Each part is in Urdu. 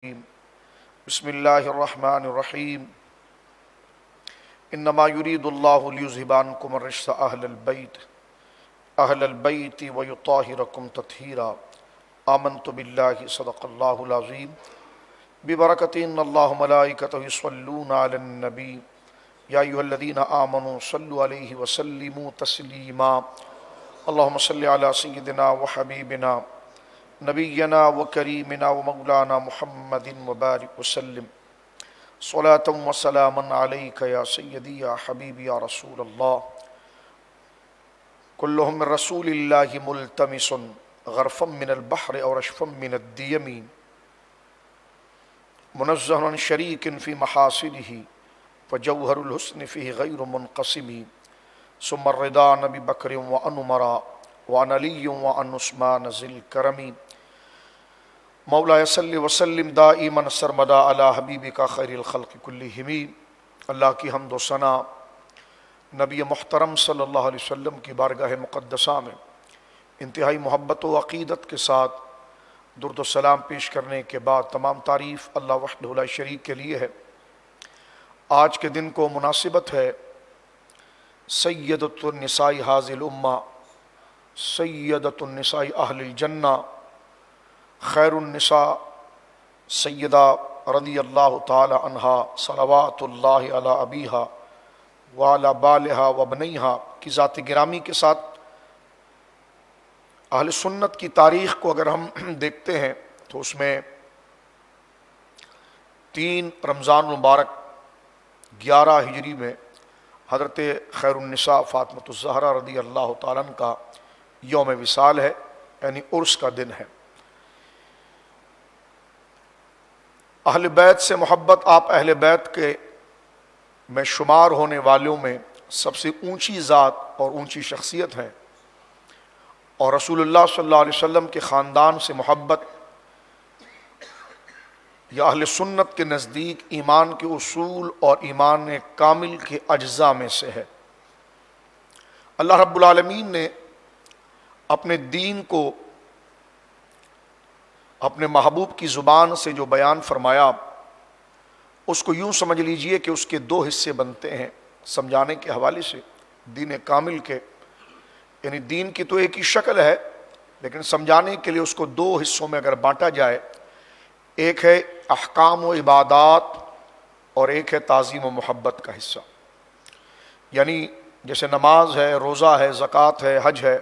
بسم اللہ الرحمن الرحیم انما یرید اللہ لیذھب عنکم الرجس اہل البیت ویطہرکم تطہیرا آمنت باللہ صدق اللہ العظیم ببرکۃ ان اللہ ملائکتہ یصلون علی النبی یا ایھا الذین آمنوا صلوا علیہ وسلموا تسلیما اللہم صل علی سیدنا وحبیبنا نبینا وکریمنا ومولانا محمد وبارک وسلم صلاۃ وسلاما علیک یا سیدی یا حبیبی یا رسول اللہ کلہم من رسول اللہ ملتمس غرفا من البحر اور رشفا من الدیم منزہ عن شریک فی محاسنہ فجوہر الحسن فیہ غیر منقسم ثم الرضا عن ابی بکر وعن عمر وعن علی وعن عثمان ذی الکرم مولا صلی وسلم دائما سرمدا علی حبیبک خیر الخلق کلہم۔ اللہ کی حمد و ثنا نبی محترم صلی اللہ علیہ وسلم کی بارگاہ مقدسہ میں انتہائی محبت و عقیدت کے ساتھ درود و سلام پیش کرنے کے بعد تمام تعریف اللہ وحدہ لا شریک کے لیے ہے۔ آج کے دن کو مناسبت ہے سیدۃ النساء ھذہ الامہ، سیدۃ النساء اہل الجنہ، خیر النساء سیدہ رضی اللہ تعالی عنہا صلوات اللہ علی ابیہا وعلی بالہا وبنیہا کی ذات گرامی کے ساتھ اہل سنت کی تاریخ کو اگر ہم دیکھتے ہیں تو اس میں 3 رمضان المبارک 11 ہجری میں حضرت خیر النساء فاطمۃ الزہرا رضی اللہ تعالیٰ عنہ کا یوم وصال ہے، یعنی عرس کا دن ہے۔ اہل بیت سے محبت، آپ اہل بیت کے میں شمار ہونے والوں میں سب سے اونچی ذات اور اونچی شخصیت ہیں، اور رسول اللہ صلی اللہ علیہ وسلم کے خاندان سے محبت یا اہل سنت کے نزدیک ایمان کے اصول اور ایمان کامل کے اجزاء میں سے ہے۔ اللہ رب العالمین نے اپنے دین کو اپنے محبوب کی زبان سے جو بیان فرمایا اس کو یوں سمجھ لیجئے کہ اس کے 2 حصے بنتے ہیں سمجھانے کے حوالے سے دین کامل کے، یعنی دین کی تو ایک ہی شکل ہے لیکن سمجھانے کے لیے اس کو 2 حصوں میں اگر بانٹا جائے، ایک ہے احکام و عبادات اور ایک ہے تعظیم و محبت کا حصہ۔ یعنی جیسے نماز ہے، روزہ ہے، زکوٰۃ ہے، حج ہے،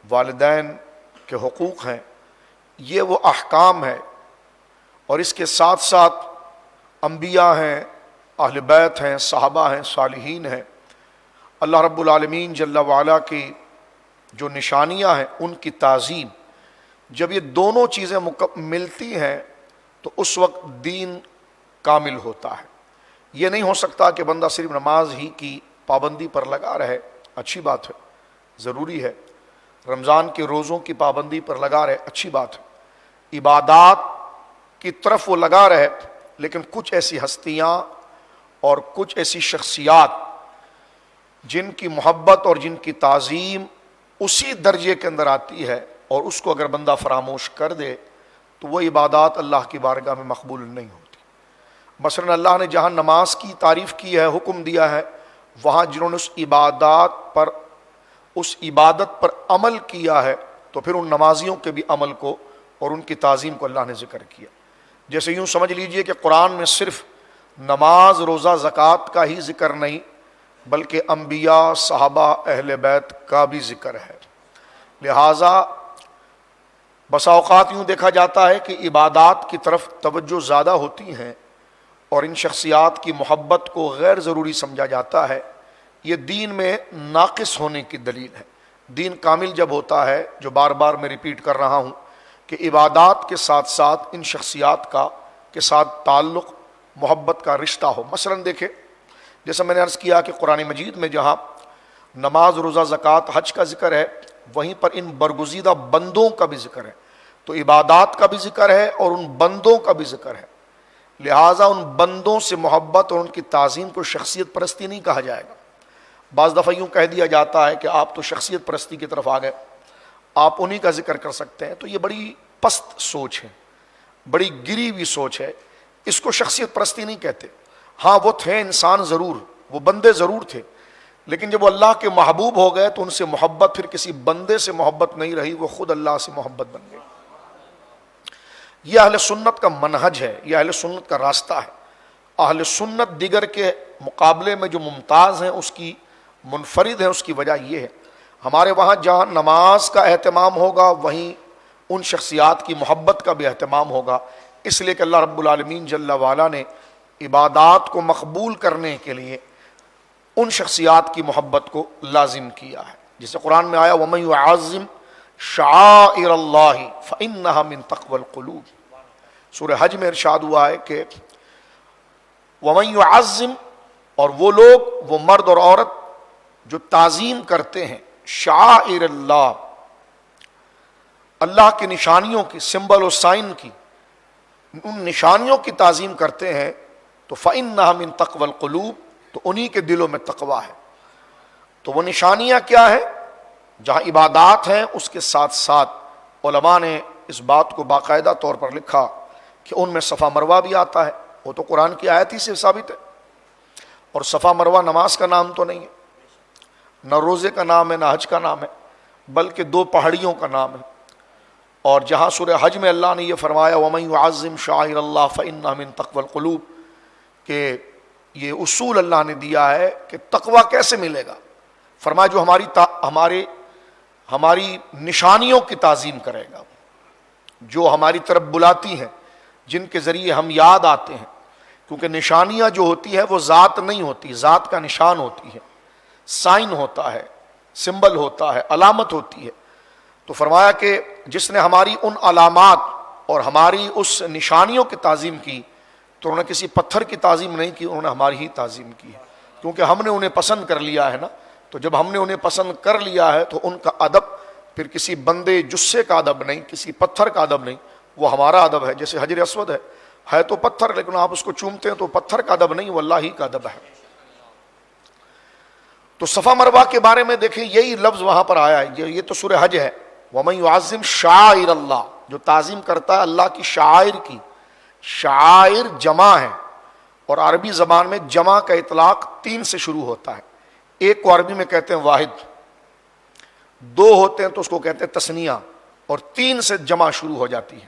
والدین کے حقوق ہیں، یہ وہ احکام ہے، اور اس کے ساتھ ساتھ انبیاء ہیں، اہل بیت ہیں، صحابہ ہیں، صالحین ہیں، اللہ رب العالمین جل وعلا کی جو نشانیاں ہیں ان کی تعظیم۔ جب یہ دونوں چیزیں ملتی ہیں تو اس وقت دین کامل ہوتا ہے۔ یہ نہیں ہو سکتا کہ بندہ صرف نماز ہی کی پابندی پر لگا رہے، اچھی بات ہے، ضروری ہے، رمضان کے روزوں کی پابندی پر لگا رہے، اچھی بات ہے، عبادات کی طرف وہ لگا رہے، لیکن کچھ ایسی ہستیاں اور کچھ ایسی شخصیات جن کی محبت اور جن کی تعظیم اسی درجے کے اندر آتی ہے، اور اس کو اگر بندہ فراموش کر دے تو وہ عبادات اللہ کی بارگاہ میں مقبول نہیں ہوتی۔ مثلا اللہ نے جہاں نماز کی تعریف کی ہے، حکم دیا ہے، وہاں جنہوں نے اس عبادت پر عمل کیا ہے تو پھر ان نمازیوں کے بھی عمل کو اور ان کی تعظیم کو اللہ نے ذکر کیا۔ جیسے یوں سمجھ لیجئے کہ قرآن میں صرف نماز، روزہ، زکوٰۃ کا ہی ذکر نہیں بلکہ انبیاء، صحابہ، اہل بیت کا بھی ذکر ہے۔ لہٰذا بسا اوقات یوں دیکھا جاتا ہے کہ عبادات کی طرف توجہ زیادہ ہوتی ہیں اور ان شخصیات کی محبت کو غیر ضروری سمجھا جاتا ہے۔ یہ دین میں ناقص ہونے کی دلیل ہے۔ دین کامل جب ہوتا ہے، جو بار بار میں ریپیٹ کر رہا ہوں کہ عبادات کے ساتھ ساتھ ان شخصیات کے ساتھ تعلق، محبت کا رشتہ ہو۔ مثلا دیکھیں، جیسا میں نے عرض کیا کہ قرآن مجید میں جہاں نماز، روزہ، زکوٰۃ، حج کا ذکر ہے، وہیں پر ان برگزیدہ بندوں کا بھی ذکر ہے، تو عبادات کا بھی ذکر ہے اور ان بندوں کا بھی ذکر ہے۔ لہٰذا ان بندوں سے محبت اور ان کی تعظیم کو شخصیت پرستی نہیں کہا جائے گا۔ بعض دفعہ یوں کہہ دیا جاتا ہے کہ آپ تو شخصیت پرستی کی طرف آ گئے، آپ انہی کا ذکر کر سکتے ہیں، تو یہ بڑی پست سوچ ہے۔ بڑی گری ہوئی سوچ ہے. اس کو شخصیت پرستی نہیں کہتے. ہاں وہ تھے انسان ضرور, وہ بندے ضرور تھے, لیکن جب وہ اللہ کے محبوب ہو گئے تو ان سے محبت پھر کسی بندے سے محبت نہیں رہی, وہ خود اللہ سے محبت بن گئی. یہ اہل سنت کا منہج ہے, یہ اہل سنت کا راستہ ہے. اہل سنت دیگر کے مقابلے میں جو ممتاز ہیں, اس کی منفرد ہیں, اس کی وجہ یہ ہے ہمارے وہاں جہاں نماز کا اہتمام ہوگا وہیں ان شخصیات کی محبت کا بھی اہتمام ہوگا, اس لیے کہ اللہ رب العالمین جل وعلا نے عبادات کو مقبول کرنے کے لیے ان شخصیات کی محبت کو لازم کیا ہے. جسے قرآن میں آیا وَمَن يُعَظِّمْ شَعَائِرَ اللَّهِ فَإِنَّهَا مِن تَقْوَى الْقُلُوبِ. سورہ حج میں ارشاد ہوا ہے کہ وَمَن يُعَظِّمْ, اور وہ لوگ, وہ مرد اور عورت جو تعظیم کرتے ہیں شعائر اللہ, اللہ کی نشانیوں کی, سمبل و سائن کی, ان نشانیوں کی تعظیم کرتے ہیں, تو فَإِنَّهَا مِن تَقْوَى الْقُلُوبِ, تو انہی کے دلوں میں تقوی ہے. تو وہ نشانیاں کیا ہے؟ جہاں عبادات ہیں اس کے ساتھ ساتھ علماء نے اس بات کو باقاعدہ طور پر لکھا کہ ان میں صفا مروہ بھی آتا ہے. وہ تو قرآن کی آیت ہی سے ثابت ہے. اور صفا مروہ نماز کا نام تو نہیں ہے, نہ روزے کا نام ہے, نہ حج کا نام ہے, بلکہ دو پہاڑیوں کا نام ہے. اور جہاں سورہ حج میں اللہ نے یہ فرمایا وَمَن يُعَظِّمْ شَعَائِرَ اللَّهِ فَإِنَّهَا مِن تَقْوَى الْقُلُوبِ, کہ یہ اصول اللہ نے دیا ہے کہ تقوی کیسے ملے گا. فرمایا جو ہماری نشانیوں کی تعظیم کرے گا, جو ہماری طرف بلاتی ہیں, جن کے ذریعے ہم یاد آتے ہیں, کیونکہ نشانیاں جو ہوتی ہیں وہ ذات نہیں ہوتی, ذات کا نشان ہوتی ہے, سائن ہوتا ہے, سمبل ہوتا ہے, علامت ہوتی ہے. تو فرمایا کہ جس نے ہماری ان علامات اور ہماری اس نشانیوں کی تعظیم کی تو انہوں نے کسی پتھر کی تعظیم نہیں کی, انہوں نے ہماری ہی تعظیم کی ہے, کیونکہ ہم نے انہیں پسند کر لیا ہے نا. تو جب ہم نے انہیں پسند کر لیا ہے تو ان کا ادب پھر کسی بندے جسے کا ادب نہیں, کسی پتھر کا ادب نہیں, وہ ہمارا ادب ہے. جیسے حجر اسود ہے تو پتھر, لیکن آپ اس کو چومتے ہیں تو پتھر کا ادب نہیں, وہ اللہ ہی کا ادب ہے. تو صفا مروہ کے بارے میں دیکھیں یہی لفظ وہاں پر آیا ہے, یہ تو سورہ حج ہے. وَمَن يُعَظِّمْ شَعَائِرَ اللَّهِ, جو تعظیم کرتا ہے اللہ کی شعائر کی. شعائر جمع ہے, اور عربی زبان میں جمع کا اطلاق 3 سے شروع ہوتا ہے. ایک کو عربی میں کہتے ہیں واحد, 2 ہوتے ہیں تو اس کو کہتے ہیں تثنیہ, اور 3 سے جمع شروع ہو جاتی ہے.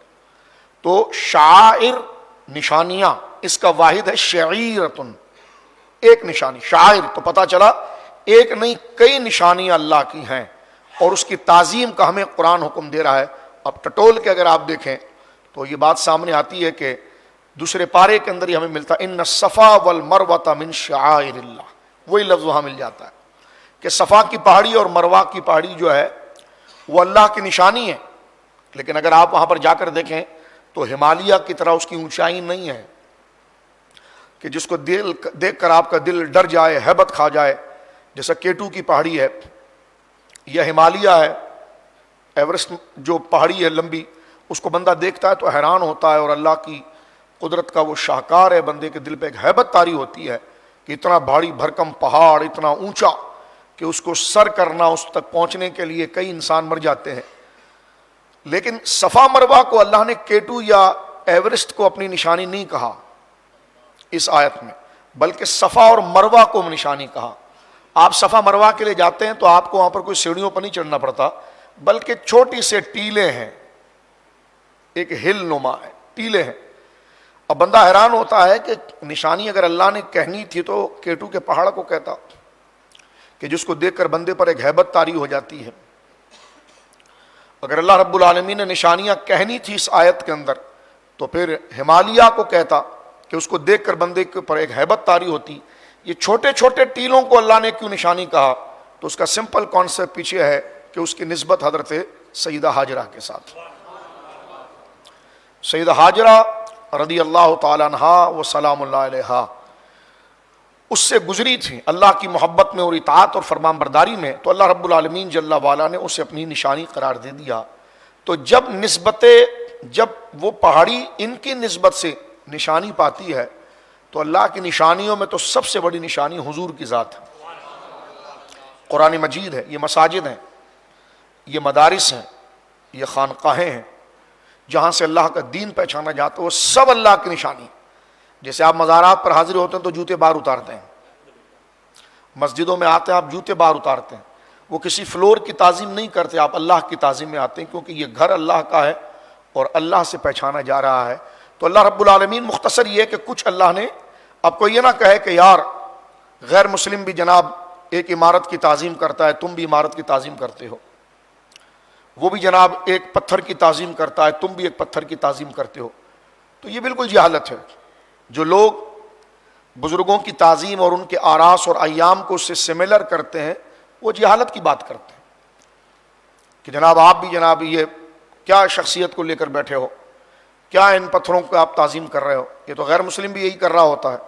تو شعائر نشانیاں, اس کا واحد ہے شعیرتن, ایک نشانی. شعائر تو پتہ چلا ایک نہیں کئی نشانیاں اللہ کی ہیں, اور اس کی تعظیم کا ہمیں قرآن حکم دے رہا ہے. اب ٹٹول کے اگر آپ دیکھیں تو یہ بات سامنے آتی ہے کہ دوسرے پارے کے اندر ہی ہمیں ملتا ان الصفا والمروہ من شعائر اللہ, وہی لفظ وہاں مل جاتا ہے کہ صفا کی پہاڑی اور مروہ کی پہاڑی جو ہے وہ اللہ کی نشانی ہے. لیکن اگر آپ وہاں پر جا کر دیکھیں تو ہمالیہ کی طرح اس کی اونچائی نہیں ہے کہ جس کو دیکھ کر آپ کا دل ڈر جائے, ہیبت کھا جائے, جیسا K2 کی پہاڑی ہے یا ہمالیہ ہے. ایورسٹ جو پہاڑی ہے لمبی, اس کو بندہ دیکھتا ہے تو حیران ہوتا ہے, اور اللہ کی قدرت کا وہ شاہکار ہے, بندے کے دل پہ ایک ہیبت طاری ہوتی ہے کہ اتنا بھاری بھرکم پہاڑ, اتنا اونچا کہ اس کو سر کرنا, اس تک پہنچنے کے لیے کئی انسان مر جاتے ہیں. لیکن صفا مروہ کو اللہ نے K2 یا ایورسٹ کو اپنی نشانی نہیں کہا اس آیت میں, بلکہ صفا اور مروہ کو نشانی کہا. آپ صفا مروہ کے لیے جاتے ہیں تو آپ کو وہاں پر کوئی سیڑھیوں پر نہیں چڑھنا پڑتا, بلکہ چھوٹی سے ٹیلے ہیں, ایک ہل نما ہے, ٹیلے ہیں. اب بندہ حیران ہوتا ہے کہ نشانی اگر اللہ نے کہنی تھی تو K2 کے پہاڑ کو کہتا, کہ جس کو دیکھ کر بندے پر ایک ہیبت طاری ہو جاتی ہے. اگر اللہ رب العالمین نے نشانیاں کہنی تھی اس آیت کے اندر تو پھر ہمالیہ کو کہتا کہ اس کو دیکھ کر بندے کے پر ایک ہیبت طاری ہوتی. یہ چھوٹے چھوٹے ٹیلوں کو اللہ نے کیوں نشانی کہا؟ تو اس کا سمپل کانسیپٹ پیچھے ہے کہ اس کی نسبت حضرت سیدہ ہاجرہ کے ساتھ. سیدہ ہاجرہ رضی اللہ تعالیٰ عنہا و سلام اللہ علیہا اس سے گزری تھی اللہ کی محبت میں اور اطاعت اور فرمان برداری میں, تو اللہ رب العالمین جل وعلا نے اسے اپنی نشانی قرار دے دیا. تو جب وہ پہاڑی ان کی نسبت سے نشانی پاتی ہے تو اللہ کی نشانیوں میں تو سب سے بڑی نشانی حضور کی ذات ہے. قرآن مجید ہے, یہ مساجد ہیں, یہ مدارس ہیں, یہ خانقاہیں ہیں, جہاں سے اللہ کا دین پہچانا جاتا ہے وہ سب اللہ کی نشانی. جیسے آپ مزارات پر حاضر ہوتے ہیں تو جوتے باہر اتارتے ہیں, مسجدوں میں آتے ہیں آپ جوتے باہر اتارتے ہیں. وہ کسی فلور کی تعظیم نہیں کرتے, آپ اللہ کی تعظیم میں آتے ہیں, کیونکہ یہ گھر اللہ کا ہے اور اللہ سے پہچانا جا رہا ہے. تو اللہ رب العالمین مختصر یہ ہے کہ کچھ اللہ نے, اب کوئی یہ نہ کہے کہ یار غیر مسلم بھی جناب ایک عمارت کی تعظیم کرتا ہے, تم بھی عمارت کی تعظیم کرتے ہو, وہ بھی جناب ایک پتھر کی تعظیم کرتا ہے, تم بھی ایک پتھر کی تعظیم کرتے ہو. تو یہ بالکل جہالت ہے. جو لوگ بزرگوں کی تعظیم اور ان کے آراس اور ایام کو اس سے سملر کرتے ہیں وہ جہالت کی بات کرتے ہیں کہ جناب آپ بھی جناب یہ کیا شخصیت کو لے کر بیٹھے ہو, کیا ان پتھروں کو آپ تعظیم کر رہے ہو, یہ تو غیر مسلم بھی یہی کر رہا ہوتا ہے.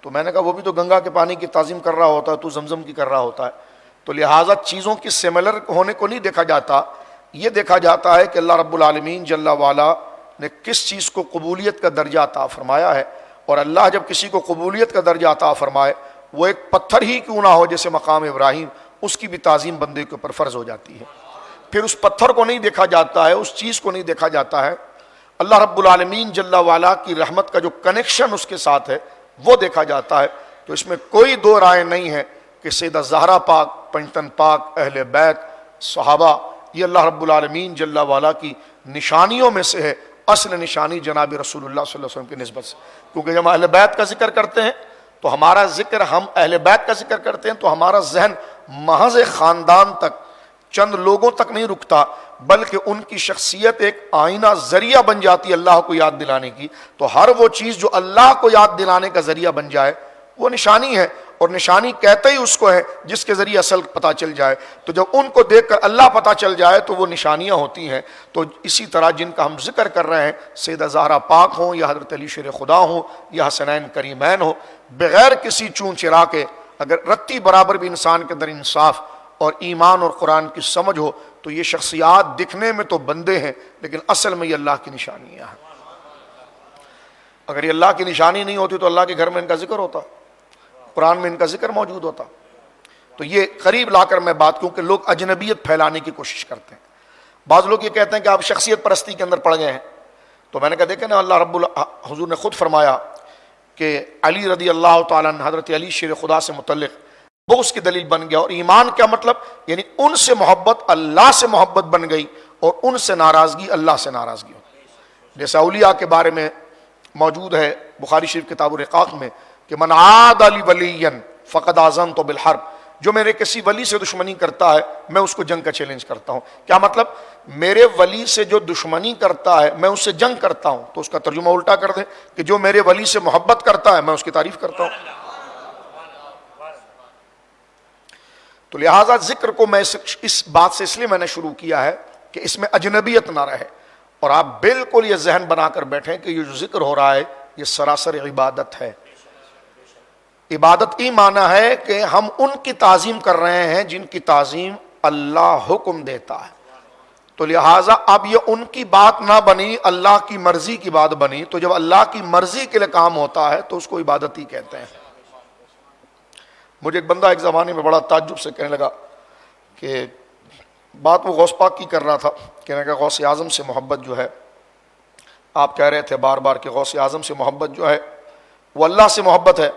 تو میں نے کہا وہ بھی تو گنگا کے پانی کی تعظیم کر رہا ہوتا ہے, تو زمزم کی کر رہا ہوتا ہے. تو لہٰذا چیزوں کی سملر ہونے کو نہیں دیکھا جاتا, یہ دیکھا جاتا ہے کہ اللہ رب العالمین جل وعلا نے کس چیز کو قبولیت کا درجہ عطا فرمایا ہے. اور اللہ جب کسی کو قبولیت کا درجہ عطا فرمائے, وہ ایک پتھر ہی کیوں نہ ہو جیسے مقام ابراہیم, اس کی بھی تعظیم بندے کے اوپر فرض ہو جاتی ہے. پھر اس پتھر کو نہیں دیکھا جاتا ہے, اس چیز کو نہیں دیکھا جاتا ہے, اللہ رب العالمین جل وعلا کی رحمت کا جو کنیکشن اس کے ساتھ ہے وہ دیکھا جاتا ہے. تو اس میں کوئی دو رائے نہیں ہے کہ سیدہ زہرا پاک, پنجتن پاک, اہل بیت, صحابہ, یہ اللہ رب العالمین جل وعلا کی نشانیوں میں سے ہے. اصل نشانی جناب رسول اللہ صلی اللہ علیہ وسلم کی نسبت سے, کیونکہ جب اہل بیت کا ذکر کرتے ہیں تو ہمارا ذکر, ہم اہل بیت کا ذکر کرتے ہیں تو ہمارا ذہن محض خاندان تک, چند لوگوں تک نہیں رکتا, بلکہ ان کی شخصیت ایک آئینہ ذریعہ بن جاتی ہے اللہ کو یاد دلانے کی. تو ہر وہ چیز جو اللہ کو یاد دلانے کا ذریعہ بن جائے وہ نشانی ہے, اور نشانی کہتے ہی اس کو ہے جس کے ذریعے اصل پتہ چل جائے. تو جب ان کو دیکھ کر اللہ پتہ چل جائے تو وہ نشانیاں ہوتی ہیں. تو اسی طرح جن کا ہم ذکر کر رہے ہیں, سیدہ زہرا پاک ہوں یا حضرت علی شیر خدا ہوں یا حسنین کریمین ہوں, بغیر کسی چون چرا کے اگر رتی برابر بھی انسان کے اندر انصاف اور ایمان اور قرآن کی سمجھ ہو تو یہ شخصیات دکھنے میں تو بندے ہیں لیکن اصل میں یہ اللہ کی نشانیاں ہیں. اگر یہ اللہ کی نشانی نہیں ہوتی تو اللہ کے گھر میں ان کا ذکر ہوتا, قرآن میں ان کا ذکر موجود ہوتا. تو یہ قریب لا کر میں بات, کیونکہ لوگ اجنبیت پھیلانے کی کوشش کرتے ہیں. بعض لوگ یہ کہتے ہیں کہ آپ شخصیت پرستی کے اندر پڑ گئے ہیں. تو میں نے کہا دیکھیں نا, اللہ حضور نے خود فرمایا کہ علی رضی اللہ تعالیٰ عنہ, حضرت علی شیر خدا سے متعلق وہ اس کی دلیل بن گیا. اور ایمان کیا مطلب, یعنی ان سے محبت اللہ سے محبت بن گئی اور ان سے ناراضگی اللہ سے ناراضگی. جیسے اولیاء کے بارے میں موجود ہے بخاری شریف کتاب الرقاق میں کہ من عاد لی ولیا فقد آذنت بالحرب, جو میرے کسی ولی سے دشمنی کرتا ہے میں اس کو جنگ کا چیلنج کرتا ہوں. کیا مطلب, میرے ولی سے جو دشمنی کرتا ہے میں اس سے جنگ کرتا ہوں. تو اس کا ترجمہ الٹا کر دیں کہ جو میرے ولی سے محبت کرتا ہے میں اس کی تعریف کرتا ہوں. تو لہٰذا ذکر کو میں اس بات سے اس لیے میں نے شروع کیا ہے کہ اس میں اجنبیت نہ رہے, اور آپ بالکل یہ ذہن بنا کر بیٹھیں کہ یہ جو ذکر ہو رہا ہے یہ سراسر عبادت ہے. عبادت یہ معنی ہے کہ ہم ان کی تعظیم کر رہے ہیں جن کی تعظیم اللہ حکم دیتا ہے. تو لہٰذا اب یہ ان کی بات نہ بنی, اللہ کی مرضی کی بات بنی. تو جب اللہ کی مرضی کے لیے کام ہوتا ہے تو اس کو عبادت ہی کہتے ہیں. مجھے ایک بندہ ایک زمانے میں بڑا تعجب سے کہنے لگا کہ بات وہ غوث پاک کی کر رہا تھا, کہنے لگا غوث اعظم سے محبت جو ہے, آپ کہہ رہے تھے بار بار کہ غوث اعظم سے محبت جو ہے وہ اللہ سے محبت ہے,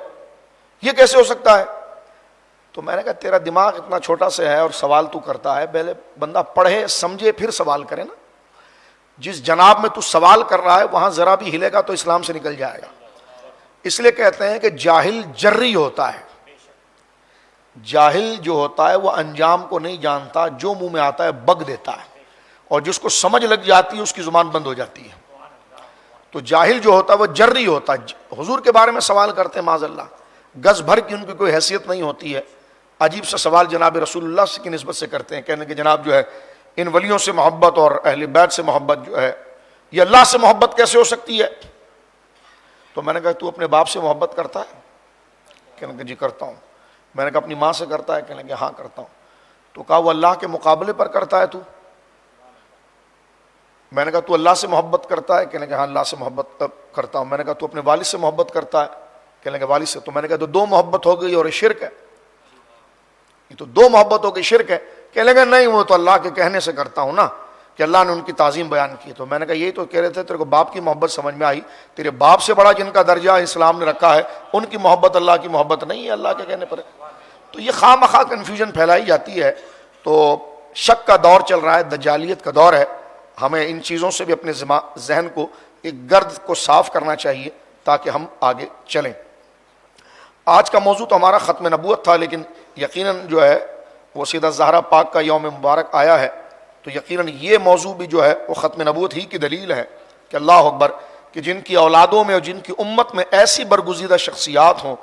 یہ کیسے ہو سکتا ہے؟ تو میں نے کہا تیرا دماغ اتنا چھوٹا سے ہے اور سوال تو کرتا ہے, پہلے بندہ پڑھے سمجھے پھر سوال کرے نا. جس جناب میں تو سوال کر رہا ہے وہاں ذرا بھی ہلے گا تو اسلام سے نکل جائے گا. اس لیے کہتے ہیں کہ جاہل جری ہوتا ہے. جاہل جو ہوتا ہے وہ انجام کو نہیں جانتا, جو منہ میں آتا ہے بگ دیتا ہے, اور جس کو سمجھ لگ جاتی ہے اس کی زبان بند ہو جاتی ہے. تو جاہل جو ہوتا ہے وہ جری ہوتا ہے. حضور کے بارے میں سوال کرتے ہیں معاذ اللہ, گز بھر کی ان کی کوئی حیثیت نہیں ہوتی ہے. عجیب سا سوال جناب رسول اللہ کی نسبت سے کرتے ہیں, کہنے کہ جناب جو ہے ان ولیوں سے محبت اور اہل بیت سے محبت جو ہے یہ اللہ سے محبت کیسے ہو سکتی ہے؟ تو میں نے کہا تو اپنے باپ سے محبت کرتا ہے؟ کہنے کہ جی کرتا ہوں. میں نے کہا اپنی ماں سے کرتا ہے؟ کہنے کہ ہاں کرتا ہوں. تو کہا وہ اللہ کے مقابلے پر کرتا ہے تو؟ میں نے کہا تو اللہ سے محبت کرتا ہے؟ کہنے کہ ہاں اللہ سے محبت کرتا ہوں. میں نے کہا تو اپنے والد سے محبت کرتا ہے؟ کہنے کہ والد سے. تو میں نے کہا تو دو محبت ہو گئی اور یہ شرک ہے. یہ تو دو محبت ہو گئی, شرک ہے. کہنے لگا نہیں وہ تو اللہ کے کہنے سے کرتا ہوں نا. کہ اللہ نے ان کی تعظیم بیان کی. تو میں نے کہا یہی تو کہہ رہے تھے تیرے کو باپ کی محبت سمجھ میں آئی, تیرے باپ سے بڑا جن کا درجہ اسلام نے رکھا ہے ان کی محبت اللہ کی محبت نہیں ہے اللہ کے کہنے پر. تو یہ خواہ مخواہ کنفیوژن پھیلائی جاتی ہے. تو شک کا دور چل رہا ہے, دجالیت کا دور ہے, ہمیں ان چیزوں سے بھی اپنے ذہن کو ایک گرد کو صاف کرنا چاہیے تاکہ ہم آگے چلیں. آج کا موضوع تو ہمارا ختم نبوت تھا, لیکن یقیناً جو ہے وہ سیدہ زہرا پاک کا یوم مبارک آیا ہے, تو یقیناً یہ موضوع بھی جو ہے وہ ختم نبوت ہی کی دلیل ہے کہ اللہ اکبر, کہ جن کی اولادوں میں اور جن کی امت میں ایسی برگزیدہ شخصیات ہوں,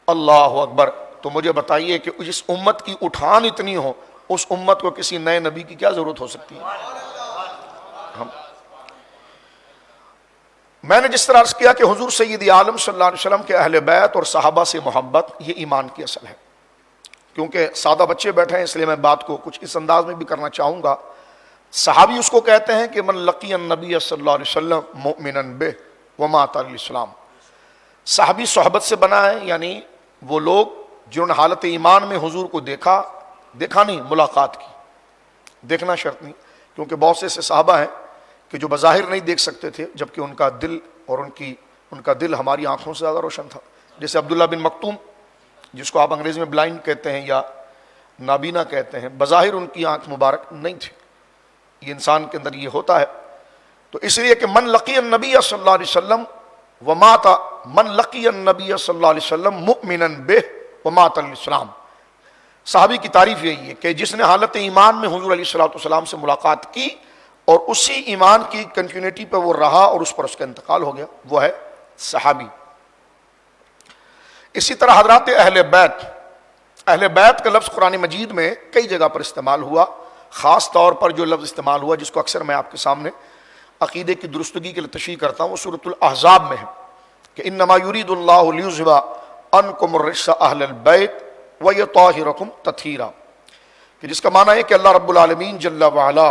اللہ اکبر. تو مجھے بتائیے کہ جس امت کی اٹھان اتنی ہو, اس امت کو کسی نئے نبی کی کیا ضرورت ہو سکتی ہے. میں نے جس طرح عرض کیا کہ حضور سید عالم صلی اللہ علیہ وسلم کے اہل بیت اور صحابہ سے محبت یہ ایمان کی اصل ہے. کیونکہ سادہ بچے بیٹھے ہیں اس لیے میں بات کو کچھ اس انداز میں بھی کرنا چاہوں گا. صحابی اس کو کہتے ہیں کہ من لقی النبی صلی اللہ علیہ وسلم مؤمنا بہ ومات علی الاسلام. صحابی صحبت سے بنا ہے, یعنی وہ لوگ جنہوں نے حالت ایمان میں حضور کو دیکھا نہیں, ملاقات کی. دیکھنا شرط نہیں, کیونکہ بہت سے ایسے صحابہ ہیں کہ جو بظاہر نہیں دیکھ سکتے تھے جبکہ ان کا دل اور ان کا دل ہماری آنکھوں سے زیادہ روشن تھا. جیسے عبداللہ بن مکتوم, جس کو آپ انگریزی میں بلائنڈ کہتے ہیں یا نابینا کہتے ہیں, بظاہر ان کی آنکھ مبارک نہیں تھی. یہ انسان کے اندر یہ ہوتا ہے. تو اس لیے کہ من لقی النبی صلی اللہ علیہ وسلم ومات, من لقی النبی صلی اللہ علیہ وسلم مؤمنا بہ ومات علی الاسلام. صحابی کی تعریف یہی ہے کہ جس نے حالت ایمان میں حضور علیہ الصلوۃ والسلام سے ملاقات کی اور اسی ایمان کی کنٹینیوٹی پہ وہ رہا اور اس پر اس کا انتقال ہو گیا, وہ ہے صحابی. اسی طرح حضرات اہل بیت کا لفظ قرآن مجید میں کئی جگہ پر استعمال ہوا. خاص طور پر جو لفظ استعمال ہوا جس کو اکثر میں آپ کے سامنے عقیدے کی درستگی کے لیے تشریح کرتا ہوں, وہ سورۃ الاحزاب میں ہے کہ انما یرید اللہ لیذھب عنکم الرجس اہل البیت ویطہرکم تطہیرا, کہ جس کا معنی ہے کہ اللہ رب العالمین جل وعلا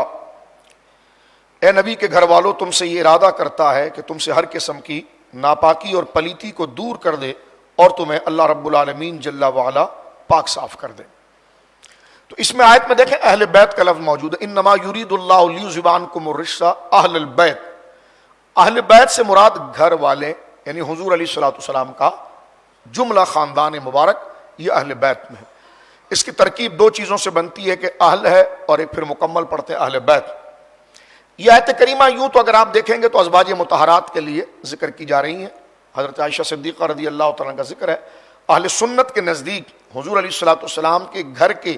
اے نبی کے گھر والوں تم سے یہ ارادہ کرتا ہے کہ تم سے ہر قسم کی ناپاکی اور پلیتی کو دور کر دے اور تمہیں اللہ رب العالمین جل وعلا پاک صاف کر دے. تو اس میں آیت میں دیکھیں اہل بیت کا لفظ موجود ہے, انما یرید اللہ لیذھب عنکم الرجس اہل البیت. اہل بیت سے مراد گھر والے یعنی حضور علیہ الصلوۃ والسلام کا جملہ خاندان مبارک, یہ اہل بیت میں ہے. اس کی ترکیب دو چیزوں سے بنتی ہے کہ اہل ہے اور ایک پھر مکمل پڑھتے ہیں اہل بیت. یہ آیت کریمہ یوں تو اگر آپ دیکھیں گے تو ازواج مطہرات کے لیے ذکر کی جا رہی ہیں. حضرت عائشہ صدیقہ رضی اللہ تعالیٰ کا ذکر ہے. اہل سنت کے نزدیک حضور علیہ الصلوۃ والسلام کے گھر کے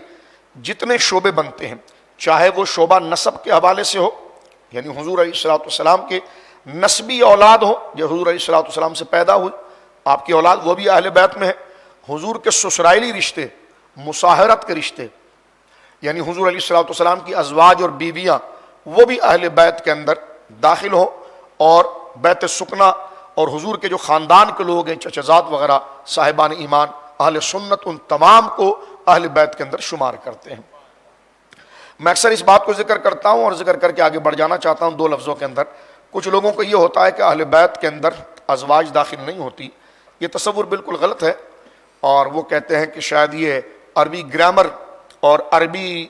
جتنے شعبے بنتے ہیں, چاہے وہ شعبہ نسب کے حوالے سے ہو, یعنی حضور علیہ الصلوۃ والسلام کے نسبی اولاد ہو جو حضور علیہ الصلوۃ والسلام سے پیدا ہوئی, آپ کی اولاد وہ بھی اہل بیت میں ہے. حضور کے سسرالی رشتے, مصاہرت کے رشتے, یعنی حضور علیہ الصلوۃ والسلام کی ازواج اور بیویاں وہ بھی اہل بیت کے اندر داخل ہو, اور بیت سکنا اور حضور کے جو خاندان کے لوگ ہیں چچزاد وغیرہ صاحبان ایمان اہل سنت, ان تمام کو اہل بیت کے اندر شمار کرتے ہیں. میں اکثر اس بات کو ذکر کرتا ہوں اور ذکر کر کے آگے بڑھ جانا چاہتا ہوں دو لفظوں کے اندر. کچھ لوگوں کو یہ ہوتا ہے کہ اہل بیت کے اندر ازواج داخل نہیں ہوتی. یہ تصور بالکل غلط ہے, اور وہ کہتے ہیں کہ شاید یہ عربی گرامر اور عربی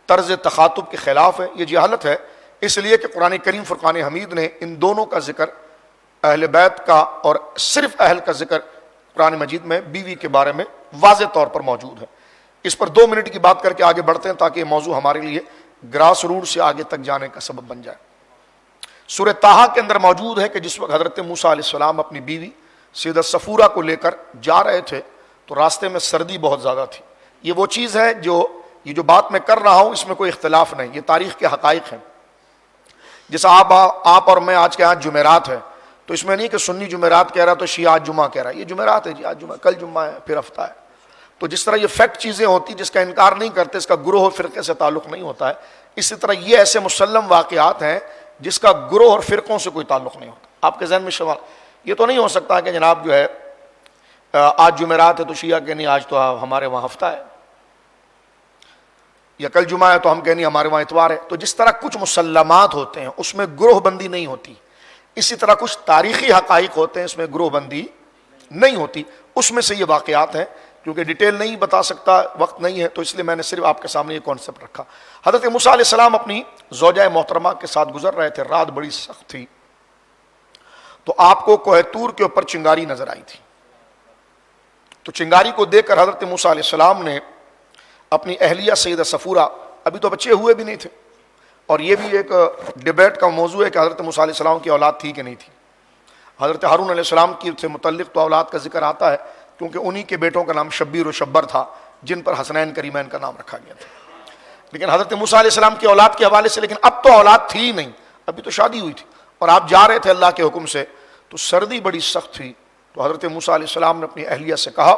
طرز تخاطب کے خلاف ہے. یہ جہالت ہے, اس لیے کہ قرآن کریم فرقان حمید نے ان دونوں کا ذکر, اہل بیت کا اور صرف اہل کا ذکر قرآن مجید میں بیوی کے بارے میں واضح طور پر موجود ہے. اس پر 2 منٹ کی بات کر کے آگے بڑھتے ہیں تاکہ یہ موضوع ہمارے لیے گراس روٹ سے آگے تک جانے کا سبب بن جائے. سورہ طٰہٰ کے اندر موجود ہے کہ جس وقت حضرت موسیٰ علیہ السلام اپنی بیوی سیدہ صفورہ کو لے کر جا رہے تھے تو راستے میں سردی بہت زیادہ تھی. یہ وہ چیز ہے یہ جو بات میں کر رہا ہوں اس میں کوئی اختلاف نہیں, یہ تاریخ کے حقائق ہیں. جیسا آپ اور میں آج کے آج جمعرات ہے, تو اس میں نہیں کہ سنی جمعرات کہہ رہا تو شیعہ آج جمعہ کہہ رہا ہے. یہ جمعرات ہے جی, آج جمعہ, کل جمعہ ہے, پھر ہفتہ ہے. تو جس طرح یہ فیکٹ چیزیں ہوتی جس کا انکار نہیں کرتے, اس کا گروہ اور فرقے سے تعلق نہیں ہوتا ہے, اسی طرح یہ ایسے مسلم واقعات ہیں جس کا گروہ اور فرقوں سے کوئی تعلق نہیں ہوتا. آپ کے ذہن میں سوال یہ تو نہیں ہو سکتا کہ جناب جو ہے آج جمعرات ہے تو شیعہ کہ نہیں آج تو ہمارے وہاں ہفتہ ہے, یا کل جمعہ ہے تو ہم کہیں ہمارے وہاں اتوار ہے. تو جس طرح کچھ مسلمات ہوتے ہیں اس میں گروہ بندی نہیں ہوتی, اسی طرح کچھ تاریخی حقائق ہوتے ہیں اس میں گروہ بندی نہیں ہوتی. اس میں سے یہ واقعات ہیں کیونکہ ڈیٹیل نہیں بتا سکتا، وقت نہیں ہے، تو اس لیے میں نے صرف آپ کے سامنے یہ کانسیپٹ رکھا۔ حضرت موسیٰ علیہ السلام اپنی زوجہ محترمہ کے ساتھ گزر رہے تھے، رات بڑی سخت تھی، تو آپ کو کوہ طور کے اوپر چنگاری نظر آئی تھی۔ تو چنگاری کو دیکھ کر حضرت موسیٰ علیہ السلام نے اپنی اہلیہ سیدہ صفورہ، ابھی تو بچے ہوئے بھی نہیں تھے، اور یہ بھی ایک ڈیبیٹ کا موضوع ہے کہ حضرت موسیٰ علیہ السلام کی اولاد تھی کہ نہیں تھی۔ حضرت ہارون علیہ السلام کی سے متعلق تو اولاد کا ذکر آتا ہے، کیونکہ انہی کے بیٹوں کا نام شبیر و شبر تھا، جن پر حسنین کریمین کا نام رکھا گیا تھا۔ لیکن حضرت موسیٰ علیہ السلام کی اولاد کے حوالے سے، لیکن اب تو اولاد تھی ہی نہیں، ابھی تو شادی ہوئی تھی، اور آپ جا رہے تھے اللہ کے حکم سے، تو سردی بڑی سخت تھی۔ تو حضرت موسیٰ علیہ السلام نے اپنی اہلیہ سے کہا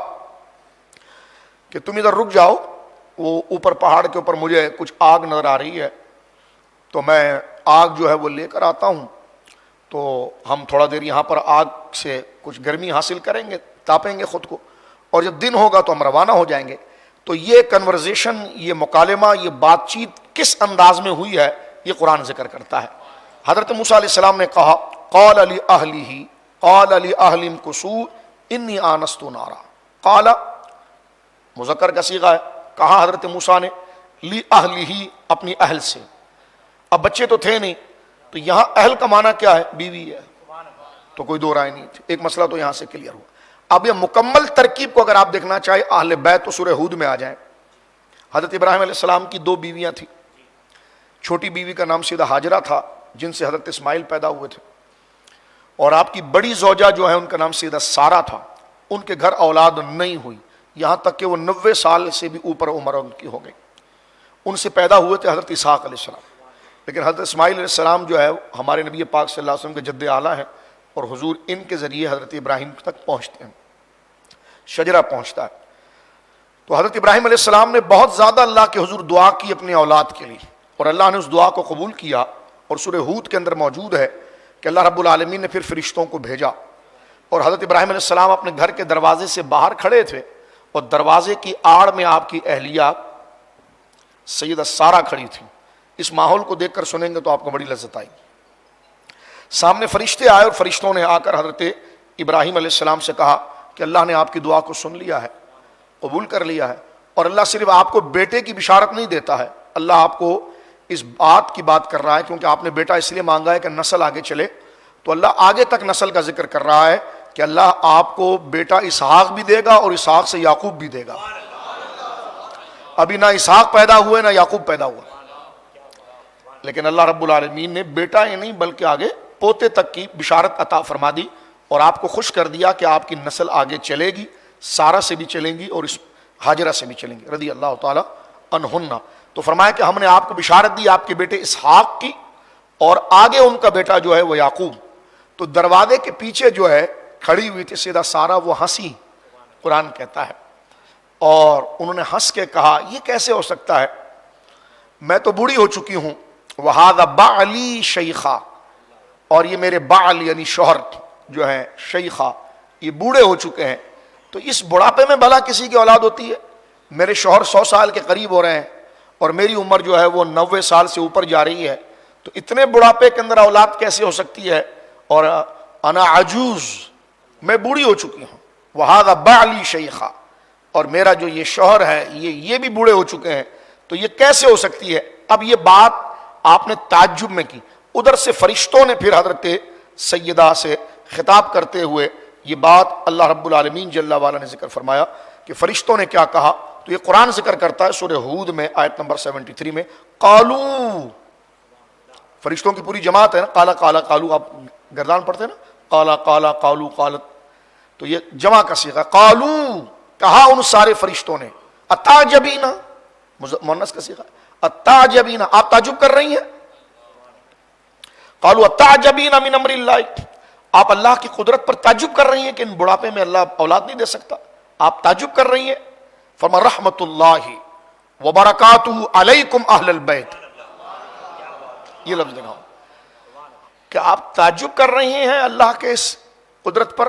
کہ تم ادھر رک جاؤ، وہ اوپر پہاڑ کے اوپر مجھے کچھ آگ نظر آ رہی ہے، تو میں آگ جو ہے وہ لے کر آتا ہوں، تو ہم تھوڑا دیر یہاں پر آگ سے کچھ گرمی حاصل کریں گے، تاپیں گے خود کو، اور جب دن ہوگا تو ہم روانہ ہو جائیں گے۔ تو یہ کنورزیشن، یہ مکالمہ، یہ بات چیت کس انداز میں ہوئی ہے، یہ قرآن ذکر کرتا ہے۔ حضرت موسیٰ علیہ السلام نے کہا قال لأہلہم امکثوا انی آنست نارا، قال مذکر کا صیغہ ہے، کہا حضرت موسیٰ نے لأہلہ، اپنی اہل سے، اب بچے تو تھے نہیں، تو یہاں اہل کا معنی کیا ہے؟ بیوی ہے، تو کوئی دو رائے نہیں تھی، ایک مسئلہ تو یہاں سے کلیئر ہوا۔ اب یہ مکمل ترکیب کو اگر آپ دیکھنا چاہے اہل بیت تو سورہ ہود میں آ جائیں۔ حضرت ابراہیم علیہ السلام کی دو بیویاں تھیں، چھوٹی بیوی کا نام سیدہ ہاجرہ تھا، جن سے حضرت اسماعیل پیدا ہوئے تھے، اور آپ کی بڑی زوجہ جو ہے ان کا نام سیدہ سارہ تھا۔ ان کے گھر اولاد نہیں ہوئی، یہاں تک کہ وہ 90 سال سے بھی اوپر عمر ان کی ہو گئی۔ ان سے پیدا ہوئے تھے حضرت اسحاق علیہ السلام، لیکن حضرت اسماعیل علیہ السلام جو ہے ہمارے نبی پاک صلی اللہ علیہ وسلم کے جد اعلیٰ ہیں، اور حضور ان کے ذریعے حضرت ابراہیم تک پہنچتے ہیں، شجرہ پہنچتا ہے۔ تو حضرت ابراہیم علیہ السلام نے بہت زیادہ اللہ کے حضور دعا کی اپنی اولاد کے لیے، اور اللہ نے اس دعا کو قبول کیا، اور سورہ ہود کے اندر موجود ہے کہ اللہ رب العالمین نے پھر فرشتوں کو بھیجا، اور حضرت ابراہیم علیہ السلام اپنے گھر کے دروازے سے باہر کھڑے تھے، اور دروازے کی آڑ میں آپ کی اہلیہ سیدہ سارہ کھڑی تھی۔ اس ماحول کو دیکھ کر سنیں گے تو آپ کو بڑی لذت آئی۔ سامنے فرشتے آئے، اور فرشتوں نے آ کر حضرت ابراہیم علیہ السلام سے کہا کہ اللہ نے آپ کی دعا کو سن لیا ہے، قبول کر لیا ہے، اور اللہ صرف آپ کو بیٹے کی بشارت نہیں دیتا ہے، اللہ آپ کو اس بات کی بات کر رہا ہے، کیونکہ آپ نے بیٹا اس لیے مانگا ہے کہ نسل آگے چلے، تو اللہ آگے تک نسل کا ذکر کر رہا ہے کہ اللہ آپ کو بیٹا اسحاق بھی دے گا، اور اسحاق سے یعقوب بھی دے گا۔ ابھی نہ اسحاق پیدا ہوئے نہ یعقوب پیدا ہوا، لیکن اللہ رب العالمین نے بیٹا ہی نہیں بلکہ آگے پوتے تک کی بشارت عطا فرما دی، اور آپ کو خوش کر دیا کہ آپ کی نسل آگے چلے گی، سارہ سے بھی چلیں گی اور اس ہاجرہ سے بھی چلیں گی رضی اللہ تعالی عنہن۔ تو فرمایا کہ ہم نے آپ کو بشارت دی آپ کے بیٹے اسحاق کی، اور آگے ان کا بیٹا جو ہے وہ یعقوب۔ تو دروازے کے پیچھے جو ہے کھڑی ہوئی تھی سیدہ سارہ، وہ ہنسی، قرآن کہتا ہے، اور انہوں نے ہنس کے کہا یہ کیسے ہو سکتا ہے، میں تو بوڑھی ہو چکی ہوں، وَهَذَا بَعْلِي شَيْخًا، اور یہ میرے بعل یعنی شوہر جو ہیں شیخہ، یہ بوڑھے ہو چکے ہیں، تو اس بڑھاپے میں بھلا کسی کی اولاد ہوتی ہے؟ میرے شوہر 100 سال کے قریب ہو رہے ہیں، اور میری عمر جو ہے وہ 90 سال سے اوپر جا رہی ہے، تو اتنے بڑھاپے کے اندر اولاد کیسے ہو سکتی ہے؟ اور انا عجوز، میں بوڑھی ہو چکی ہوں، وَهَذَا بَعْلِي شَيْخًا، اور میرا جو یہ شوہر ہے یہ بھی بوڑھے ہو چکے ہیں، تو یہ کیسے ہو سکتی ہے؟ اب یہ بات آپ نے تعجب میں کی، ادھر سے فرشتوں نے پھر حضرت سیدہ سے خطاب کرتے ہوئے یہ بات اللہ رب العالمین جل وعلا نے ذکر فرمایا کہ فرشتوں نے کیا کہا۔ تو یہ قرآن ذکر کرتا ہے سورہ ہود میں آیت نمبر 73 میں، قالو، فرشتوں کی پوری جماعت ہے نا، قالا قالا قالو، آپ گردان پڑھتے ہیں نا، قالا قالا قالو قالت، تو یہ جمع کا صیغہ، قالو، کہا ان سارے فرشتوں نے، اتعجبینا، مؤنث کا صیغہ، اتعجبینا، آپ تعجب کر رہی ہیں، قالوا اتعجبین من امر اللہ، آپ اللہ کی قدرت پر تعجب کر رہی ہیں کہ ان بڑھاپے میں اللہ اولاد نہیں دے سکتا، آپ تعجب کر رہی ہیں؟ فرما رحمت اللہ وبرکاتہ علیکم اہل البیت، یہ لفظ دیکھا کہ آپ تعجب کر رہی ہیں اللہ کے اس قدرت پر،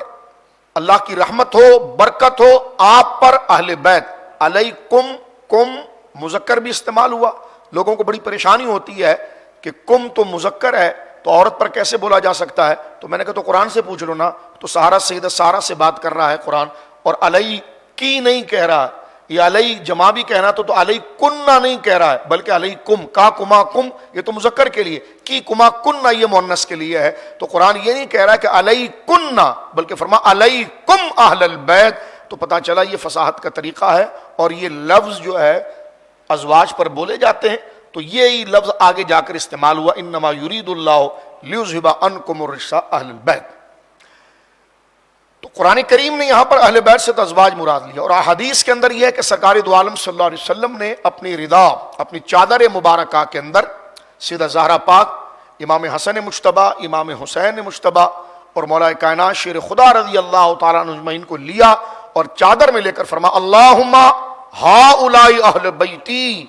اللہ کی رحمت ہو، برکت ہو آپ پر، اہل بیت، علیکم، کم مذکر بھی استعمال ہوا، لوگوں کو بڑی پریشانی ہوتی ہے کہ کم تو مذکر ہے تو عورت پر کیسے بولا جا سکتا ہے، تو میں نے کہا تو قرآن سے پوچھ لو نا، تو سارہ سیدہ سارہ سے بات کر رہا ہے قرآن، اور علی کی نہیں کہہ رہا، یہ علی جمع بھی کہنا تو علی کننا نہیں کہہ رہا ہے، بلکہ علی کم، کا کما کم یہ تو مذکر کے لیے، کی کما کننا یہ مؤنث کے لیے ہے. تو قرآن یہ نہیں کہہ رہا کہ علی کننا، بلکہ فرما علی کم اہل البیت. تو پتہ چلا یہ فصاحت کا طریقہ ہے، اور یہ لفظ جو ہے ازواج پر بولے جاتے ہیں تو یہی لفظ آگے جا کر استعمال ہوا، انما یرید اللہ لیذھب عنکم الرجس اہل البیت. تو قرآن کریم نے یہاں پر اہل بیت سے تو ازواج مراد لیا، اور حدیث کے اندر یہ ہے کہ سرکار دو عالم صلی اللہ علیہ وسلم نے اپنی رضا، اپنی چادر مبارکہ کے اندر سیدہ زہرا پاک، امام حسن مجتبی، امام حسین مجتبی اور مولا کائنات شیر خدا رضی اللہ تعالیٰ عنہ اجمعین کو لیا اور چادر میں لے کر فرما اللہم ہؤلاء اہل بیتی،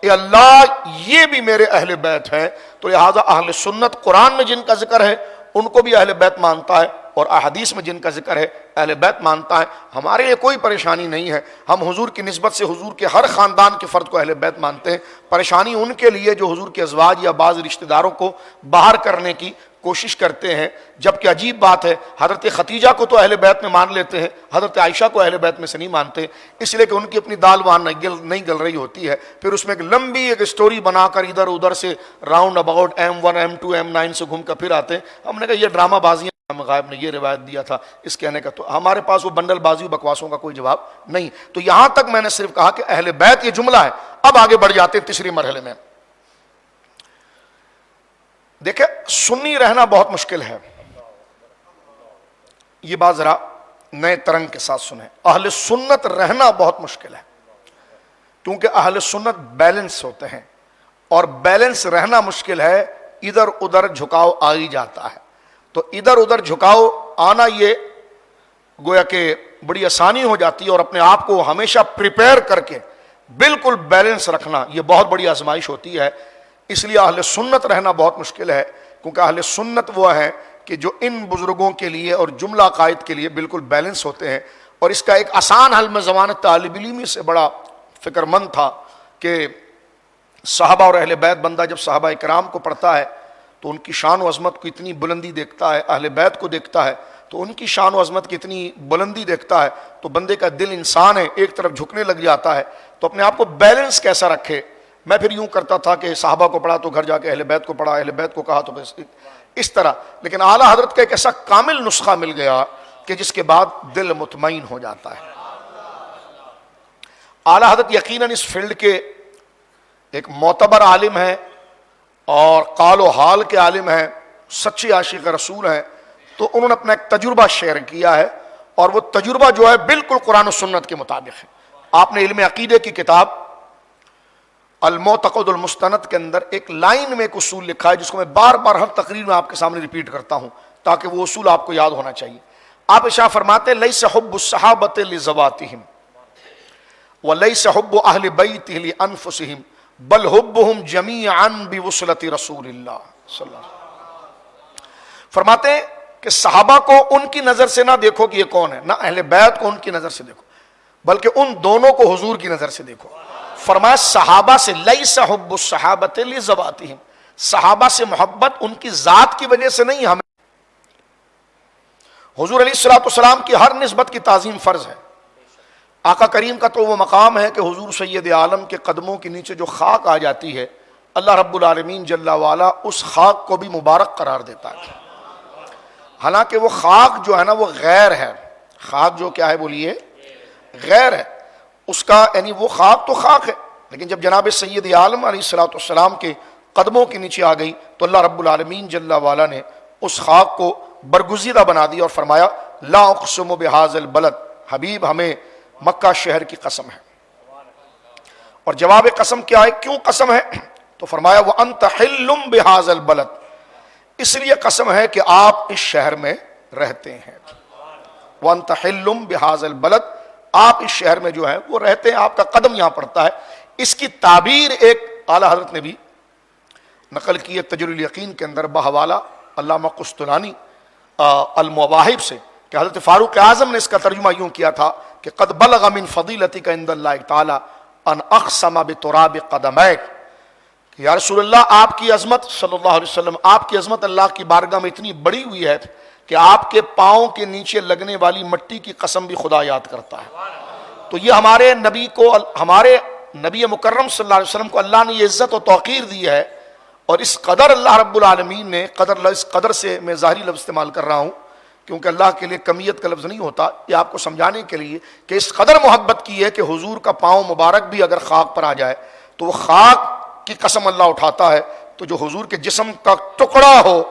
اے اللہ یہ بھی میرے اہل بیت ہیں. تو لہذا اہل سنت قرآن میں جن کا ذکر ہے ان کو بھی اہل بیت مانتا ہے، اور احادیث میں جن کا ذکر ہے اہل بیت مانتا ہے. ہمارے لیے کوئی پریشانی نہیں ہے، ہم حضور کی نسبت سے حضور کے ہر خاندان کے فرد کو اہل بیت مانتے ہیں. پریشانی ان کے لیے جو حضور کے ازواج یا بعض رشتہ داروں کو باہر کرنے کی کوشش کرتے ہیں، جبکہ عجیب بات ہے حضرت ختیجہ کو تو اہل بیت میں مان لیتے ہیں، حضرت عائشہ کو اہل بیت میں سے نہیں مانتے، اس لیے کہ ان کی اپنی دال وہاں نہیں گل رہی ہوتی ہے. پھر اس میں ایک لمبی ایک سٹوری بنا کر ادھر ادھر سے round about M1 M2 M9 سے گھوم کر پھر آتے ہیں. ہم نے کہا یہ ڈرامہ بازیاں، غائب نے یہ روایت دیا تھا اس کہنے کا، تو ہمارے پاس وہ بنڈل بازی بکواسوں کا کوئی جواب نہیں. تو یہاں تک میں نے صرف کہا کہ اہل بیت یہ جملہ ہے. اب آگے بڑھ جاتے ہیں تیسری مرحلے میں. دیکھیں سنی رہنا بہت مشکل ہے، یہ بات ذرا نئے ترنگ کے ساتھ سنیں. اہل سنت رہنا بہت مشکل ہے، کیونکہ اہل سنت بیلنس ہوتے ہیں، اور بیلنس رہنا مشکل ہے. ادھر ادھر جھکاؤ آ ہی جاتا ہے. تو ادھر ادھر جھکاؤ آنا یہ گویا کہ بڑی آسانی ہو جاتی ہے، اور اپنے آپ کو ہمیشہ پریپیئر کر کے بالکل بیلنس رکھنا یہ بہت بڑی آزمائش ہوتی ہے. اس لیے اہل سنت رہنا بہت مشکل ہے، کیونکہ اہل سنت وہ ہے کہ جو ان بزرگوں کے لیے اور جملہ عقائد کے لیے بالکل بیلنس ہوتے ہیں. اور اس کا ایک آسان حل میں ضمانت طالب علمی سے بڑا فکر مند تھا کہ صحابہ اور اہل بیت، بندہ جب صحابہ اکرام کو پڑھتا ہے تو ان کی شان و عظمت کو اتنی بلندی دیکھتا ہے، اہل بیت کو دیکھتا ہے تو ان کی شان و عظمت کی اتنی بلندی دیکھتا ہے، تو بندے کا دل انسان ہے ایک طرف جھکنے لگ جاتا ہے. تو اپنے آپ کو بیلنس کیسا رکھے. میں پھر یوں کرتا تھا کہ صحابہ کو پڑھا تو گھر جا کے اہل بیت کو پڑھا، اہل بیت کو کہا تو بس اس طرح. لیکن اعلیٰ حضرت کا ایک ایسا کامل نسخہ مل گیا کہ جس کے بعد دل مطمئن ہو جاتا ہے. اعلیٰ حضرت یقیناً اس فیلڈ کے ایک معتبر عالم ہیں اور قال و حال کے عالم ہیں، سچے عاشق رسول ہیں. تو انہوں نے اپنا ایک تجربہ شیئر کیا ہے، اور وہ تجربہ جو ہے بالکل قرآن و سنت کے مطابق ہے. آپ نے علم عقیدے کی کتاب المعتقد المستند کے اندر ایک لائن میں ایک اصول لکھا ہے جس کو میں بار بار ہر تقریر میں آپ کے سامنے ریپیٹ کرتا ہوں تاکہ وہ اصول آپ کو یاد ہونا چاہیے. آپ ارشاد فرماتے لیس حب الصحابۃ لذواتہم ولیس حب اہل بیتہ لانفسہم بل حبہم جمیعا بوصلۃ رسول اللہ صلی اللہ علیہ وسلم. فرماتے ہیں کہ صحابہ کو ان کی نظر سے نہ دیکھو کہ یہ کون ہے، نہ اہل بیت کو ان کی نظر سے دیکھو، بلکہ ان دونوں کو حضور کی نظر سے دیکھو. فرمایا صحابہ سے لیس حب الصحابۃ لذواتہم، صحابہ سے محبت ان کی ذات کی وجہ سے نہیں، ہمیں حضور علیہ الصلوۃ والسلام کی ہر نسبت کی تعظیم فرض ہے. آقا کریم کا تو وہ مقام ہے کہ حضور سید عالم کے قدموں کے نیچے جو خاک آ جاتی ہے اللہ رب العالمین جل وعلا اس خاک کو بھی مبارک قرار دیتا ہے. حالانکہ وہ خاک جو ہے نا وہ غیر ہے، خاک جو کیا ہے بولیے غیر ہے اس کا، یعنی وہ خاک تو خاک ہے، لیکن جب جناب سید عالم علیہ الصلوۃ والسلام کے قدموں کے نیچے آ گئی تو اللہ رب العالمین جل وعلا نے اس خاک کو برگزیدہ بنا دیا اور فرمایا لا اقسم بہذا البلد، حبیب ہمیں مکہ شہر کی قسم ہے. اور جواب قسم کیا ہے، کیوں قسم ہے؟ تو فرمایا وَأَنْتَ حِلٌّ بِهَذَا الْبَلَدِ، اس لیے قسم ہے کہ آپ اس شہر میں رہتے ہیں. وَأَنْتَ حِلٌّ بِهَذَا الْبَلَدِ، آپ اس شہر میں جو ہے وہ رہتے ہیں، آپ کا قدم یہاں پڑتا ہے. اس کی تعبیر ایک اعلیٰ حضرت نے بھی نقل کی ہے تجلی الیقین کے اندر بحوالہ علامہ قسطلانی المواہب سے، کہ حضرت فاروق اعظم نے اس کا ترجمہ یوں کیا تھا کہ قد بلغ من فضیلتک عند اللہ تعالی ان اقسم بتراب قدمیک، کہ یا رسول اللہ آپ کی عظمت صلی اللہ علیہ وسلم، آپ کی عظمت اللہ کی بارگاہ میں اتنی بڑی ہوئی ہے کہ آپ کے پاؤں کے نیچے لگنے والی مٹی کی قسم بھی خدا یاد کرتا ہے. تو یہ ہمارے نبی مکرم صلی اللہ علیہ وسلم کو اللہ نے یہ عزت و توقیر دی ہے، اور اس قدر اللہ رب العالمین نے اس قدر سے میں ظاہری لفظ استعمال کر رہا ہوں کیونکہ اللہ کے لیے کمیت کا لفظ نہیں ہوتا، یہ آپ کو سمجھانے کے لیے کہ اس قدر محبت کی ہے کہ حضور کا پاؤں مبارک بھی اگر خاک پر آ جائے تو وہ خاک کی قسم اللہ اٹھاتا ہے، تو جو حضور کے جسم کا ٹکڑا ہو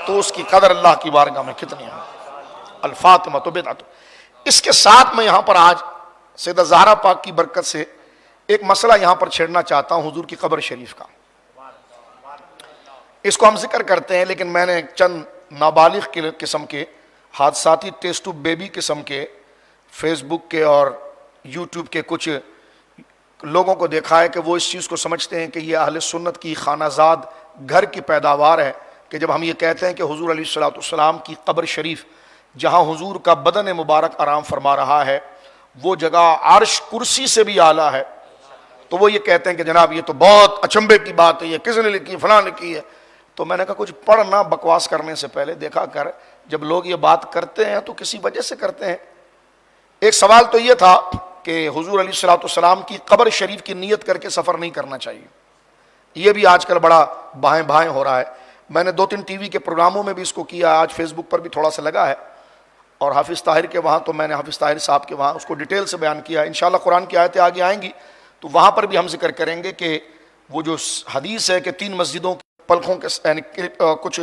تو اس کی قدر اللہ کی بارگاہ میں کتنی ہے۔ الفاطمہ تو بدعت۔ اس کے ساتھ میں یہاں پر آج سیدہ زہرا پاک کی برکت سے ایک مسئلہ یہاں پر چھیڑنا چاہتا ہوں حضور کی قبر شریف کا۔ اس کو ہم ذکر کرتے ہیں، لیکن میں نے چند نابالغ قسم کے حادثاتی ٹیسٹ ٹیوب بیبی قسم کے فیس بک کے اور یوٹیوب کے کچھ لوگوں کو دیکھا ہے کہ وہ اس چیز کو سمجھتے ہیں کہ یہ اہل سنت کی خانہ زاد گھر کی پیداوار ہے، کہ جب ہم یہ کہتے ہیں کہ حضور علیہ الصلوۃ والسلام کی قبر شریف جہاں حضور کا بدن مبارک آرام فرما رہا ہے وہ جگہ عرش کرسی سے بھی اعلیٰ ہے، تو وہ یہ کہتے ہیں کہ جناب یہ تو بہت اچنبے کی بات ہے، یہ کس نے لکھی، فلاں لکھی ہے۔ تو میں نے کہا کچھ پڑھنا بکواس کرنے سے پہلے دیکھا کر، جب لوگ یہ بات کرتے ہیں تو کسی وجہ سے کرتے ہیں۔ ایک سوال تو یہ تھا کہ حضور علیہ الصلوۃ والسلام کی قبر شریف کی نیت کر کے سفر نہیں کرنا چاہیے، یہ بھی آج کل بڑا بائیں بائیں ہو رہا ہے۔ میں نے 2-3 ٹی وی کے پروگراموں میں بھی اس کو کیا، آج فیس بک پر بھی تھوڑا سا لگا ہے، اور حافظ طاہر کے وہاں تو میں نے حافظ طاہر صاحب کے وہاں اس کو ڈیٹیل سے بیان کیا ہے۔ انشاءاللہ قرآن کی آیتیں آگے آئیں گی تو وہاں پر بھی ہم ذکر کریں گے کہ وہ جو حدیث ہے کہ 3 مسجدوں کے پلکوں کے یعنی کچھ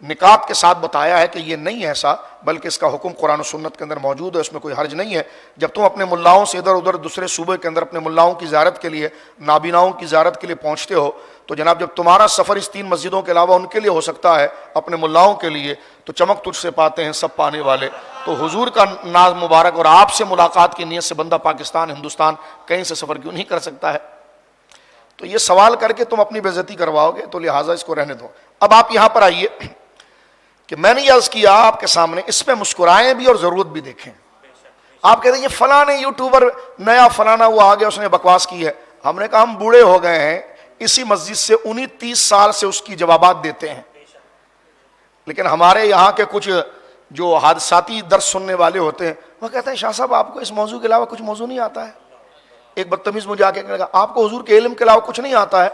نکات کے ساتھ بتایا ہے کہ یہ نہیں ایسا، بلکہ اس کا حکم قرآن و سنت کے اندر موجود ہے، اس میں کوئی حرج نہیں ہے۔ جب تم اپنے ملاؤں سے ادھر ادھر دوسرے صوبے کے اندر اپنے ملاؤں کی زیارت کے لیے، نابیناؤں کی زیارت کے لیے پہنچتے ہو تو جناب جب تمہارا سفر اس 3 مسجدوں کے علاوہ ان کے لیے ہو سکتا ہے، اپنے ملاؤں کے لیے، تو چمک تجھ سے پاتے ہیں سب پانے والے۔ تو حضور کا ناز مبارک اور آپ سے ملاقات کی نیت سے بندہ پاکستان، ہندوستان کہیں سے سفر کیوں نہیں کر سکتا ہے؟ تو یہ سوال کر کے تم اپنی بے عزتی کرواؤ گے، تو لہٰذا اس کو رہنے دو۔ اب آپ یہاں پر آئیے کہ میں نے یہ عرض کیا آپ کے سامنے، اس پہ مسکرائیں بھی اور ضرورت بھی دیکھیں۔ آپ کہتے ہیں یہ فلاں یوٹیوبر نیا فلانا وہ آ گیا اس نے بکواس کی ہے۔ ہم نے کہا ہم بوڑھے ہو گئے ہیں، اسی مسجد سے 19-30 سال سے اس کی جوابات دیتے ہیں، لیکن ہمارے یہاں کے کچھ جو حادثاتی درس سننے والے ہوتے ہیں وہ کہتے ہیں شاہ صاحب آپ کو اس موضوع کے علاوہ کچھ موضوع نہیں آتا ہے۔ ایک بدتمیز مجھے آ کے کہا آپ کو حضور کے علم کے علاوہ کچھ نہیں آتا ہے؟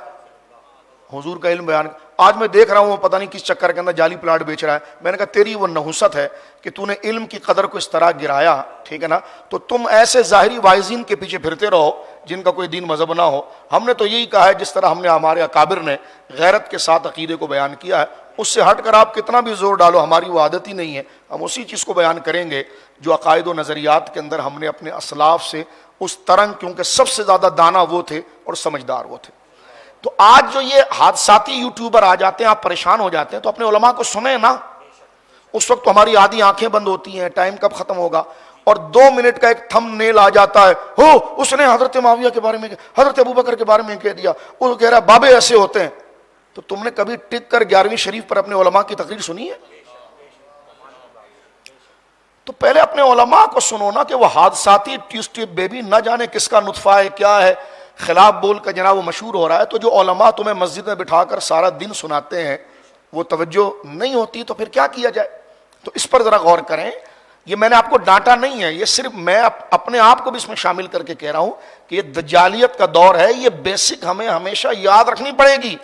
حضور کا علم بیان آج میں دیکھ رہا ہوں وہ پتہ نہیں کس چکر کے اندر جعلی پلاٹ بیچ رہا ہے۔ میں نے کہا تیری وہ نحوست ہے کہ تو نے علم کی قدر کو اس طرح گرایا، ٹھیک ہے نا، تو تم ایسے ظاہری واعظین کے پیچھے پھرتے رہو جن کا کوئی دین مذہب نہ ہو۔ ہم نے تو یہی کہا ہے جس طرح ہم نے ہمارے اکابر نے غیرت کے ساتھ عقیدے کو بیان کیا ہے، اس سے ہٹ کر آپ کتنا بھی زور ڈالو ہماری وہ عادت ہی نہیں ہے، ہم اسی چیز کو بیان کریں گے جو عقائد و نظریات کے اندر ہم نے اپنے اسلاف سے اس ترنگ، کیونکہ سب سے زیادہ دانا وہ تھے اور سمجھدار وہ تھے۔ تو آج جو یہ حادثاتی یوٹیوبر آ جاتے ہیں، آپ پریشان ہو جاتے ہیں، تو اپنے علماء کو سنیں نا۔ اس وقت تو ہماری آدھی آنکھیں بند ہوتی ہیں، ٹائم کب ختم ہوگا، اور 2 منٹ کا ایک تھم نیل آ جاتا ہے، ہو اس نے حضرت معاویہ کے بارے میں، حضرت ابوبکر کے بارے میں کہہ دیا، وہ کہہ رہا بابے ایسے ہوتے ہیں۔ تو تم نے کبھی ٹک کر 11ویں شریف پر اپنے علماء کی تقریر سنی ہے؟ تو پہلے اپنے علماء کو سنو نا کہ وہ حادثاتی ٹیوب بیبی نہ جانے کس کا نطفہ ہے، کیا ہے، خلاف بول کا جناب وہ مشہور ہو رہا ہے۔ تو جو علماء تمہیں مسجد میں بٹھا کر سارا دن سناتے ہیں وہ توجہ نہیں ہوتی تو پھر کیا کیا جائے؟ تو اس پر ذرا غور کریں۔ یہ میں نے آپ کو ڈانٹا نہیں ہے، یہ صرف میں اپنے آپ کو بھی اس میں شامل کر کے کہہ رہا ہوں کہ یہ دجالیت کا دور ہے، یہ بیسک ہمیں ہمیشہ یاد رکھنی پڑے گی،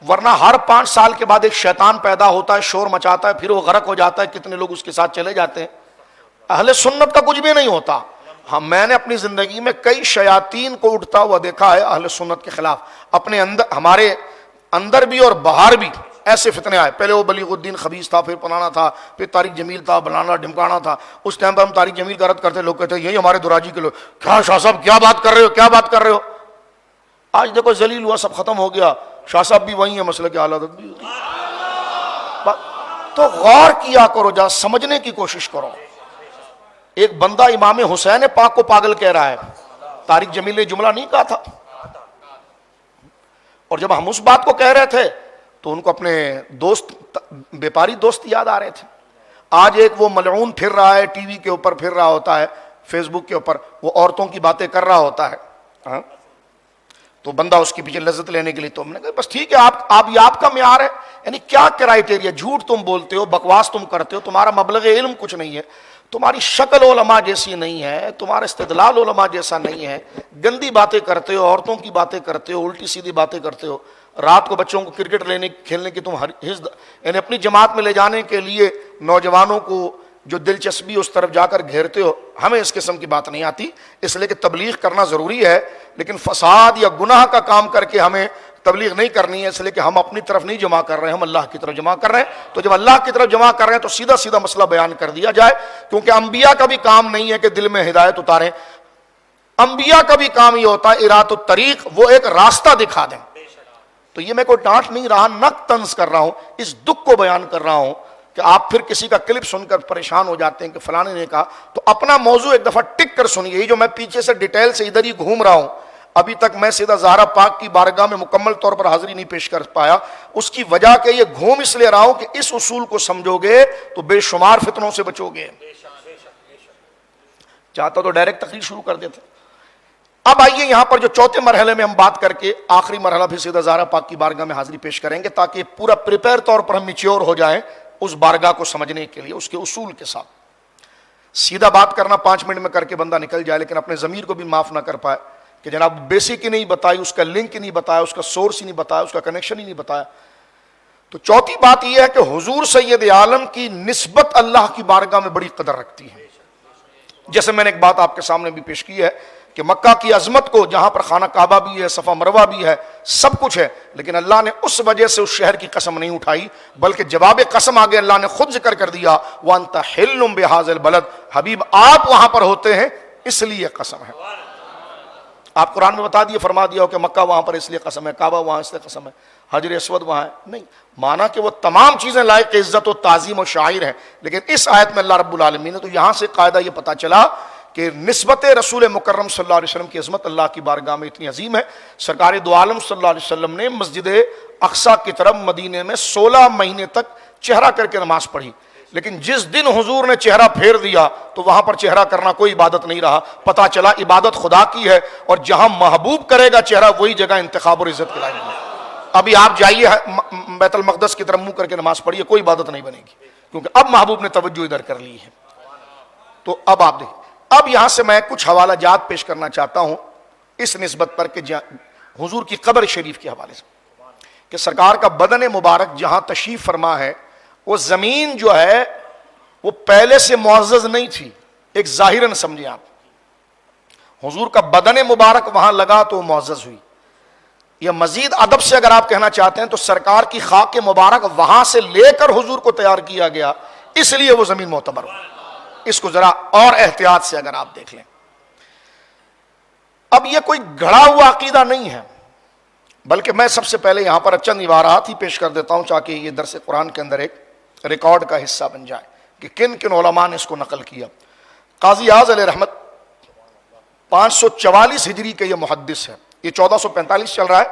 ورنہ ہر 5 سال کے بعد ایک شیطان پیدا ہوتا ہے، شور مچاتا ہے، پھر وہ غرق ہو جاتا ہے، کتنے لوگ اس کے ساتھ چلے جاتے ہیں۔ اہل سنت کا کچھ بھی نہیں ہوتا۔ ہاں میں نے اپنی زندگی میں کئی شیاطین کو اٹھتا ہوا دیکھا ہے اہل سنت کے خلاف، اپنے اندر، ہمارے اندر بھی اور باہر بھی ایسے فتنے آئے۔ پہلے وہ بلیغ الدین خبیث تھا، پھر پنانا تھا، پھر طارق جمیل تھا، بنانا ڈھمکانا تھا۔ اس ٹائم پر ہم طارق جمیل کا رد کرتے، لوگ کہتے ہیں یہی ہمارے دراجی کے لوگ، کیا شاہ صاحب کیا بات کر رہے ہو، کیا بات کر رہے ہو؟ آج دیکھو ذلیل ہوا، سب ختم ہو گیا، شاہ صاحب بھی وہی ہیں، مسئلہ کی حالت بھی۔ تو غور کیا کرو، جا سمجھنے کی کوشش کرو۔ ایک بندہ امام حسین پاک کو پاگل کہہ رہا ہے، طارق جمیل نے جملہ نہیں کہا تھا؟ اور جب ہم اس بات کو کہہ رہے تھے تو ان کو اپنے دوست، بیپاری دوست یاد آ رہے تھے۔ آج ایک وہ ملعون پھر رہا ہے، ٹی وی کے اوپر پھر رہا ہوتا ہے، فیس بک کے اوپر وہ عورتوں کی باتیں کر رہا ہوتا ہے، تو بندہ اس کے پیچھے لذت لینے کے لیے، تو ہم نے کہا بس ٹھیک ہے، آپ کا معیار ہے، یعنی کیا کرائٹیریا، جھوٹ تم بولتے ہو، بکواس تم کرتے ہو، تمہارا مبلغ علم کچھ نہیں ہے، تمہاری شکل علماء جیسی نہیں ہے، تمہارا استدلال علماء جیسا نہیں ہے، گندی باتیں کرتے ہو، عورتوں کی باتیں کرتے ہو، الٹی سیدھی باتیں کرتے ہو، رات کو بچوں کو کرکٹ کھیلنے کی تم یعنی اپنی جماعت میں لے جانے کے لیے نوجوانوں کو جو دلچسپی اس طرف جا کر گھیرتے ہو، ہمیں اس قسم کی بات نہیں آتی، اس لیے کہ تبلیغ کرنا ضروری ہے، لیکن فساد یا گناہ کا کام کر کے ہمیں تبلیغ نہیں کرنی ہے، اس لیے کہ ہم اپنی طرف نہیں جمع کر رہے ہیں، ہم اللہ کی طرف جمع کر رہے ہیں۔ تو جب اللہ کی طرف جمع کر رہے ہیں تو سیدھا سیدھا مسئلہ بیان کر دیا جائے، کیونکہ انبیاء کا بھی کام نہیں ہے کہ دل میں ہدایت اتاریں، انبیاء کا بھی کام یہ ہوتا ہے ارات الطریق، وہ ایک راستہ دکھا دیں۔ تو یہ میں کوئی ڈانٹ نہیں رہا، نق طنز کر رہا ہوں، اس دکھ کو بیان کر رہا ہوں کہ آپ پھر کسی کا کلپ سن کر پریشان ہو جاتے ہیں کہ فلانے نے کہا، تو اپنا موضوع ایک دفعہ ٹک کر سنیے۔ یہ جو میں پیچھے سے ڈیٹیل سے ادھر ہی گھوم رہا ہوں، ابھی تک میں سیدھا زہرا پاک کی بارگاہ میں مکمل طور پر حاضری نہیں پیش کر پایا، اس کی وجہ کہ یہ گھوم اس لیے رہا ہوں کہ اس اصول کو سمجھو گے تو بے شمار فتنوں سے بچو گے۔ چاہتا تو ڈائریکٹ تقریر شروع کر دیتا۔ اب آئیے یہاں پر جو چوتھے مرحلے میں ہم بات کر کے آخری مرحلہ پھر سیدھا زہرا پاک کی بارگاہ میں حاضری پیش کریں گے، تاکہ پورا پریپئر طور پر ہم میچیور ہو جائیں اس بارگاہ کو سمجھنے کے لیے، اس کے اصول کے ساتھ۔ سیدھا بات کرنا 5 منٹ میں کر کے بندہ نکل جائے، لیکن اپنے ضمیر کو بھی معاف نہ کر پائے کہ جناب بیسک ہی نہیں بتائی، اس کا لنک ہی نہیں بتایا، اس کا سورس ہی نہیں بتایا، اس کا کنیکشن ہی نہیں بتایا۔ تو چوتھی بات یہ ہے کہ حضور سید عالم کی نسبت اللہ کی بارگاہ میں بڑی قدر رکھتی ہے۔ جیسے میں نے ایک بات آپ کے سامنے بھی پیش کی ہے کہ مکہ کی عظمت کو، جہاں پر خانہ کعبہ بھی ہے، صفا مروہ بھی ہے، سب کچھ ہے، لیکن اللہ نے اس وجہ سے اس شہر کی قسم نہیں اٹھائی، بلکہ جواب قسم آگے اللہ نے خود ذکر کر دیا، وَأَنْتَ حِلٌّ بِهَٰذَا الْبَلَدِ، حبیب آپ وہاں پر ہوتے ہیں اس لیے قسم ہے۔ آپ قرآن میں بتا دیے، فرما دیا ہو کہ مکہ وہاں پر اس لیے قسم ہے، کعبہ وہاں اس لیے قسم ہے، حجر اسود وہاں ہے، نہیں، مانا کہ وہ تمام چیزیں لائق عزت و تعظیم و شاعر ہیں، لیکن اس آیت میں اللہ رب العالمین نے تو یہاں سے قاعدہ یہ پتا چلا کہ نسبت رسول مکرم صلی اللہ علیہ وسلم کی عظمت اللہ کی بارگاہ میں اتنی عظیم ہے۔ سرکار دو عالم صلی اللہ علیہ وسلم نے مسجد اقصیٰ کی طرف مدینے میں 16 مہینے تک چہرہ کر کے نماز پڑھی، لیکن جس دن حضور نے چہرہ پھیر دیا تو وہاں پر چہرہ کرنا کوئی عبادت نہیں رہا، پتہ چلا عبادت خدا کی ہے، اور جہاں محبوب کرے گا چہرہ وہی جگہ انتخاب اور عزت کے لائق ہے۔ ابھی آپ جائیے بیت المقدس کی طرف منہ کر کے نماز پڑھیے، کوئی عبادت نہیں بنے گی، کیونکہ اب محبوب نے توجہ ادھر کر لی ہے۔ تو اب آپ دیکھیں، اب یہاں سے میں کچھ حوالہ جات پیش کرنا چاہتا ہوں اس نسبت پر کہ حضور کی قبر شریف کے حوالے سے، کہ سرکار کا بدن مبارک جہاں تشریف فرما ہے، وہ زمین جو ہے وہ پہلے سے معزز نہیں تھی، ایک ظاہراً سمجھیں آپ، حضور کا بدن مبارک وہاں لگا تو معزز ہوئی۔ یا مزید ادب سے اگر آپ کہنا چاہتے ہیں تو سرکار کی خاک مبارک وہاں سے لے کر حضور کو تیار کیا گیا، اس لیے وہ زمین معتبر ہوئی۔ اس کو ذرا اور احتیاط سے اگر آپ دیکھ لیں، اب یہ کوئی گھڑا ہوا عقیدہ نہیں ہے، بلکہ میں سب سے پہلے یہاں پر چند عبارات ہی پیش کر دیتا ہوں تاکہ یہ درس قرآن کے اندر ایک ریکارڈ کا حصہ بن جائے کہ کن کن علماء نے اس کو نقل کیا۔ قاضی اعظ علیہ رحمت 544 ہجری کے یہ محدث ہے، یہ 1445 چل رہا ہے،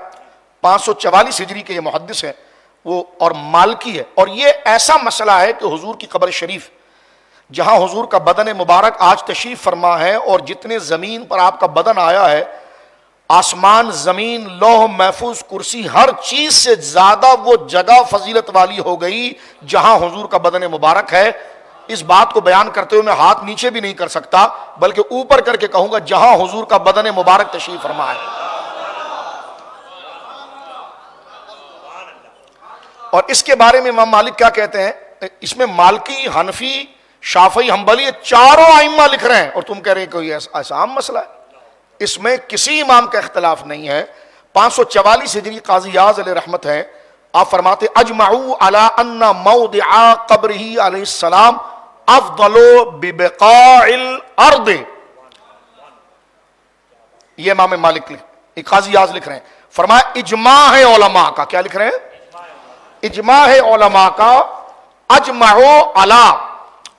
544 ہجری کے یہ محدث ہے وہ، اور مالکی ہے، اور یہ ایسا مسئلہ ہے کہ حضور کی قبر شریف جہاں حضور کا بدن مبارک آج تشریف فرما ہے، اور جتنے زمین پر آپ کا بدن آیا ہے، آسمان، زمین، لوح محفوظ، کرسی، ہر چیز سے زیادہ وہ جگہ فضیلت والی ہو گئی جہاں حضور کا بدن مبارک ہے۔ اس بات کو بیان کرتے ہوئے میں ہاتھ نیچے بھی نہیں کر سکتا، بلکہ اوپر کر کے کہوں گا جہاں حضور کا بدن مبارک تشریف فرما ہے۔ اور اس کے بارے میں امام مالک کیا کہتے ہیں، اس میں مالکی، حنفی، شافعی، حنبلی، یہ چاروں ائمہ لکھ رہے ہیں، اور تم کہہ رہے ہیں کوئی ایسا عام مسئلہ ہے، اس میں کسی امام کا اختلاف نہیں ہے۔ 544 ہجری قاضی اعظ علیہ رحمت ہے، آپ فرماتے اجمعوا علی ان موضع قبرہ علیہ السلام افضل ببقاع الارض، یہ امام مالک یہ قاضی اعظ لکھ رہے ہیں، فرمایا اجماع ہے علماء کا، کیا لکھ رہے ہیں؟ اجماع ہے علماء کا، اجمعوا علی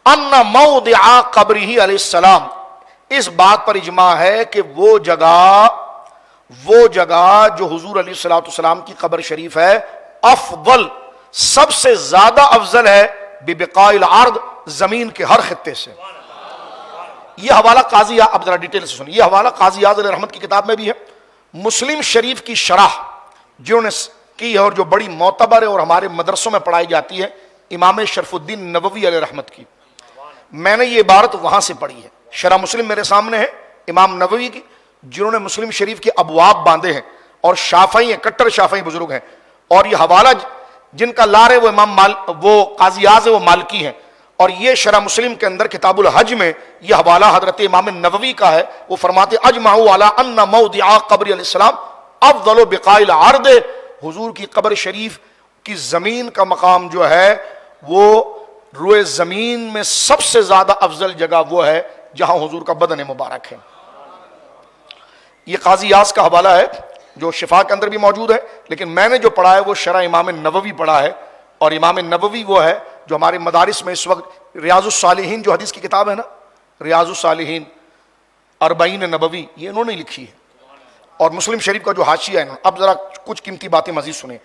ان موضع قبرہ علیہ السلام، اس بات پر اجماع ہے کہ وہ جگہ جو حضور علیہ الصلوۃ والسلام کی قبر شریف ہے، افضل، سب سے زیادہ افضل ہے، ببقاع الارض، زمین کے ہر خطے سے۔ یہ حوالہ قاضی، اب ذرا ڈیٹیل سے سنیے، یہ حوالہ قاضی اعظ علیہ رحمت کی کتاب میں بھی ہے، مسلم شریف کی شرح جنہوں نے کی ہے اور جو بڑی معتبر ہے اور ہمارے مدرسوں میں پڑھائی جاتی ہے، امام شرف الدین نووی علیہ رحمت کی، میں نے یہ عبارت وہاں سے پڑھی ہے، شرح مسلم میرے سامنے ہے امام نووی کی، جنہوں نے مسلم شریف کے ابواب باندھے ہیں اور شافعی ہیں، کٹر شافعی بزرگ ہیں، اور یہ حوالہ جن کا لار ہے وہ قاضی اعظم ہے، وہ مالکی ہیں، اور یہ شرح مسلم کے اندر کتاب الحج میں یہ حوالہ حضرت امام نووی کا ہے، وہ فرماتے اجمعوا علی ان موضع قبر علیہ السلام افضل بقاع الارض، حضور کی قبر شریف کی زمین کا مقام جو ہے وہ روئے زمین میں سب سے زیادہ افضل جگہ وہ ہے جہاں حضور کا بدن مبارک ہے۔ یہ قاضی اعظم کا حوالہ ہے جو شفا کے اندر بھی موجود ہے، لیکن میں نے جو پڑھا ہے وہ شرح امام نووی پڑھا ہے، اور امام نووی وہ ہے جو ہمارے مدارس میں اس وقت ریاض الصالحین جو حدیث کی کتاب ہے نا، ریاض الصالحین 40 نبوی، یہ انہوں نے لکھی ہے، اور مسلم شریف کا جو حاشیہ ہے۔ اب ذرا کچھ قیمتی باتیں مزید سنیں۔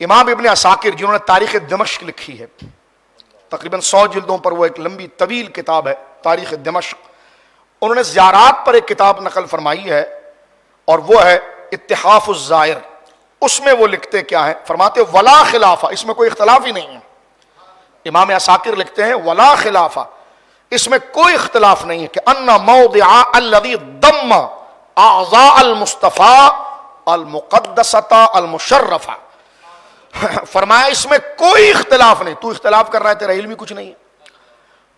امام ابن عساکر جنہوں نے تاریخ دمشق لکھی ہے، تقریباً 100 جلدوں پر وہ ایک لمبی طویل کتاب ہے تاریخ دمشق، انہوں نے زیارات پر ایک کتاب نقل فرمائی ہے، اور وہ ہے اتحاف الزائر۔ اس میں وہ لکھتے کیا ہیں، فرماتے ولا خلافہ، اس میں کوئی اختلاف ہی نہیں ہے۔ امام عساکر لکھتے ہیں ولا خلافہ، اس میں کوئی اختلاف نہیں ہے کہ ان موضع الذی ضم اعضاء المصطفیٰ المقدسۃ المشرفہ، فرمایا اس میں کوئی اختلاف نہیں۔ تو اختلاف کر رہا ہے، تیرا علم ہی کچھ نہیں ہے۔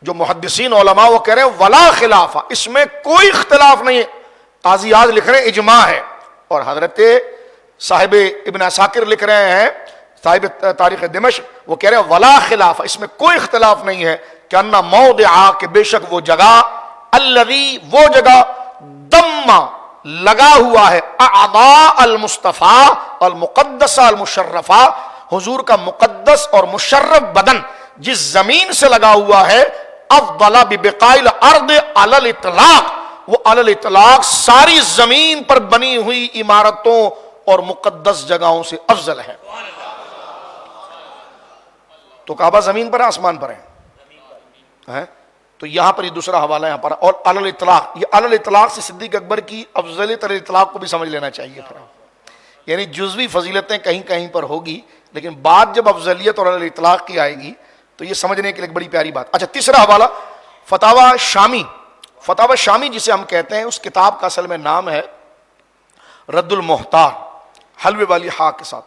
جو محدثین علماء وہ کہہ رہے ہیں ولا خلافہ، اس میں کوئی اختلاف نہیں ہے۔ قاضی اعظم لکھ رہے ہیں اجماع ہے، اور حضرت صاحب ابن عساکر لکھ رہے ہیں صاحب تاریخ دمشق، وہ کہہ رہے ہیں ولا خلاف، اس میں کوئی اختلاف نہیں ہے کہ ان موضع، کہ بے شک وہ جگہ، الذی وہ جگہ، ضم لگا ہوا ہے، اعضاء المصطفیٰ المقدسہ المشرفہ، حضور کا مقدس اور مشرف بدن جس زمین سے لگا ہوا ہے، افضل ببقاء الارض علی الاطلاق، وہ علی الاطلاق ساری زمین پر بنی ہوئی عمارتوں اور مقدس جگہوں سے افضل ہے۔ تو کعبہ زمین پر ہے آسمان پر ہے؟ تو یہاں پر یہ دوسرا حوالہ یہاں پر، اور علی الاطلاق، یہ علی الاطلاق سے صدیق اکبر کی افضلیت علی الاطلاق کو بھی سمجھ لینا چاہیے پھر، یعنی جزوی فضیلتیں کہیں کہیں پر ہوگی، لیکن بات جب افضلیت اور علی الاطلاق کی آئے گی تو یہ سمجھنے کے لیے ایک بڑی پیاری بات۔ اچھا، تیسرا حوالہ فتاوی شامی، فتاوی شامی جسے ہم کہتے ہیں، اس کتاب کا اصل میں نام ہے رد المحتار، حلوے والی ہا کے ساتھ،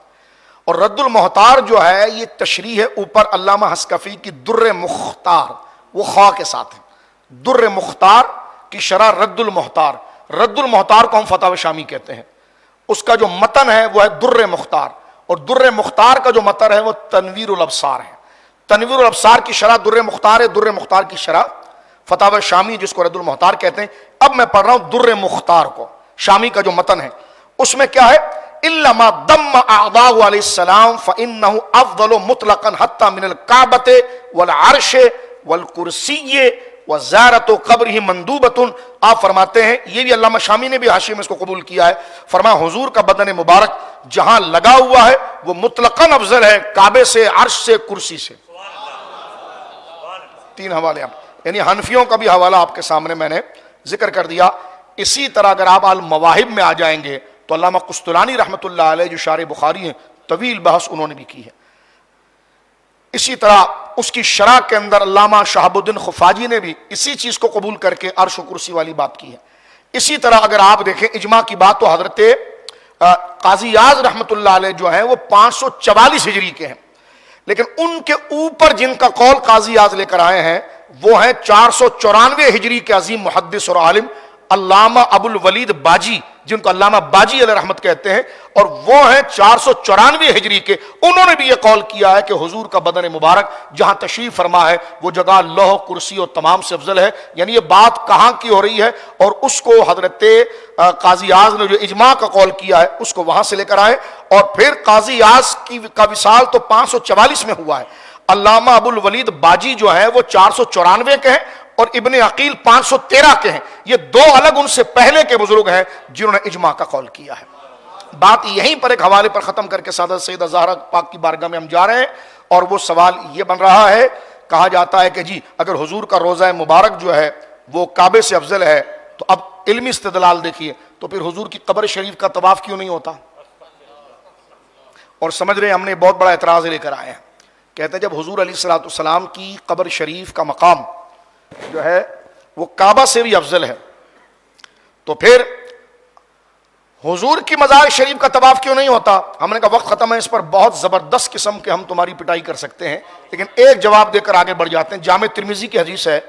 اور رد المحتار جو ہے یہ تشریح ہے اوپر علامہ حسکفی کی در مختار، وہ خا کے ساتھ ہے، در مختار کی شرح رد المحتار۔ رد المحتار کو ہم فتاوی شامی کہتے ہیں، اس کا جو متن ہے وہ ہے در مختار، اور در مختار کا جو متن ہے وہ تنویر الابصار ہے۔ تنویر الابصار کی شرح در مختار ہے، در مختار کی شرح فتاوی شامی جس کو رد المحتار کہتے ہیں۔ اب میں پڑھ رہا ہوں در مختار کو، شامی کا جو متن ہے اس میں کیا ہے، الا ما ضم اعضاء علیہ السلام فانہ افضل مطلقا حتی من الکعبۃ والعرش والکرسی وزیارت قبرہ مندوبۃ۔ آپ فرماتے ہیں، یہ بھی علامہ شامی نے بھی حاشیے میں اس کو قبول کیا ہے، فرمایا حضور کا بدن مبارک جہاں لگا ہوا ہے وہ مطلقاً افضل ہے کعبے سے، عرش سے، کرسی سے۔ تین حوالے آپ، یعنی حنفیوں کا بھی حوالہ آپ کے سامنے میں نے ذکر کر دیا۔ اسی طرح اگر آپ المواہب میں آ جائیں گے تو علامہ قسطلانی رحمۃ اللہ علیہ جو شارح بخاری ہیں، طویل بحث انہوں نے بھی کی ہے۔ اسی طرح اس کی شرح کے اندر علامہ شہاب الدین خفاجی نے بھی اسی چیز کو قبول کر کے عرش و کرسی والی بات کی ہے۔ اسی طرح اگر آپ دیکھیں اجماع کی بات تو حضرت قاضی اعظم رحمۃ اللہ علیہ جو ہیں وہ 544 ہجری کے ہیں، لیکن ان کے اوپر جن کا قول قاضی اعظم لے کر آئے ہیں وہ ہیں 494 ہجری کے عظیم محدث اور عالم علامہ ابو الولید باجی، جن کو علامہ باجی علیہ رحمت کہتے ہیں، اور وہ ہیں 494 ہجری کے۔ انہوں نے بھی یہ قول کیا ہے کہ حضور کا بدن مبارک جہاں تشریف فرما ہے وہ جگہ لوح، کرسی اور تمام سے افضل ہے۔ یعنی یہ بات کہاں کی ہو رہی ہے، اور اس کو حضرت قاضی اعظم نے جو اجماع کا قول کیا ہے اس کو وہاں سے لے کر آئے، اور پھر قاضی اعظم کا وصال تو 544 میں ہوا ہے، علامہ ابو الولید باجی جو ہیں وہ 494 کے ہیں، اور ابن عقیل 513 کے ہیں۔ یہ دو الگ ان سے پہلے کے بزرگ ہیں جنہوں نے اجماع کا قول کیا ہے۔ بات یہیں پر ایک حوالے پر ختم کر کے سادہ سیدہ زہرا پاک کی بارگاہ میں ہم جا رہے ہیں، اور وہ سوال یہ بن رہا ہے، کہا جاتا ہے کہ جی اگر حضور کا روضہ مبارک جو ہے وہ کعبے سے افضل ہے تو اب علمی استدلال دیکھیے، تو پھر حضور کی قبر شریف کا طواف کیوں نہیں ہوتا؟ اور سمجھ رہے ہیں ہم نے بہت بڑا اعتراض لے کر آئے ہیں، کہتے ہیں جب حضور علیہ الصلوۃ والسلام کی قبر شریف کا مقام جو ہے وہ کعبہ سے بھی افضل ہے. تو پھر حضور کی مزار شریف کا طواف کیوں نہیں ہوتا؟ ہم نے کہا وقت ختم ہے، اس پر بہت زبردست قسم کے ہم تمہاری پٹائی کر سکتے ہیں، لیکن ایک جواب دے کر آگے بڑھ جاتے ہیں. جامع ترمذی کی حدیث ہے،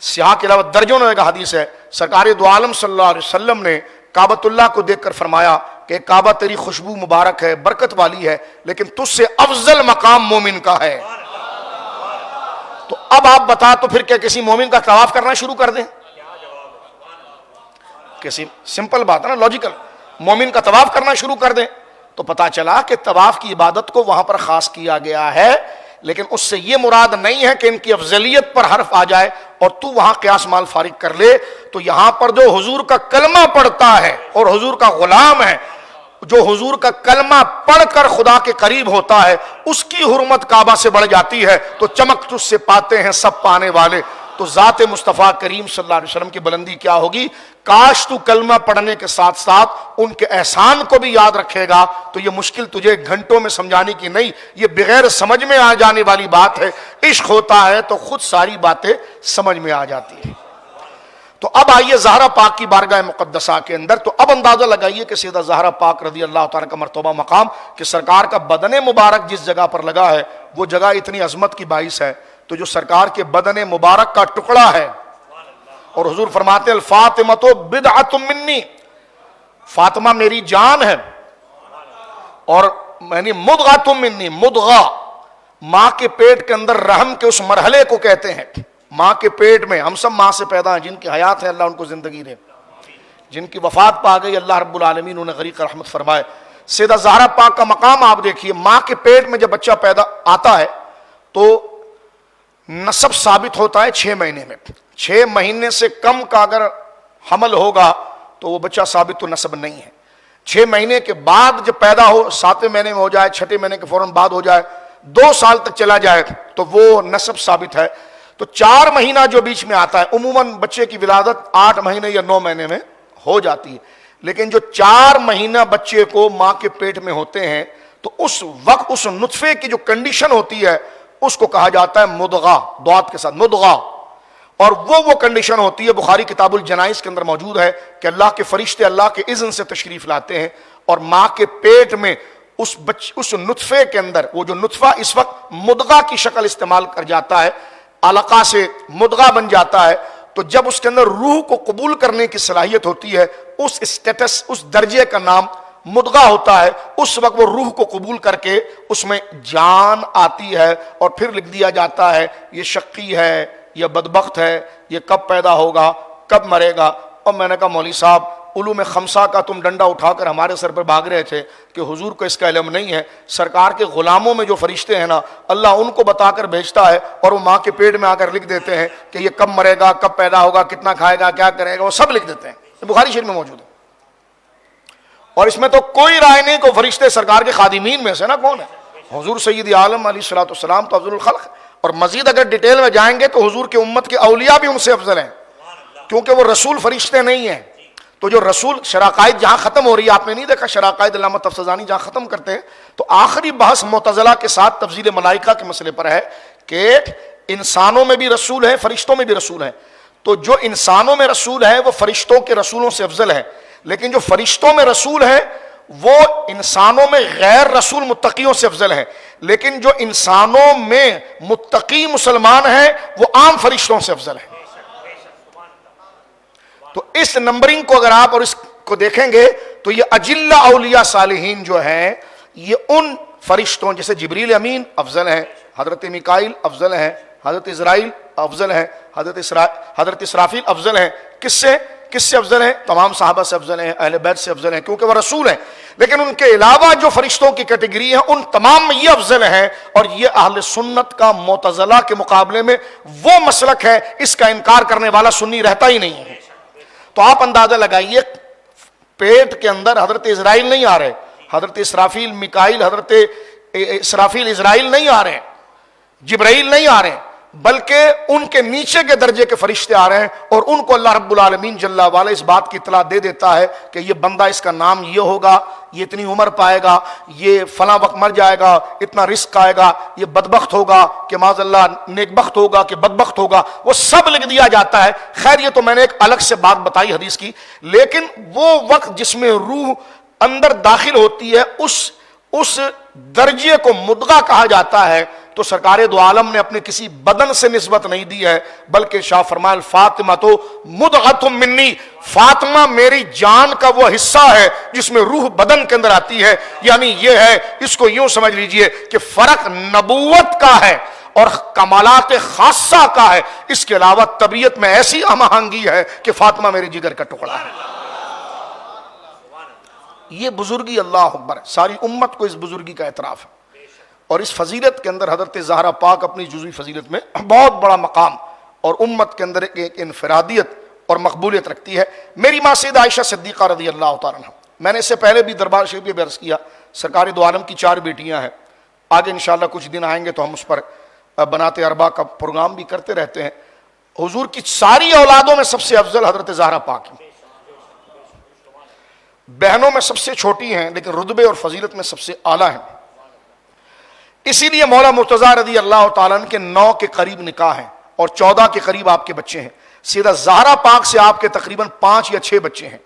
سیاح کے علاوہ درجنوں کا حدیث ہے. سرکار دو عالم صلی اللہ علیہ وسلم نے کعبۃ اللہ کو دیکھ کر فرمایا کہ کعبہ تیری خوشبو مبارک ہے، برکت والی ہے، لیکن تجھ سے افضل مقام مومن کا ہے. تو اب آپ بتا تو پھر کیا کسی مومن کا طواف کرنا شروع کر دیں؟ کسی سمپل بات ہے نا، لاجیکل. مومن کا طواف کرنا شروع کر دیں تو پتا چلا کہ طواف کی عبادت کو وہاں پر خاص کیا گیا ہے، لیکن اس سے یہ مراد نہیں ہے کہ ان کی افضلیت پر حرف آ جائے اور تو وہاں قیاس مال فارغ کر لے. تو یہاں پر جو حضور کا کلمہ پڑھتا ہے اور حضور کا غلام ہے، جو حضور کا کلمہ پڑھ کر خدا کے قریب ہوتا ہے، اس کی حرمت کعبہ سے بڑھ جاتی ہے. تو چمک تجھ سے پاتے ہیں سب پانے والے. تو ذات مصطفیٰ کریم صلی اللہ علیہ وسلم کی بلندی کیا ہوگی. کاش تو کلمہ پڑھنے کے ساتھ ساتھ ان کے احسان کو بھی یاد رکھے گا. تو یہ مشکل تجھے گھنٹوں میں سمجھانے کی نہیں، یہ بغیر سمجھ میں آ جانے والی بات ہے. عشق ہوتا ہے تو خود ساری باتیں سمجھ میں آ جاتی ہیں. تو اب آئیے زہرا پاک کی بارگاہ مقدسہ کے اندر. تو اب اندازہ لگائیے کہ سیدہ زہرا پاک رضی اللہ تعالیٰ کا مرتبہ مقام، کہ سرکار کا بدن مبارک جس جگہ پر لگا ہے وہ جگہ اتنی عظمت کی باعث ہے. تو جو سرکار کے بدن مبارک کا ٹکڑا ہے، اور حضور فرماتے ہیں الفاطمہ تو بدعۃ منی، فاطمہ میری جان ہے، اور یعنی مدغۃ منی، مدغہ ماں کے پیٹ کے اندر رحم کے اس مرحلے کو کہتے ہیں. ماں کے پیٹ میں، ہم سب ماں سے پیدا ہیں، جن کی حیات ہے اللہ ان کو زندگی دے، جن کی وفات پا گئی اللہ رب العالمین انہیں غریق رحمت فرمائے. سیدہ زہرا پاک کا مقام آپ دیکھیے، ماں کے پیٹ میں جب بچہ پیدا آتا ہے تو نسب ثابت ہوتا ہے 6 مہینے میں. 6 مہینے سے کم کا اگر حمل ہوگا تو وہ بچہ ثابت تو نسب نہیں ہے. 6 مہینے کے بعد جب پیدا ہو، 7ویں مہینے میں ہو جائے، 6ٹھے مہینے کے فوراً بعد ہو جائے، 2 سال تک چلا جائے تو وہ نسب ثابت ہے. تو 4 مہینہ جو بیچ میں آتا ہے، عموماً بچے کی ولادت 8 مہینے یا 9 مہینے میں ہو جاتی ہے، لیکن جو 4 مہینہ بچے کو ماں کے پیٹ میں ہوتے ہیں تو اس وقت اس نطفے کی جو کنڈیشن ہوتی ہے اس کو کہا جاتا ہے مدغہ، ضاد کے ساتھ مدغہ. اور وہ کنڈیشن ہوتی ہے، بخاری کتاب الجنائز کے اندر موجود ہے کہ اللہ کے فرشتے اللہ کے اذن سے تشریف لاتے ہیں اور ماں کے پیٹ میں اس نطفے کے اندر، وہ جو نطفہ اس وقت مدغہ کی شکل استعمال کر جاتا ہے، علقہ سے مدغہ بن جاتا ہے. تو جب اس کے اندر روح کو قبول کرنے کی صلاحیت ہوتی ہے، اس اسٹیٹس، اس درجے کا نام مدغہ ہوتا ہے. اس وقت وہ روح کو قبول کر کے اس میں جان آتی ہے اور پھر لکھ دیا جاتا ہے یہ شقی ہے، یہ بدبخت ہے، یہ کب پیدا ہوگا، کب مرے گا. اور میں نے کہا مولوی صاحب علوم خمسہ کا تم ڈنڈا اٹھا کر ہمارے سر پر بھاگ رہے تھے کہ حضور کو اس کا علم نہیں ہے. سرکار کے غلاموں میں جو فرشتے ہیں نا، اللہ ان کو بتا کر بھیجتا ہے اور وہ ماں کے پیٹ میں آ کر لکھ دیتے ہیں کہ یہ کب مرے گا، کب پیدا ہوگا، کتنا کھائے گا، کیا کرے گا، وہ سب لکھ دیتے ہیں. بخاری شریف میں موجود ہے. اور اس میں تو کوئی رائے نہیں کہ فرشتے سرکار کے خادمین میں سے نا کون ہے. حضور سید عالم علیہ الصلوۃ والسلام تو افضل الخلق. اور مزید اگر ڈیٹیل میں جائیں گے تو حضور کی امت کے اولیاء بھی ان سے افضل ہیں، کیونکہ وہ رسول فرشتے نہیں ہیں. تو جو رسول شراقائد جہاں ختم ہو رہی ہے، آپ نے نہیں دیکھا شراقائد علامہ تفسیرانی جہاں ختم کرتے ہیں تو آخری بحث معتزلہ کے ساتھ تفضیل ملائکہ کے مسئلے پر ہے کہ انسانوں میں بھی رسول ہیں، فرشتوں میں بھی رسول ہیں. تو جو انسانوں میں رسول ہے وہ فرشتوں کے رسولوں سے افضل ہے، لیکن جو فرشتوں میں رسول ہے وہ انسانوں میں غیر رسول متقیوں سے افضل ہے. لیکن جو انسانوں میں متقی مسلمان ہیں وہ عام فرشتوں سے افضل ہے. تو اس نمبرنگ کو اگر آپ اور اس کو دیکھیں گے تو یہ اجلہ اولیاء صالحین جو ہیں یہ ان فرشتوں جیسے جبریل امین افضل ہیں، حضرت میکائیل افضل ہیں، حضرت اسرائیل افضل ہیں، حضرت اسرافیل افضل ہیں. کس سے افضل ہیں؟ تمام صحابہ سے افضل ہیں، اہل بیت سے افضل ہیں، کیونکہ وہ رسول ہیں. لیکن ان کے علاوہ جو فرشتوں کی کیٹیگری ہے ان تمام میں یہ افضل ہیں. اور یہ اہل سنت کا معتزلہ کے مقابلے میں وہ مسلک ہے، اس کا انکار کرنے والا سنی رہتا ہی نہیں ہے. تو آپ اندازہ لگائیے پیٹ کے اندر حضرت اسرائیل نہیں آ رہے، حضرت اسرافیل میکائیل، حضرت اسرافیل اسرائیل نہیں آ رہے، جبرائیل نہیں آ رہے. بلکہ ان کے نیچے کے درجے کے فرشتے آ رہے ہیں اور ان کو اللہ رب العالمین جل وعلا اس بات کی اطلاع دے دیتا ہے کہ یہ بندہ، اس کا نام یہ ہوگا، یہ اتنی عمر پائے گا، یہ فلاں وقت مر جائے گا، اتنا رزق آئے گا، یہ بدبخت ہوگا کہ معاذ اللہ نیک بخت ہوگا کہ بدبخت ہوگا، وہ سب لکھ دیا جاتا ہے۔ خیر یہ تو میں نے ایک الگ سے بات بتائی حدیث کی، لیکن وہ وقت جس میں روح اندر داخل ہوتی ہے اس درجے کو مدغہ کہا جاتا ہے، تو سرکار دو عالم نے اپنے کسی بدن سے نسبت نہیں دی ہے، بلکہ شاہ فرمائے فاطمہ تو مدغۃ منی، فاطمہ میری جان کا وہ حصہ ہے جس میں روح بدن کے اندر آتی ہے۔ یعنی یہ ہے، اس کو یوں سمجھ لیجئے کہ فرق نبوت کا ہے اور کمالات خاصہ کا ہے، اس کے علاوہ طبیعت میں ایسی ہم آہنگی ہے کہ فاطمہ میری جگر کا ٹکڑا ہے۔ یہ بزرگی اللہ اکبر ہے، ساری امت کو اس بزرگی کا اعتراف ہے، اور اس فضیلت کے اندر حضرت زہرا پاک اپنی جزوی فضیلت میں بہت بڑا مقام اور امت کے اندر ایک انفرادیت اور مقبولیت رکھتی ہے۔ میری ماں سیدہ عائشہ صدیقہ رضی اللہ تعالیٰ عنہ، میں نے اس سے پہلے بھی دربار شریف میں عرض کیا، سرکار دو عالم کی 4 بیٹیاں ہیں، آگے انشاءاللہ کچھ دن آئیں گے تو ہم اس پر بنات اربع کا پروگرام بھی کرتے رہتے ہیں۔ حضور کی ساری اولادوں میں سب سے افضل حضرت زہرا پاک ہیں، بہنوں میں سب سے چھوٹی ہیں لیکن رتبے اور فضیلت میں سب سے اعلیٰ ہیں۔ اسی لیے مولا مرتضیٰ رضی اللہ تعالیٰ عنہ کے 9 کے قریب نکاح ہیں اور 14 کے قریب آپ کے بچے ہیں۔ سیدہ زہرا پاک سے آپ کے تقریباً 5 یا 6 بچے ہیں۔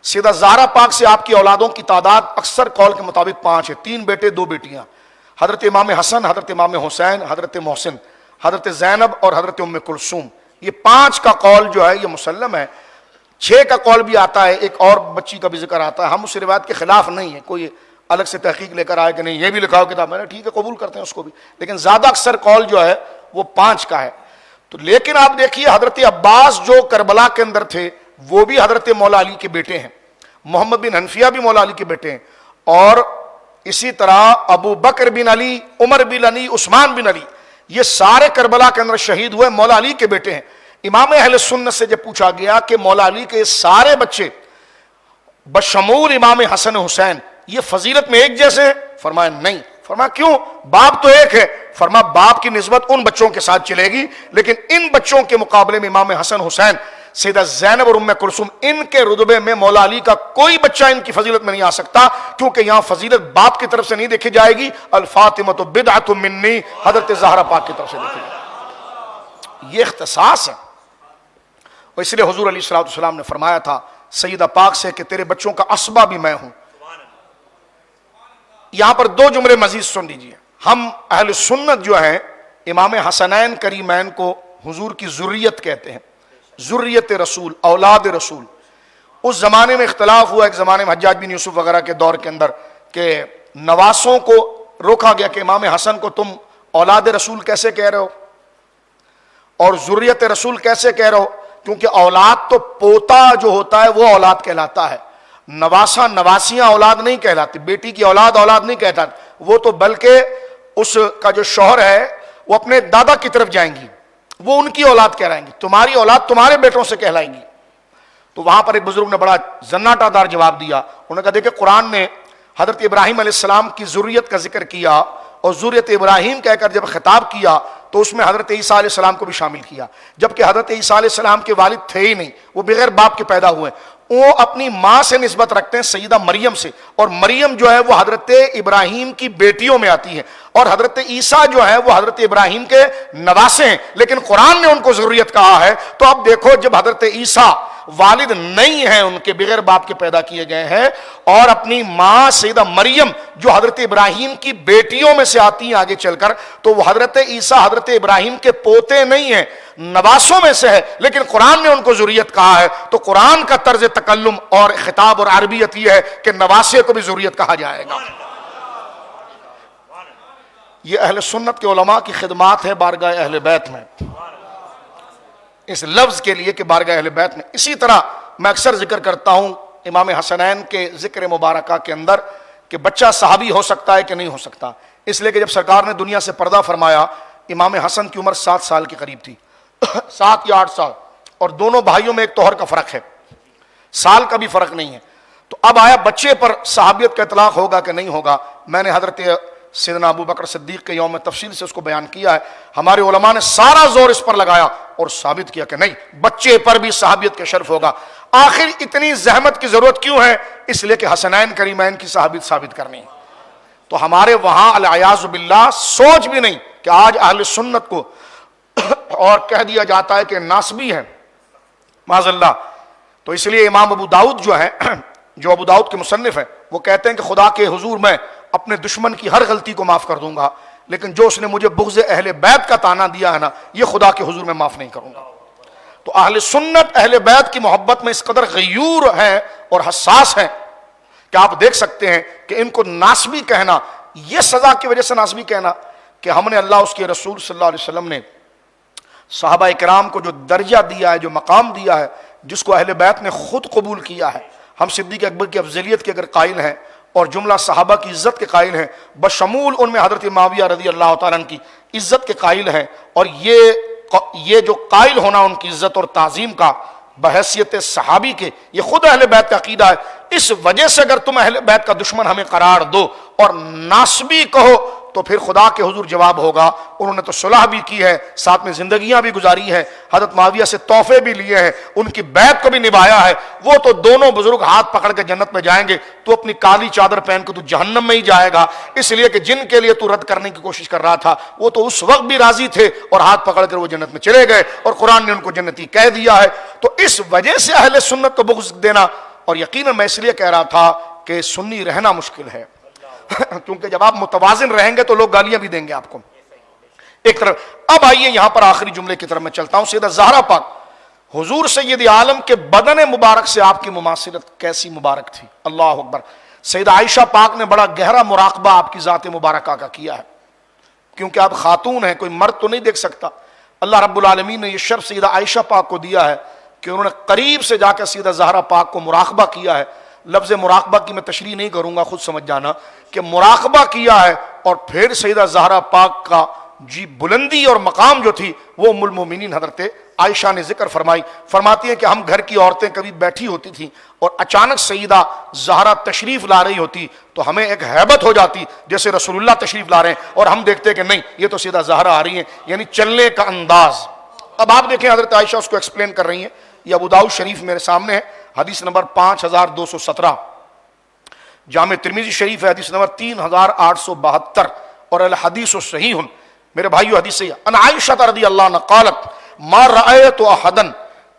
سیدہ زہرا پاک سے آپ کی اولادوں کی تعداد اکثر قول کے مطابق 5 ہے، 3 بیٹے 2 بیٹیاں، حضرت امام حسن، حضرت امام حسین، حضرت محسن، حضرت زینب اور حضرت ام کلثوم۔ یہ 5 کا قول جو ہے یہ مسلم ہے، 6 کا قول بھی آتا ہے، ایک اور بچی کا بھی ذکر آتا ہے، ہم اس روایت کے خلاف نہیں ہے، کوئی الگ سے تحقیق لے کر آئے کہ نہیں یہ بھی لکھا ہو کتاب میں نے، ٹھیک ہے قبول کرتے ہیں اس کو بھی، لیکن زیادہ اکثر قول جو ہے وہ 5 کا ہے۔ تو لیکن آپ دیکھیے حضرت عباس جو کربلا کے اندر تھے وہ بھی حضرت مولا علی کے بیٹے ہیں، محمد بن حنفیہ بھی مولا علی کے بیٹے ہیں، اور اسی طرح ابو بکر بن علی، عمر بن علی، عثمان بن علی، یہ سارے کربلا کے اندر شہید ہوئے مولا علی کے بیٹے ہیں۔ امام اہل سنت سے جب پوچھا گیا کہ مولا علی کے سارے بچے بشمول امام حسن حسین یہ فضیلت میں ایک جیسے ہیں؟ فرمایا نہیں۔ فرمایا کیوں؟ باپ تو ایک ہے۔ فرمایا باپ کی نسبت ان بچوں کے ساتھ چلے گی، لیکن ان بچوں کے مقابلے میں امام حسن حسین، سیدہ زینب اور ام کلثوم، ان کے رتبے میں مولا علی کا کوئی بچہ ان کی فضیلت میں نہیں آ سکتا، کیونکہ یہاں فضیلت باپ کی طرف سے نہیں دیکھی جائے گی، الفاطمۃ بدعۃ منی، حضرت زہرا پاک کی طرف سے دیکھی جائے گی۔ یہ اختصاص ہے، اور اس لیے حضور علیہ الصلوۃ والسلام نے فرمایا تھا سیدہ پاک سے کہ تیرے بچوں کا اسبہ بھی میں ہوں۔ یہاں پر 2 جملے مزید سن لیجیے، ہم اہل سنت جو ہیں امام حسنین کریمین کو حضور کی ذریت کہتے ہیں، ذریت رسول، اولاد رسول۔ اس زمانے میں اختلاف ہوا، ایک زمانے میں حجاج بن یوسف وغیرہ کے دور کے اندر، کہ نواسوں کو روکا گیا کہ امام حسن کو تم اولاد رسول کیسے کہہ رہے ہو اور ذریت رسول کیسے کہہ رہے ہو، کیونکہ اولاد تو پوتا جو ہوتا ہے وہ اولاد کہلاتا ہے، نواسا نواسیاں اولاد نہیں کہلاتی، بیٹی کی اولاد اولاد نہیں کہتا، وہ تو بلکہ اس کا جو شوہر ہے وہ اپنے دادا کی طرف جائیں گی، وہ ان کی اولاد کہلائیں گی، تمہاری اولاد تمہارے بیٹوں سے کہلائیں گی۔ تو وہاں پر ایک بزرگ نے بڑا زناٹا دار جواب دیا، انہوں نے کہا دیکھیں قرآن نے حضرت ابراہیم علیہ السلام کی ذریت کا ذکر کیا اور ذریت ابراہیم کہہ کر جب خطاب کیا تو اس میں حضرت عیسیٰ علیہ السلام کو بھی شامل کیا، جبکہ حضرت عیسیٰ علیہ السلام کے والد تھے ہی نہیں، وہ بغیر باپ کے پیدا ہوئے، وہ اپنی ماں سے نسبت رکھتے ہیں سیدہ مریم سے، اور مریم جو ہے وہ حضرت ابراہیم کی بیٹیوں میں آتی ہے، اور حضرت عیسیٰ جو ہے وہ حضرت ابراہیم کے نواسے ہیں، لیکن قرآن نے ان کو ذریت کہا ہے۔ تو اب دیکھو جب حضرت عیسیٰ والد نہیں ہیں ان کے، بغیر باپ کے پیدا کیے گئے ہیں، اور اپنی ماں سیدہ مریم جو حضرت ابراہیم کی بیٹیوں میں سے آتی ہیں آگے چل کر، تو وہ حضرت عیسیٰ حضرت ابراہیم کے پوتے نہیں ہیں، نواسوں میں سے ہے، لیکن قرآن نے ان کو ذریت کہا ہے۔ تو قرآن کا طرز تکلم اور خطاب اور عربیت یہ ہے کہ نواسے کو بھی ذریت کہا جائے گا۔ یہ اہل سنت کے علماء کی خدمات ہے بارگاہ اہل بیت میں، اس لفظ کے لیے کہ بارگاہ اہل بیت میں۔ اسی طرح میں اکثر ذکر کرتا ہوں امام حسنین کے ذکر مبارکہ کے اندر کہ بچہ صحابی ہو سکتا ہے کہ نہیں ہو سکتا، اس لیے کہ جب سرکار نے دنیا سے پردہ فرمایا امام حسن کی عمر 7 سال کے قریب تھی، 7 یا 8 سال، اور دونوں بھائیوں میں ایک توہر کا فرق ہے، سال کا بھی فرق نہیں ہے۔ تو اب آیا بچے پر صحابیت کا اطلاق ہوگا کہ نہیں ہوگا۔ میں نے حضرت سیدنا ابو بکر صدیق کے یوم تفصیل سے اس کو بیان کیا ہے. ہمارے علماء نے سارا زور اس پر لگایا اور ثابت کیا کہ نہیں، بچے پر بھی صحابیت کا شرف ہوگا. آخر اتنی زحمت کی ضرورت کیوں ہے؟ اس لیے کہ حسنین کریمین کی صحابیت ثابت کرنی ہے. تو ہمارے وہاں العیاذ باللہ سوچ بھی نہیں کہ آج اہل سنت کو اور کہہ دیا جاتا ہے کہ ناسبی ہیں، معاذ اللہ. تو اس لیے امام ابو داؤد جو ہے، جو ابو داؤد کے مصنف ہیں، وہ کہتے ہیں کہ خدا کے حضور میں اپنے دشمن کی ہر غلطی کو معاف کر دوں گا، لیکن جو اس نے مجھے بغض اہل بیت کا تانا دیا ہے نا، یہ خدا کے حضور میں معاف نہیں کروں گا. تو اہل سنت اہل بیت کی محبت میں اس قدر غیور ہیں اور حساس ہیں کہ آپ دیکھ سکتے ہیں کہ ان کو ناسبی کہنا، یہ سزا کی وجہ سے ناسبی کہنا کہ ہم نے اللہ اس کے رسول صلی اللہ علیہ وسلم نے صحابہ کرام کو جو درجہ دیا ہے، جو مقام دیا ہے، جس کو اہل بیت نے خود قبول کیا ہے. ہم صدیق اکبر کی افضلیت کے اگر قائل ہیں اور جملہ صحابہ کی عزت کے قائل ہیں، بشمول ان میں حضرت معاویہ رضی اللہ تعالیٰ عنہ کی عزت کے قائل ہیں، اور یہ جو قائل ہونا ان کی عزت اور تعظیم کا بحیثیت صحابی کے، یہ خود اہل بیت کا عقیدہ ہے. اس وجہ سے اگر تم اہل بیت کا دشمن ہمیں قرار دو اور ناسبی کہو تو پھر خدا کے حضور جواب ہوگا. انہوں نے تو صلح بھی کی ہے، ساتھ میں زندگیاں بھی گزاری ہیں، حضرت معاویہ سے تحفے بھی لیے ہیں، ان کی بیعت کو بھی نبھایا ہے. وہ تو دونوں بزرگ ہاتھ پکڑ کے جنت میں جائیں گے، تو اپنی کالی چادر پہن کے تو جہنم میں ہی جائے گا. اس لیے کہ جن کے لیے تو رد کرنے کی کوشش کر رہا تھا وہ تو اس وقت بھی راضی تھے اور ہاتھ پکڑ کر وہ جنت میں چلے گئے، اور قرآن نے ان کو جنتی کہہ دیا ہے. تو اس وجہ سے اہل سنت کو بغض دینا، اور یقیناً میں اس لیے کہہ رہا تھا کہ سنی رہنا مشکل ہے کیونکہ جب آپ متوازن رہیں گے تو لوگ گالیاں بھی دیں گے آپ کو ایک طرف. اب آئیے یہاں پر آخری جملے کی طرف میں چلتا ہوں. سیدہ زہرا پاک حضور سید عالم کے بدن مبارک سے آپ کی مماثلت کیسی مبارک تھی. اللہ اکبر. سیدہ عائشہ پاک نے بڑا گہرا مراقبہ آپ کی ذات مبارکہ کا کیا ہے، کیونکہ آپ خاتون ہیں، کوئی مرد تو نہیں دیکھ سکتا. اللہ رب العالمین نے یہ شرف سیدہ عائشہ پاک کو دیا ہے کہ انہوں نے قریب سے جا کر سیدہ زہرا پاک کو مراقبہ کیا ہے. لفظ مراقبہ کی میں تشریح نہیں کروں گا، خود سمجھ جانا کہ مراقبہ کیا ہے. اور پھر سیدہ زہرا پاک کا جی بلندی اور مقام جو تھی وہ ام المومنین حضرت عائشہ نے ذکر فرمائی. فرماتی ہیں کہ ہم گھر کی عورتیں کبھی بیٹھی ہوتی تھیں اور اچانک سیدہ زہرا تشریف لا رہی ہوتی تو ہمیں ایک ہیبت ہو جاتی جیسے رسول اللہ تشریف لا رہے ہیں، اور ہم دیکھتے کہ نہیں یہ تو سیدہ زہرا آ رہی ہیں، یعنی چلنے کا انداز. اب آپ دیکھیں حضرت عائشہ اس کو ایکسپلین کر رہی ہیں. یہ ابو داؤد شریف میرے سامنے ہے، حدیث نمبر 5217. جامع ترمذی شریف ہے حدیث نمبر 3872. اور الحدیث صحیح. میرے بھائیو حدیث سے ان عائشہ رضی اللہ عنہ قالت ما رأيت احدا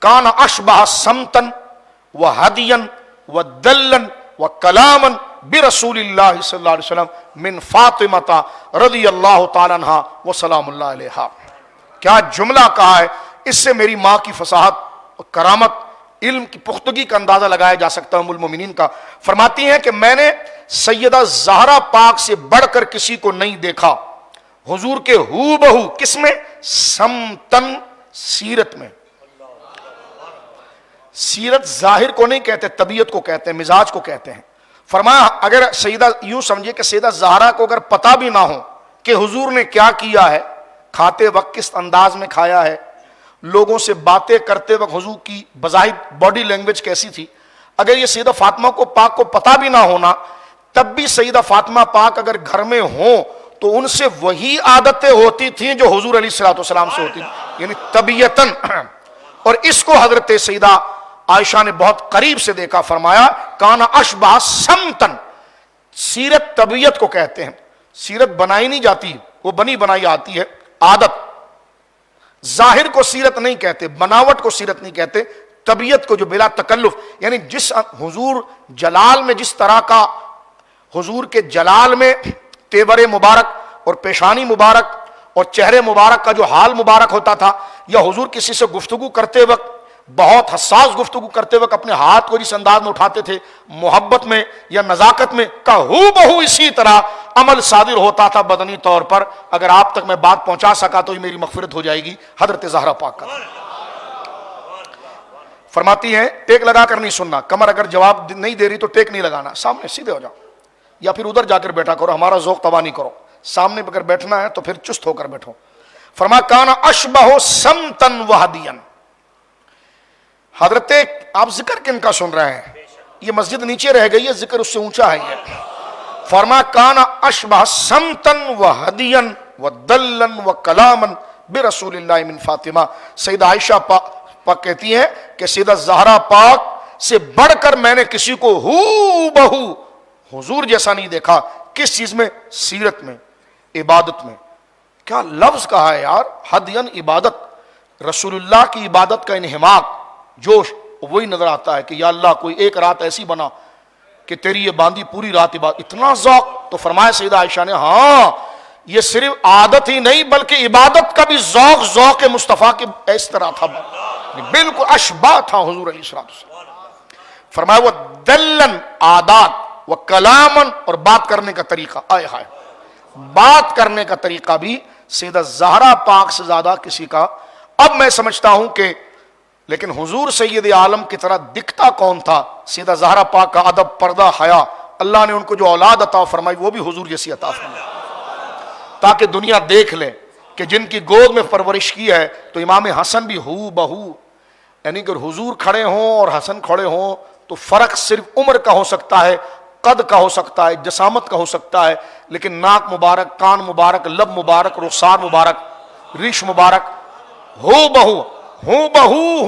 كان اشبه سمتا وهديا ودلا وكلاما برسول الله صلی اللہ علیہ وسلم من فاطمہ رضی اللہ تعالی عنہا وسلام اللہ علیہا. کیا جملہ کہا ہے، اس سے میری ماں کی فصاحت، کرامت، علم کی پختگی کا اندازہ لگایا جا سکتا ہے. ام المومنین کا فرماتی ہیں کہ میں نے سیدہ زہرا پاک سے بڑھ کر کسی کو نہیں دیکھا. حضور کے ہو بہو کس میں؟ سمتن، سیرت میں. سیرت ظاہر کو نہیں کہتے، طبیعت کو کہتے ہیں، مزاج کو کہتے ہیں. فرمایا اگر سیدہ یوں سمجھے کہ سیدہ زہرا کو اگر پتہ بھی نہ ہو کہ حضور نے کیا کیا ہے، کھاتے وقت کس انداز میں کھایا ہے، لوگوں سے باتیں کرتے وقت حضور کی بظاہر باڈی لینگویج کیسی تھی، اگر یہ سیدہ فاطمہ کو پاک کو پتہ بھی نہ ہونا، تب بھی سیدہ فاطمہ پاک اگر گھر میں ہوں تو ان سے وہی عادتیں ہوتی تھیں جو حضور علیہ الصلوۃ والسلام سے ہوتی تھیں، یعنی طبیعتاً. اور اس کو حضرت سیدہ عائشہ نے بہت قریب سے دیکھا. فرمایا کانا اشبہ سمتن. سیرت طبیعت کو کہتے ہیں، سیرت بنائی نہیں جاتی، وہ بنی بنائی آتی ہے، عادت. ظاہر کو سیرت نہیں کہتے، بناوٹ کو سیرت نہیں کہتے، طبیعت کو جو بلا تکلف، یعنی جس حضور جلال میں جس طرح کا حضور کے جلال میں تیور مبارک اور پیشانی مبارک اور چہرے مبارک کا جو حال مبارک ہوتا تھا، یا حضور کسی سے گفتگو کرتے وقت، بہت حساس گفتگو کرتے وقت اپنے ہاتھ کو جس انداز میں اٹھاتے تھے، محبت میں یا نزاکت میں، کا ہو بہو اسی طرح عمل صادر ہوتا تھا بدنی طور پر. اگر آپ تک میں بات پہنچا سکا تو یہ میری مغفرت ہو جائے گی. حضرت زہرا پاک کا فرماتی ہیں ٹیک لگا کر نہیں سننا، کمر اگر جواب نہیں دے رہی تو ٹیک نہیں لگانا، سامنے سیدھے ہو جاؤ یا پھر ادھر جا کر بیٹھا کرو، ہمارا ذوق تباہ نہیں کرو. سامنے اگر بیٹھنا ہے تو پھر چست ہو کر بیٹھو. فرمایا کانا اشبہ سمتن وہدین. حضرت آپ ذکر کن کا سن رہے ہیں؟ یہ مسجد نیچے رہ گئی ہے، ذکر اس سے اونچا ہے. فرما کانا اشبہ سمتن و ہدین و دلن و کلامن برسول اللہ من فاطمہ. سیدہ عائشہ پاک کہتی ہیں کہ سیدہ زہرا پاک سے بڑھ کر میں نے کسی کو ہو بہو حضور جیسا نہیں دیکھا. کس چیز میں؟ سیرت میں، عبادت میں. کیا لفظ کہا ہے یار، ہدین عبادت. رسول اللہ کی عبادت کا انہماک، جوش، وہی نظر آتا ہے کہ یا اللہ کوئی ایک رات ایسی بنا کہ تیری یہ باندھی پوری رات عبادت. اتنا ذوق. تو فرمایا سیدہ عائشہ نے ہاں یہ صرف عادت ہی نہیں بلکہ عبادت کا بھی ذوق مصطفیٰ کے اس طرح تھا، بالکل اشباہ تھا حضور علیہ الصلوۃ والسلام. فرمایا وہ دلن عادات و کلامن، اور بات کرنے کا طریقہ، آئے ہائے بات کرنے کا طریقہ بھی سیدہ زہرا پاک سے زیادہ کسی کا. اب میں سمجھتا ہوں کہ لیکن حضور سید عالم کی طرح دکھتا کون تھا؟ سیدہ زہرا پاک کا ادب، پردہ، حیا. اللہ نے ان کو جو اولاد عطا فرمائی وہ بھی حضور جیسی عطا فرمائی، تاکہ دنیا دیکھ لے کہ جن کی گود میں پرورش کی ہے. تو امام حسن بھی ہو بہو، یعنی کہ حضور کھڑے ہوں اور حسن کھڑے ہوں تو فرق صرف عمر کا ہو سکتا ہے، قد کا ہو سکتا ہے، جسامت کا ہو سکتا ہے، لیکن ناک مبارک، کان مبارک، لب مبارک، رخسار مبارک، ریش مبارک، ہو بہو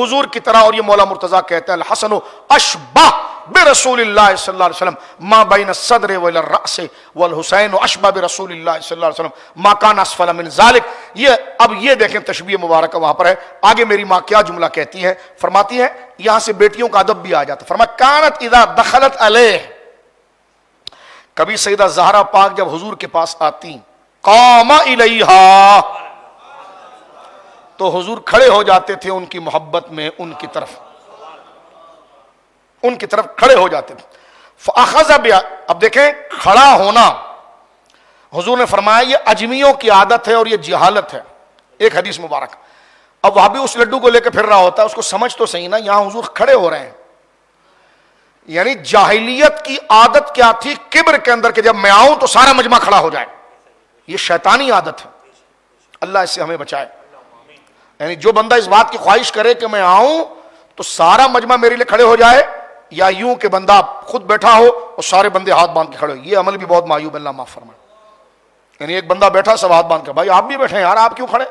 حضور کی طرح. اور یہ مولا مرتضیٰ کہتے ہیں الحسن اشبہ برسول اللہ صلی اللہ علیہ وسلم ما بین الصدر والى الرأس والحسین اشبہ برسول اللہ صلی اللہ علیہ وسلم ما کان اسفل من ذلک. یہ اب یہ دیکھیں تشبیہ مبارکہ وہاں پر ہے. آگے میری ماں کیا جملہ کہتی ہے، فرماتی ہے یہاں سے بیٹیوں کا ادب بھی آ جاتا. فرمایا کانت اذا دخلت علیہ، کبھی سیدہ زہرا پاک جب حضور کے پاس آتی، قام الیہا، تو حضور کھڑے ہو جاتے تھے ان کی محبت میں، ان کی طرف کھڑے ہو جاتے تھے. فاخذ بها، اب دیکھیں کھڑا ہونا، حضور نے فرمایا یہ اجمیوں کی عادت ہے اور یہ جہالت ہے. ایک حدیث مبارک. اب وہاں بھی اس لڈو کو لے کے پھر رہا ہوتا ہے، اس کو سمجھ تو صحیح نا، یہاں حضور کھڑے ہو رہے ہیں. یعنی جاہلیت کی عادت کیا تھی کبر کے اندر کہ جب میں آؤں تو سارا مجمع کھڑا ہو جائے. یہ شیطانی عادت ہے، اللہ اس سے ہمیں بچائے. یعنی جو بندہ اس بات کی خواہش کرے کہ میں آؤں تو سارا مجمع میرے لیے کھڑے ہو جائے، یا یوں کہ بندہ خود بیٹھا ہو اور سارے بندے ہاتھ باندھ کے کھڑے ہو، یہ عمل بھی بہت معیوب، اللہ معاف فرمائے. یعنی ایک بندہ بیٹھا سب ہاتھ باندھ کے، بھائی آپ بھی بیٹھے ہیں یار، آپ کیوں کھڑے؟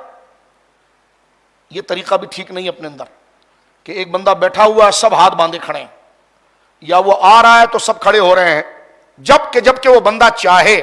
یہ طریقہ بھی ٹھیک نہیں اپنے اندر کہ ایک بندہ بیٹھا ہوا ہے سب ہاتھ باندھے کھڑے ہیں، یا وہ آ رہا ہے تو سب کھڑے ہو رہے ہیں. جبکہ وہ بندہ چاہے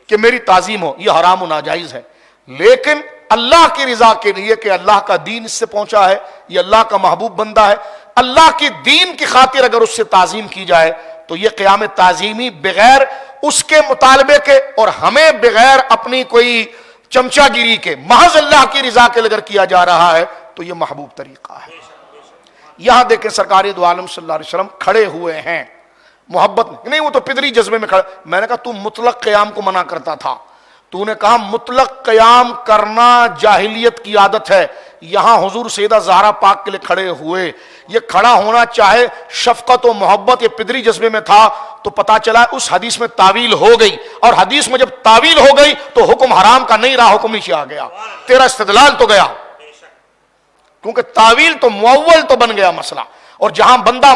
کہ میری تعظیم ہو، یہ حرام و ناجائز ہے. لیکن اللہ کی رضا کے لیے کہ اللہ کا دین اس سے پہنچا ہے، یہ اللہ کا محبوب بندہ ہے، اللہ کی دین کی خاطر اگر اس سے تعظیم کی جائے تو یہ قیام تعظیمی بغیر اس کے مطالبے کے اور ہمیں بغیر اپنی کوئی چمچہ گیری کے، محض اللہ کی رضا کے اگر کیا جا رہا ہے تو یہ محبوب طریقہ ہے. یہاں دیکھیں سرکار دو عالم صلی اللہ علیہ وسلم کھڑے ہوئے ہیں محبت میں، نہیں وہ تو پدری جذبے میں کھڑے. میں نے کہا تو مطلق قیام کو منع کرتا تھا، تو نے کہا مطلق قیام کرنا جاہلیت کی عادت ہے. یہاں حضور سیدہ زہرا پاک کے لیے کھڑے ہوئے. یہ کھڑا ہونا چاہے شفقت و محبت یا پدری جذبے میں تھا تو پتا چلا اس حدیث میں تعویل ہو گئی، اور حدیث میں جب تعویل ہو گئی تو حکم حرام کا نہیں رہا، حکم نیچے آ گیا. تیرا استدلال تو گیا، کیونکہ تعویل تو مؤول تو بن گیا مسئلہ. اور جہاں بندہ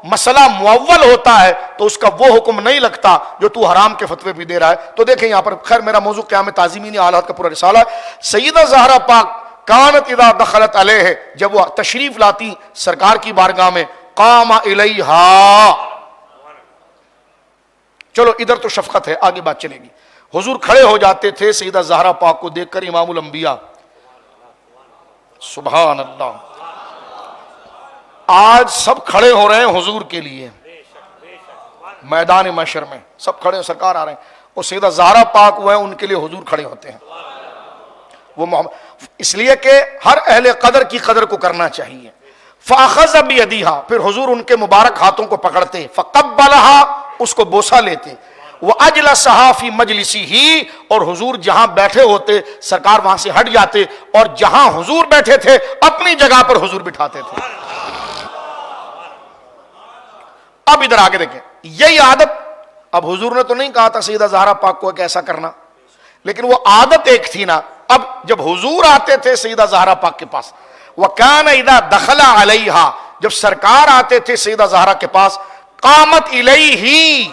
مسئلہ مؤول ہوتا ہے تو اس کا وہ حکم نہیں لگتا جو تو حرام کے فتوے بھی دے رہا ہے. تو دیکھیں یہاں پر، خیر میرا موضوع قیام تعظیمی نہیں، حالات کا پورا رسالہ ہے. سیدہ زہرا پاک کانت اذا دخلت علیہ، جب وہ تشریف لاتی سرکار کی بارگاہ میں، قام الیہا. چلو ادھر تو شفقت ہے، آگے بات چلے گی. حضور کھڑے ہو جاتے تھے سیدہ زہرا پاک کو دیکھ کر امام الانبیاء. سبحان اللہ. آج سب کھڑے ہو رہے ہیں حضور کے لیے، میدان محشر میں سب کھڑے ہیں، سرکار آ رہے ہیں، اور سیدہ زہرا پاک ہوئے ہیں ان کے لیے حضور کھڑے ہوتے ہیں. وہ اس لیے کہ ہر اہل قدر کی قدر کو کرنا چاہیے. فاخذ بیدیہا، پھر حضور ان کے مبارک ہاتھوں کو پکڑتے، فقبلہا، اس کو بوسہ لیتے، وَأَجْلَسَهَا فِي مَجْلِسِهِ، اور حضور جہاں بیٹھے ہوتے سرکار وہاں سے ہٹ جاتے اور جہاں حضور بیٹھے تھے اپنی جگہ پر حضور بٹھاتے تھے. اب ادھر آگے دیکھیں، یہی عادت، اب حضور نے تو نہیں کہا تھا سیدہ زہرا پاک کو کیسا کرنا، لیکن وہ عادت ایک تھی نا. اب جب حضور آتے تھے سیدہ زہرا پاک کے پاس، وَكَانَ إِذَا دَخَلَ عَلَيْهَا، جب سرکار آتے تھے سیدہ زہرا کے پاس، قامت الیہ،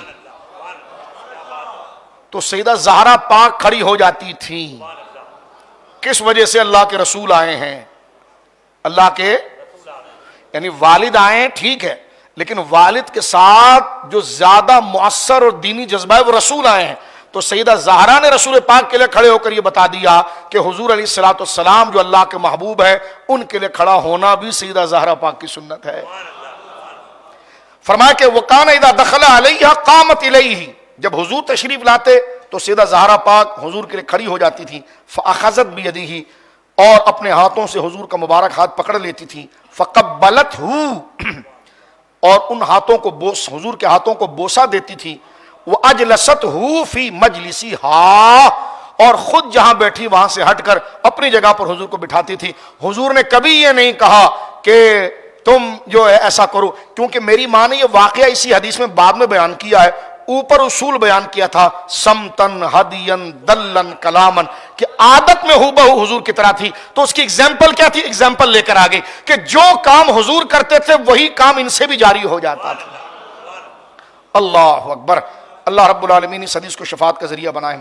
تو سیدہ زہرا پاک کھڑی ہو جاتی تھی. کس وجہ سے؟ اللہ کے رسول آئے ہیں. اللہ کے یعنی والد آئے ہیں ٹھیک ہے، لیکن والد کے ساتھ جو زیادہ مؤثر اور دینی جذبہ ہے وہ رسول آئے ہیں. تو سیدہ زہرا نے رسول پاک کے لیے کھڑے ہو کر یہ بتا دیا کہ حضور علیہ الصلوۃ والسلام جو اللہ کے محبوب ہے ان کے لیے کھڑا ہونا بھی سیدہ زہرا پاک کی سنت ہے. فرمایا کہ وَكَانَ إِذَا دَخَلَ عَلَيْهَا قَامَتْ إِلَيْهِ، جب حضور تشریف لاتے تو سیدہ زہرا پاک حضور کے لیے کھڑی ہو جاتی تھی. فَأَخَذَتْ بِيَدِهِ، اور اپنے ہاتھوں سے حضور کا مبارک ہاتھ پکڑ لیتی تھی. فَقَبَّلَتْهُ، اور ان ہاتھوں کو حضور کے ہاتھوں کو بوسہ دیتی تھی. وَأَجْلَسَتْهُ فِي مَجْلِسِهَا، اور خود جہاں بیٹھی وہاں سے ہٹ کر اپنی جگہ پر حضور کو بٹھاتی تھی. حضور نے کبھی یہ نہیں کہا کہ تم جو ہے ایسا کرو، کیونکہ میری ماں نے یہ واقعہ اسی حدیث میں بعد میں بیان کیا ہے. اوپر اصول بیان کیا تھا سمتن ہدین دلن کلامن، کہ عادت میں ہو بہو حضور کی طرح تھی. تو اس کی ایگزامپل کیا تھی؟ ایگزامپل لے کر آگے کہ جو کام حضور کرتے تھے وہی کام ان سے بھی جاری ہو جاتا تھا. اللہ اکبر. اللہ رب العالمین اس حدیث کو شفاعت کا ذریعہ بنائے.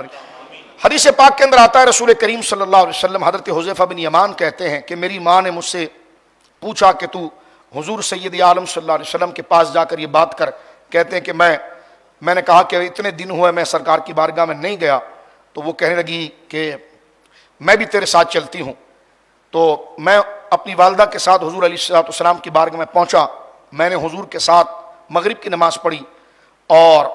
حدیث پاک کے اندر آتا ہے رسول کریم صلی اللہ علیہ وسلم حضرت حذیفہ بن یمان کہتے ہیں کہ میری ماں نے مجھ سے پوچھا کہ تو حضور سید عالم صلی اللہ علیہ وسلم کے پاس جا کر یہ بات کر. کہتے ہیں کہ میں نے کہا کہ اتنے دن ہوئے میں سرکار کی بارگاہ میں نہیں گیا. تو وہ کہنے لگی کہ میں بھی تیرے ساتھ چلتی ہوں. تو میں اپنی والدہ کے ساتھ حضور علیہ السلام کی بارگاہ میں پہنچا. میں نے حضور کے ساتھ مغرب کی نماز پڑھی اور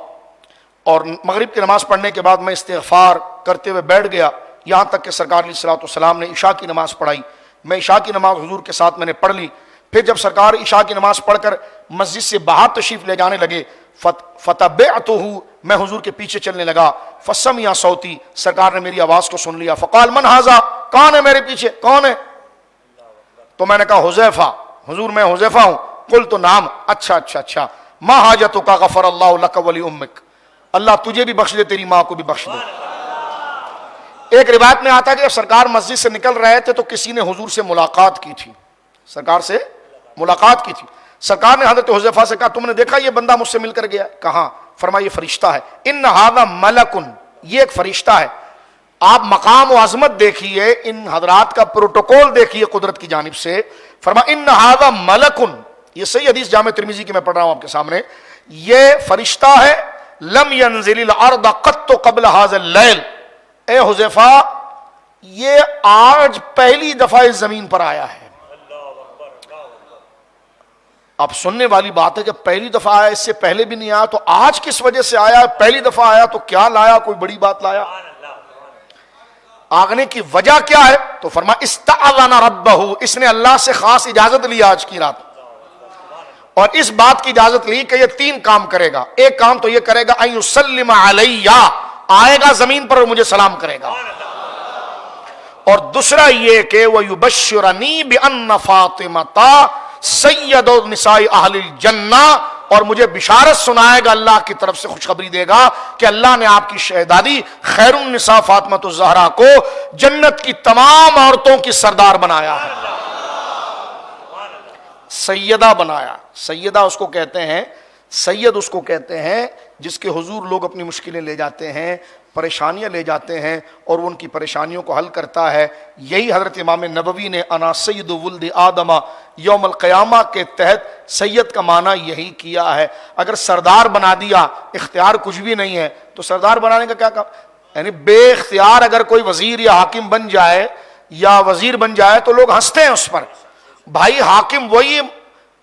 مغرب کی نماز پڑھنے کے بعد میں استغفار کرتے ہوئے بیٹھ گیا، یہاں تک کہ سرکار علیہ السلام نے عشاء کی نماز پڑھائی. میں عشاء کی نماز حضور کے ساتھ میں نے پڑھ لی. پھر جب سرکار عشاء کی نماز پڑھ کر مسجد سے باہر تشریف لے جانے لگے فتبعتہ، میں حضور کے پیچھے چلنے لگا. فسمع صوتی، سرکار نے میری آواز کو سن لیا. فقال من ھذا، کون ہے میرے پیچھے، کون ہے؟ تو میں نے کہا حذیفہ. حضور میں حذیفہ ہوں. قلت نعم، اچھا. ما حاجتک غفر اللہ لک ولی امک، اللہ تجھے بھی بخش دے تیری ماں کو بھی بخش دے. ایک روایت میں آتا ہے کہ سرکار مسجد سے نکل رہے تھے تو کسی نے حضور سے ملاقات کی تھی، سرکار سے ملاقات کی تھی. سرکار نے حضرت حذیفہ سے کہا تم نے دیکھا یہ بندہ مجھ سے مل کر گیا؟ کہاں؟ فرمایا یہ فرشتہ ہے. ان ھذا ملک، یہ ایک فرشتہ ہے. آپ مقام و عظمت دیکھیے، ان حضرات کا پروٹوکول دیکھیے قدرت کی جانب سے. فرمایا ان ھذا ملک، یہ صحیح حدیث جامع ترمذی کی میں پڑھ رہا ہوں آپ کے سامنے. یہ فرشتہ ہے. لم ينزل الارض قط قبل هذا اللیل، اے حذیفہ یہ آج پہلی دفعہ اس زمین پر آیا ہے. اب سننے والی بات ہے کہ پہلی دفعہ آیا، اس سے پہلے بھی نہیں آیا، تو آج کس وجہ سے آیا؟ پہلی دفعہ آیا تو کیا لایا؟ کوئی بڑی بات لایا؟ آگنے کی وجہ کیا ہے؟ تو فرمایا استعاذن ربہ، اس نے اللہ سے خاص اجازت لی آج کی رات، اور اس بات کی اجازت لی کہ یہ تین کام کرے گا. ایک کام تو یہ کرے گا ان یسلم علی، آئے گا زمین پر اور مجھے سلام کرے گا. اور دوسرا یہ کہ وَيُبَشِّرَنِي بِأَنَّ فَاطِمَةَ سید نساء اہل الجنہ، اور مجھے بشارت سنائے گا، اللہ کی طرف سے خوشخبری دے گا کہ اللہ نے آپ کی شہزادی خیر النساء فاطمہ الزہرا کو جنت کی تمام عورتوں کی سردار بنایا ہے، سیدہ بنایا. سیدہ اس کو کہتے ہیں، سید اس کو کہتے ہیں جس کے حضور لوگ اپنی مشکلیں لے جاتے ہیں، پریشانیاں لے جاتے ہیں اور وہ ان کی پریشانیوں کو حل کرتا ہے. یہی حضرت امام نبوی نے انا سید ولد آدم یوم القیامہ کے تحت سید کا معنی یہی کیا ہے. اگر سردار بنا دیا، اختیار کچھ بھی نہیں ہے، تو سردار بنانے کا کیا کام؟ یعنی بے اختیار اگر کوئی وزیر یا حاکم بن جائے یا وزیر بن جائے تو لوگ ہنستے ہیں اس پر. بھائی حاکم وہی،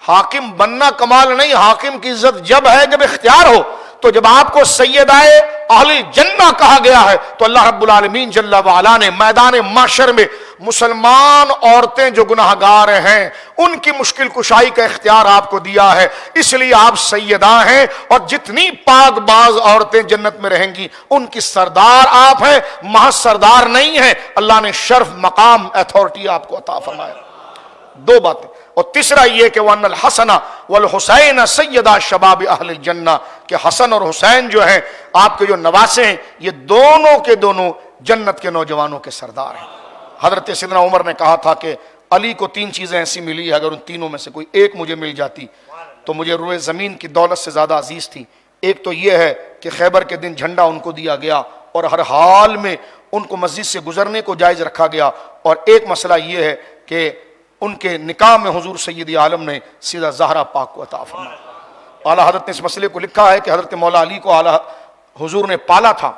حاکم بننا کمال نہیں، حاکم کی عزت جب ہے جب اختیار ہو. تو جب آپ کو سیدائے اہل جنہ کہا گیا ہے تو اللہ رب العالمین جل وعلا نے میدان محشر میں مسلمان عورتیں جو گناہگار ہیں ان کی مشکل کشائی کا اختیار آپ کو دیا ہے، اس لیے آپ سیدہ ہیں، اور جتنی پاک باز عورتیں جنت میں رہیں گی ان کی سردار آپ ہیں، محض سردار نہیں ہیں. اللہ نے شرف، مقام، اتھارٹی آپ کو عطا فرمایا. دو باتیں. اور تیسرا یہ کہ وَأَنَّ الْحَسَنَ وَالْحُسَيْنَ سَيِّدَا شَبَابِ أَهْلِ الْجَنَّةِ، کہ حسن اور حسین جو ہیں آپ کے جو نواسے ہیں یہ دونوں کے دونوں جنت کے نوجوانوں کے سردار ہیں. حضرت سیدنا عمر نے کہا تھا کہ علی کو تین چیزیں ایسی ملی ہے، اگر ان تینوں میں سے کوئی ایک مجھے مل جاتی تو مجھے روئے زمین کی دولت سے زیادہ عزیز تھی. ایک تو یہ ہے کہ خیبر کے دن جھنڈا ان کو دیا گیا، اور ہر حال میں ان کو مسجد سے گزرنے کو جائز رکھا گیا. اور ایک مسئلہ یہ ہے کہ ان کے نکاح میں حضور سید عالم نے سیدہ زہرا پاک کو عطا فرمایا. اعلیٰ حضرت نے اس مسئلے کو لکھا ہے کہ حضرت مولا علی کو اعلیٰ حضور نے پالا تھا.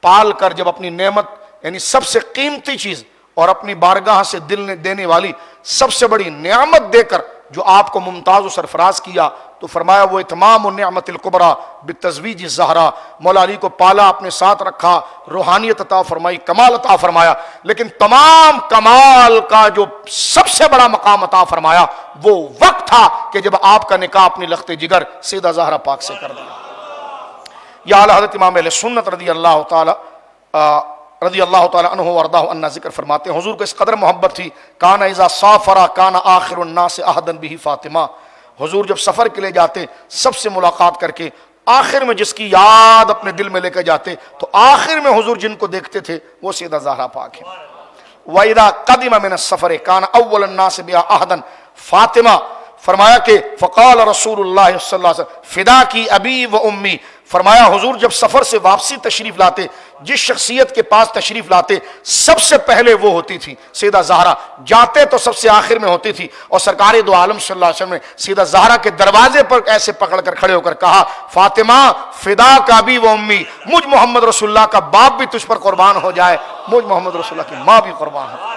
پال کر جب اپنی نعمت یعنی سب سے قیمتی چیز اور اپنی بارگاہ سے دل نے دینے والی سب سے بڑی نعمت دے کر جو آپ کو ممتاز و سرفراز کیا تو فرمایا وہ اتمام النعمت الکبریٰ بالتزویج الزہرا. مولا علی کو پالا، اپنے ساتھ رکھا، روحانیت عطا فرمائی، کمال عطا فرمایا، لیکن تمام کمال کا جو سب سے بڑا مقام عطا فرمایا وہ وقت تھا کہ جب آپ کا نکاح اپنی لخت جگر سیدہ زہرا پاک سے کر دیا. یا اعلیٰ حضرت امام اہل سنت رضی اللہ تعالی عنہ وارضاہ عنہ ذکر فرماتے ہیں حضور کو اس قدر محبت تھی. کان اذا سافر کان آخر الناس عہدا به فاطمہ. حضور جب سفر کے لیے جاتے سب سے ملاقات کر کے آخر میں جس کی یاد اپنے دل میں لے کے جاتے تو آخر میں حضور جن کو دیکھتے تھے وہ سیدہ زہرا پاک ہے. وَإِذَا قَدِمَ مِنَ السَّفَرِ كَانَ أَوَّلَ النَّاسِ بِهَا عَهْدًا فاطمہ. فرمایا کہ فقال رسول اللہ صلی اللہ علیہ وسلم فداکی ابی و امی. فرمایا حضور جب سفر سے واپسی تشریف لاتے جس شخصیت کے پاس تشریف لاتے سب سے پہلے وہ ہوتی تھی سیدہ زہرا. جاتے تو سب سے آخر میں ہوتی تھی. اور سرکار دو عالم صلی اللہ علیہ وسلم نے سیدہ زہرا کے دروازے پر ایسے پکڑ کر کھڑے ہو کر کہا فاطمہ فدا کا ابی و امی، مجھ محمد رسول اللہ کا باپ بھی تجھ پر قربان ہو جائے، مجھ محمد رسول اللہ کی ماں بھی قربان ہو.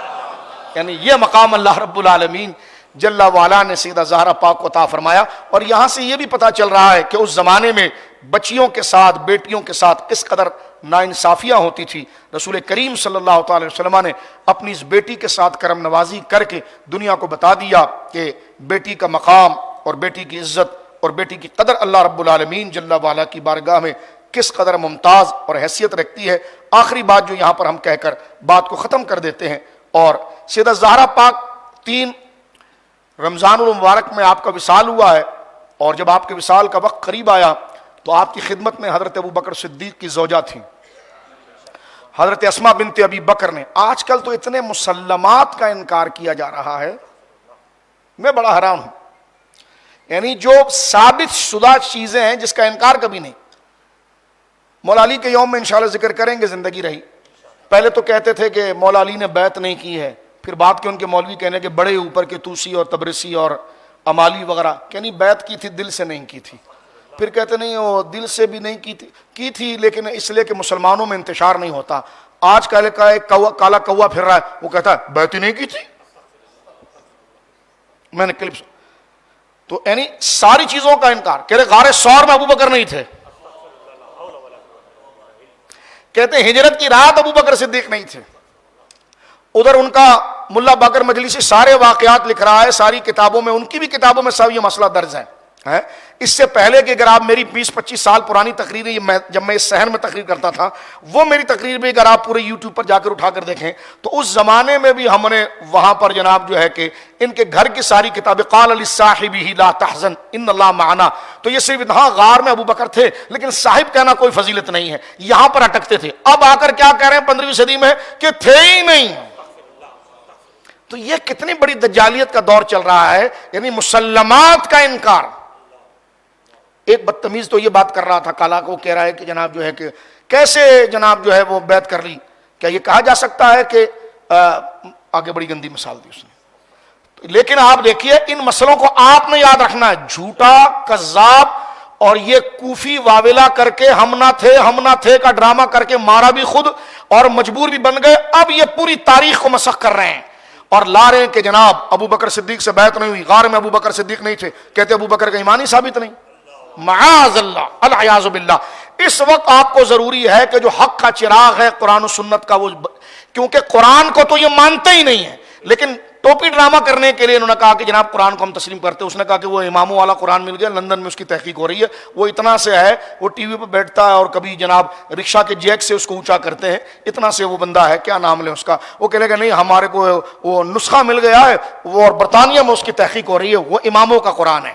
یعنی یہ مقام اللہ رب العالمین جل وعلا نے سیدہ زہرا پاک کو عطا فرمایا. اور یہاں سے یہ بھی پتہ چل رہا ہے کہ اس زمانے میں بچیوں کے ساتھ بیٹیوں کے ساتھ کس قدر ناانصافیاں ہوتی تھی. رسول کریم صلی اللہ تعالی وسلم نے اپنی اس بیٹی کے ساتھ کرم نوازی کر کے دنیا کو بتا دیا کہ بیٹی کا مقام اور بیٹی کی عزت اور بیٹی کی قدر اللہ رب العالمین جل وعلا کی بارگاہ میں کس قدر ممتاز اور حیثیت رکھتی ہے. آخری بات جو یہاں پر ہم کہہ کر بات کو ختم کر دیتے ہیں، اور سیدہ زہرا پاک 3 رمضان المبارک میں آپ کا وصال ہوا ہے. اور جب آپ کے وصال کا وقت قریب آیا تو آپ کی خدمت میں حضرت ابو بکر صدیق کی زوجہ تھیں حضرت اسماء بنت ابی بکر نے. آج کل تو اتنے مسلمات کا انکار کیا جا رہا ہے، میں بڑا حیران ہوں. یعنی جو ثابت شدہ چیزیں ہیں جس کا انکار کبھی نہیں. مولا علی کے یوم میں انشاءاللہ ذکر کریں گے، زندگی رہی. پہلے تو کہتے تھے کہ مولا علی نے بیعت نہیں کی ہے، پھر بات کے ان کے مولوی کہنے کے بڑے اوپر کے توسی اور تبرسی اور امالی وغیرہ کہنی بیعت کی تھی، دل سے نہیں کی تھی. پھر کہتے نہیں وہ دل سے بھی نہیں کی تھی لیکن اس لیے کہ مسلمانوں میں انتشار نہیں ہوتا. آج کل کا ایک کالا کوا پھر رہا ہے، وہ کہتا ہے بیعت ہی نہیں کی تھی. میں نے کلپ تو یعنی ساری چیزوں کا انکار. کہہ رہے غار ثور میں ابو بکر نہیں تھے، کہتے ہیں ہجرت کی رات ابو بکر صدیق نہیں تھے. ادھر ان کا ملا باقر مجلسی سارے واقعات لکھ رہا ہے، ساری کتابوں میں، ان کی بھی کتابوں میں سب یہ مسئلہ درج ہے. اس سے پہلے کہ اگر آپ میری 20-25 سال پرانی تقریریں جب میں اس صحن میں تقریر کرتا تھا وہ میری تقریر بھی اگر آپ پورے یوٹیوب پر جا کر اٹھا کر دیکھیں تو اس زمانے میں بھی ہم نے وہاں پر جناب جو ہے کہ ان کے گھر کی ساری کتابیں قال لصاحبہ لا تحزن ان اللہ معنا، تو یہ صرف ہاں غار میں ابو بکر تھے لیکن صاحب کہنا کوئی فضیلت نہیں ہے، یہاں پر اٹکتے تھے. اب آ کر کیا کہہ رہے ہیں 15ویں صدی میں کہ تھے ہی نہیں. تو یہ کتنی بڑی دجالیت کا دور چل رہا ہے، یعنی مسلمات کا انکار. ایک بدتمیز تو یہ بات کر رہا تھا کالا کو، کہہ رہا ہے کہ جناب جو ہے کہ کیسے جناب جو ہے وہ بیعت کر لی، کیا یہ کہا جا سکتا ہے کہ آگے بڑی گندی مثال دی اس نے. لیکن آپ دیکھیے ان مسئلوں کو آپ نے یاد رکھنا ہے. جھوٹا کذاب اور یہ کوفی واویلا کر کے ہم نہ تھے کا ڈرامہ کر کے مارا بھی خود اور مجبور بھی بن گئے. اب یہ پوری تاریخ کو مسخ کر رہے ہیں اور لا رہے ہیں کہ جناب ابو بکر صدیق سے بیعت نہیں ہوئی، غار میں ابو بکر صدیق نہیں تھے. کہتے ابو بکر کا ایمان ہی ثابت نہیں، معاذ اللہ العیاذ باللہ. اس وقت آپ کو ضروری ہے کہ جو حق کا چراغ ہے قرآن و سنت کا، وہ کیونکہ قرآن کو تو یہ مانتے ہی نہیں ہے لیکن ٹوپی ڈرامہ کرنے کے لیے انہوں نے کہا کہ جناب قرآن کو ہم تسلیم کرتے ہیں. اس نے کہا کہ وہ اماموں والا قرآن مل گیا، لندن میں اس کی تحقیق ہو رہی ہے، وہ اتنا سے ہے، وہ ٹی وی پہ بیٹھتا ہے اور کبھی جناب رکشہ کے جیک سے اس کو اونچا کرتے ہیں، اتنا سے وہ بندہ ہے، کیا نام لیں اس کا. وہ کہے گا نہیں ہمارے کو وہ نسخہ مل گیا ہے، وہ اور برطانیہ میں اس کی تحقیق ہو رہی ہے، وہ اماموں کا قرآن ہے.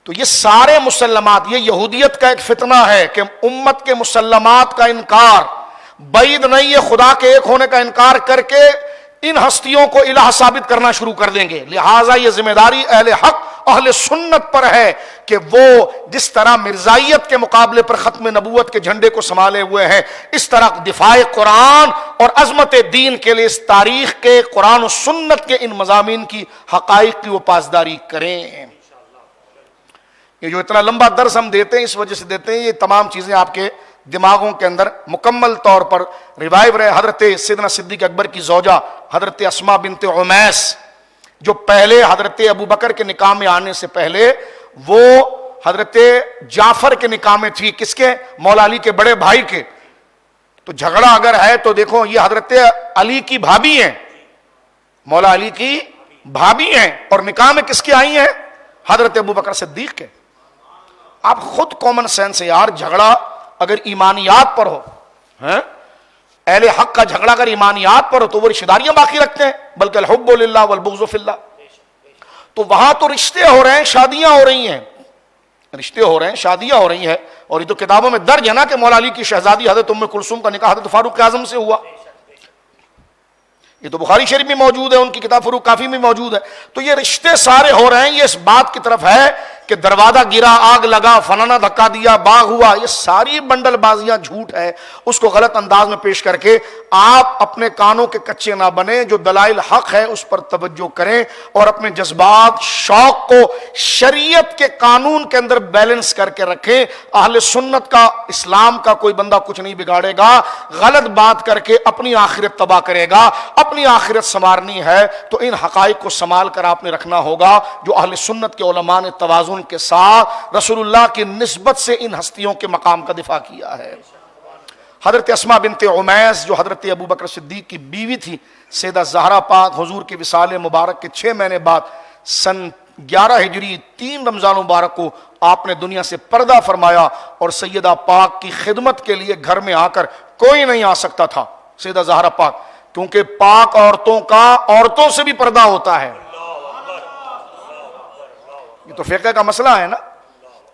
تو یہ سارے مسلمات، یہ یہودیت کا ایک فتنہ ہے کہ امت کے مسلمات کا انکار بعید نہیں ہے خدا کے ایک ہونے کا انکار کر کے ان ہستیوں کو الہ ثابت کرنا شروع کر دیں گے. لہٰذا یہ ذمہ داری اہل حق اہل سنت پر ہے کہ وہ جس طرح مرزائیت کے مقابلے پر ختم نبوت کے جھنڈے کو سنبھالے ہوئے ہیں، اس طرح دفاع قرآن اور عظمت دین کے لیے اس تاریخ کے قرآن و سنت کے ان مضامین کی حقائق کی وہ پاسداری کریں۔ یہ جو اتنا لمبا درس ہم دیتے ہیں اس وجہ سے دیتے ہیں، یہ تمام چیزیں آپ کے دماغوں کے اندر مکمل طور پر ریوائیو رہے۔ حضرت سیدنا صدیق اکبر کی زوجہ حضرت اسماء بنت عمیس، جو پہلے حضرت ابوبکر کے نکاح میں آنے سے پہلے وہ حضرت جعفر کے نکاح میں تھی، کس کے؟ مولا علی کے بڑے بھائی کے۔ تو جھگڑا اگر ہے تو دیکھو یہ حضرت علی کی بھابھی ہیں، مولا علی کی بھابھی ہیں، اور نکاح میں کس کی آئی ہیں؟ حضرت ابوبکر صدیق کے۔ آپ خود کامن سینس ہے یار، جھگڑا اگر ایمانیات پر ہو، اہل حق کا جھگڑا اگر ایمانیات پر ہو تو وہ رشتہ داریاں باقی رکھتے ہیں، بلکہ الحب للہ والبغض فی اللہ۔ تو وہاں تو رشتے ہو رہے ہیں، شادیاں ہو رہی ہیں، رشتے ہو رہے ہیں، شادیاں ہو رہی ہیں، اور یہ تو کتابوں میں درج ہے نا کہ مولا علی کی شہزادی حضرت ام کلثوم کا نکاح حضرت فاروق اعظم سے ہوا۔ یہ تو بخاری شریف میں موجود ہے، ان کی کتاب فروغ کافی میں موجود ہے۔ تو یہ رشتے سارے ہو رہے ہیں، یہ اس بات کی طرف ہے کہ دروازہ گرا، آگ لگا، فلانا دھکا دیا، باغ ہوا، یہ ساری بنڈل بازیاں جھوٹ ہے۔ اس کو غلط انداز میں پیش کر کے آپ اپنے کانوں کے کچے نہ بنیں، جو دلائل حق ہے اس پر توجہ کریں، اور اپنے جذبات، شوق کو شریعت کے قانون کے اندر بیلنس کر کے رکھیں۔ اہل سنت کا، اسلام کا کوئی بندہ کچھ نہیں بگاڑے گا، غلط بات کر کے اپنی آخرت تباہ کرے گا۔ اپنی آخرت سنوارنی ہے تو ان حقائق کو سنبھال کر آپ نے رکھنا ہوگا جو اہل سنت کے علماء نے توازن کے ساتھ رسول اللہ کی نسبت سے ان ہستیوں کے مقام کا دفاع کیا ہے۔ حضرت اسماء بنت عمیس جو حضرت ابوبکر صدیق کی بیوی تھی، سیدہ زہرا پاک حضور کے وصال مبارک کے 6 مہینے بعد سن 11 ہجری 3 رمضان مبارک کو آپ نے دنیا سے پردہ فرمایا، اور سیدہ پاک کی خدمت کے لیے گھر میں آ کر کوئی نہیں آ سکتا تھا، سیدہ زہرا پاک، کیونکہ پاک عورتوں کا عورتوں سے بھی پردہ ہوتا ہے۔ یہ تو فقہ کا مسئلہ ہے نا،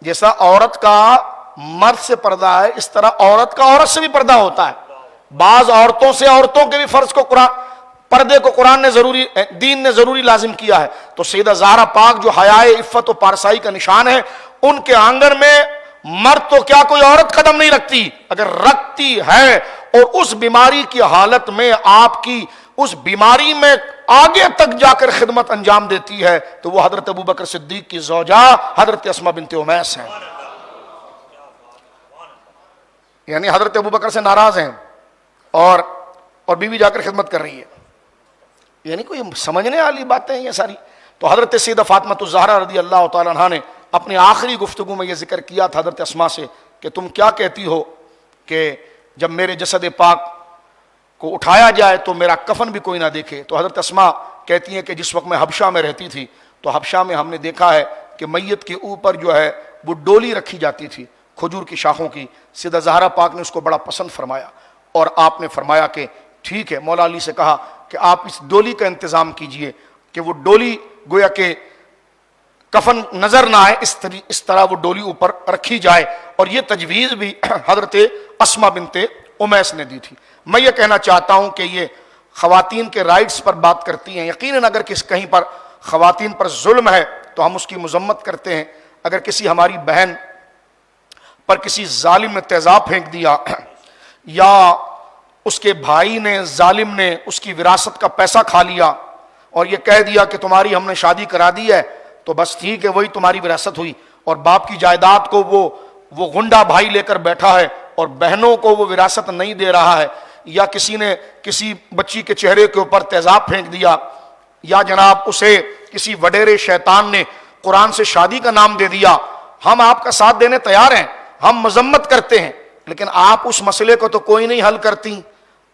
جیسا عورت کا مرد سے پردہ ہے اس طرح عورت کا عورت سے بھی پردہ ہوتا ہے۔ بعض عورتوں سے عورتوں کے بھی فرض کو پردے کو قرآن نے ضروری، دین نے ضروری لازم کیا ہے۔ تو سیدہ زہرا پاک جو حیائے عفت و پارسائی کا نشان ہے، ان کے آنگن میں مرد تو کیا کوئی عورت قدم نہیں رکھتی، اگر رکھتی ہے اور اس بیماری کی حالت میں آپ کی اس بیماری میں آگے تک جا کر خدمت انجام دیتی ہے تو وہ حضرت ابوبکر صدیق کی زوجہ حضرت اسماء بنت عمیس ہیں۔ یعنی حضرت ابوبکر سے ناراض ہیں اور بیوی جا کر خدمت کر رہی ہے، یعنی کوئی سمجھنے والی باتیں ہیں یہ ساری۔ تو حضرت سیدہ فاطمہ الزہرا رضی اللہ تعالیٰ عنہا نے اپنی آخری گفتگو میں یہ ذکر کیا تھا حضرت اسماء سے کہ تم کیا کہتی ہو کہ جب میرے جسد پاک کو اٹھایا جائے تو میرا کفن بھی کوئی نہ دیکھے۔ تو حضرت اسماء کہتی ہیں کہ جس وقت میں حبشہ میں رہتی تھی تو حبشہ میں ہم نے دیکھا ہے کہ میت کے اوپر جو ہے وہ ڈولی رکھی جاتی تھی کھجور کی شاخوں کی۔ سیدہ زہرا پاک نے اس کو بڑا پسند فرمایا، اور آپ نے فرمایا کہ ٹھیک ہے، مولا علی سے کہا کہ آپ اس ڈولی کا انتظام کیجئے کہ وہ ڈولی گویا کہ کفن نظر نہ آئے، اس طرح وہ ڈولی اوپر رکھی جائے، اور یہ تجویز بھی حضرت اسماء بنت عمیس نے دی تھی۔ میں یہ کہنا چاہتا ہوں کہ یہ خواتین کے رائٹس پر بات کرتی ہیں، یقیناً اگر کہیں پر خواتین پر ظلم ہے تو ہم اس کی مذمت کرتے ہیں۔ اگر کسی ہماری بہن پر کسی ظالم نے تیزاب پھینک دیا، یا اس کے بھائی نے ظالم نے اس کی وراثت کا پیسہ کھا لیا اور یہ کہہ دیا کہ تمہاری ہم نے شادی کرا دی ہے تو بس ٹھیک ہے وہی تمہاری وراثت ہوئی، اور باپ کی جائیداد کو وہ غنڈہ بھائی لے کر بیٹھا ہے اور بہنوں کو وہ وراثت نہیں دے رہا ہے، یا کسی نے کسی بچی کے چہرے کے اوپر تیزاب پھینک دیا، یا جناب اسے کسی وڈیرے شیطان نے قرآن سے شادی کا نام دے دیا، ہم آپ کا ساتھ دینے تیار ہیں، ہم مذمت کرتے ہیں، لیکن آپ اس مسئلے کو تو کوئی نہیں حل کرتی۔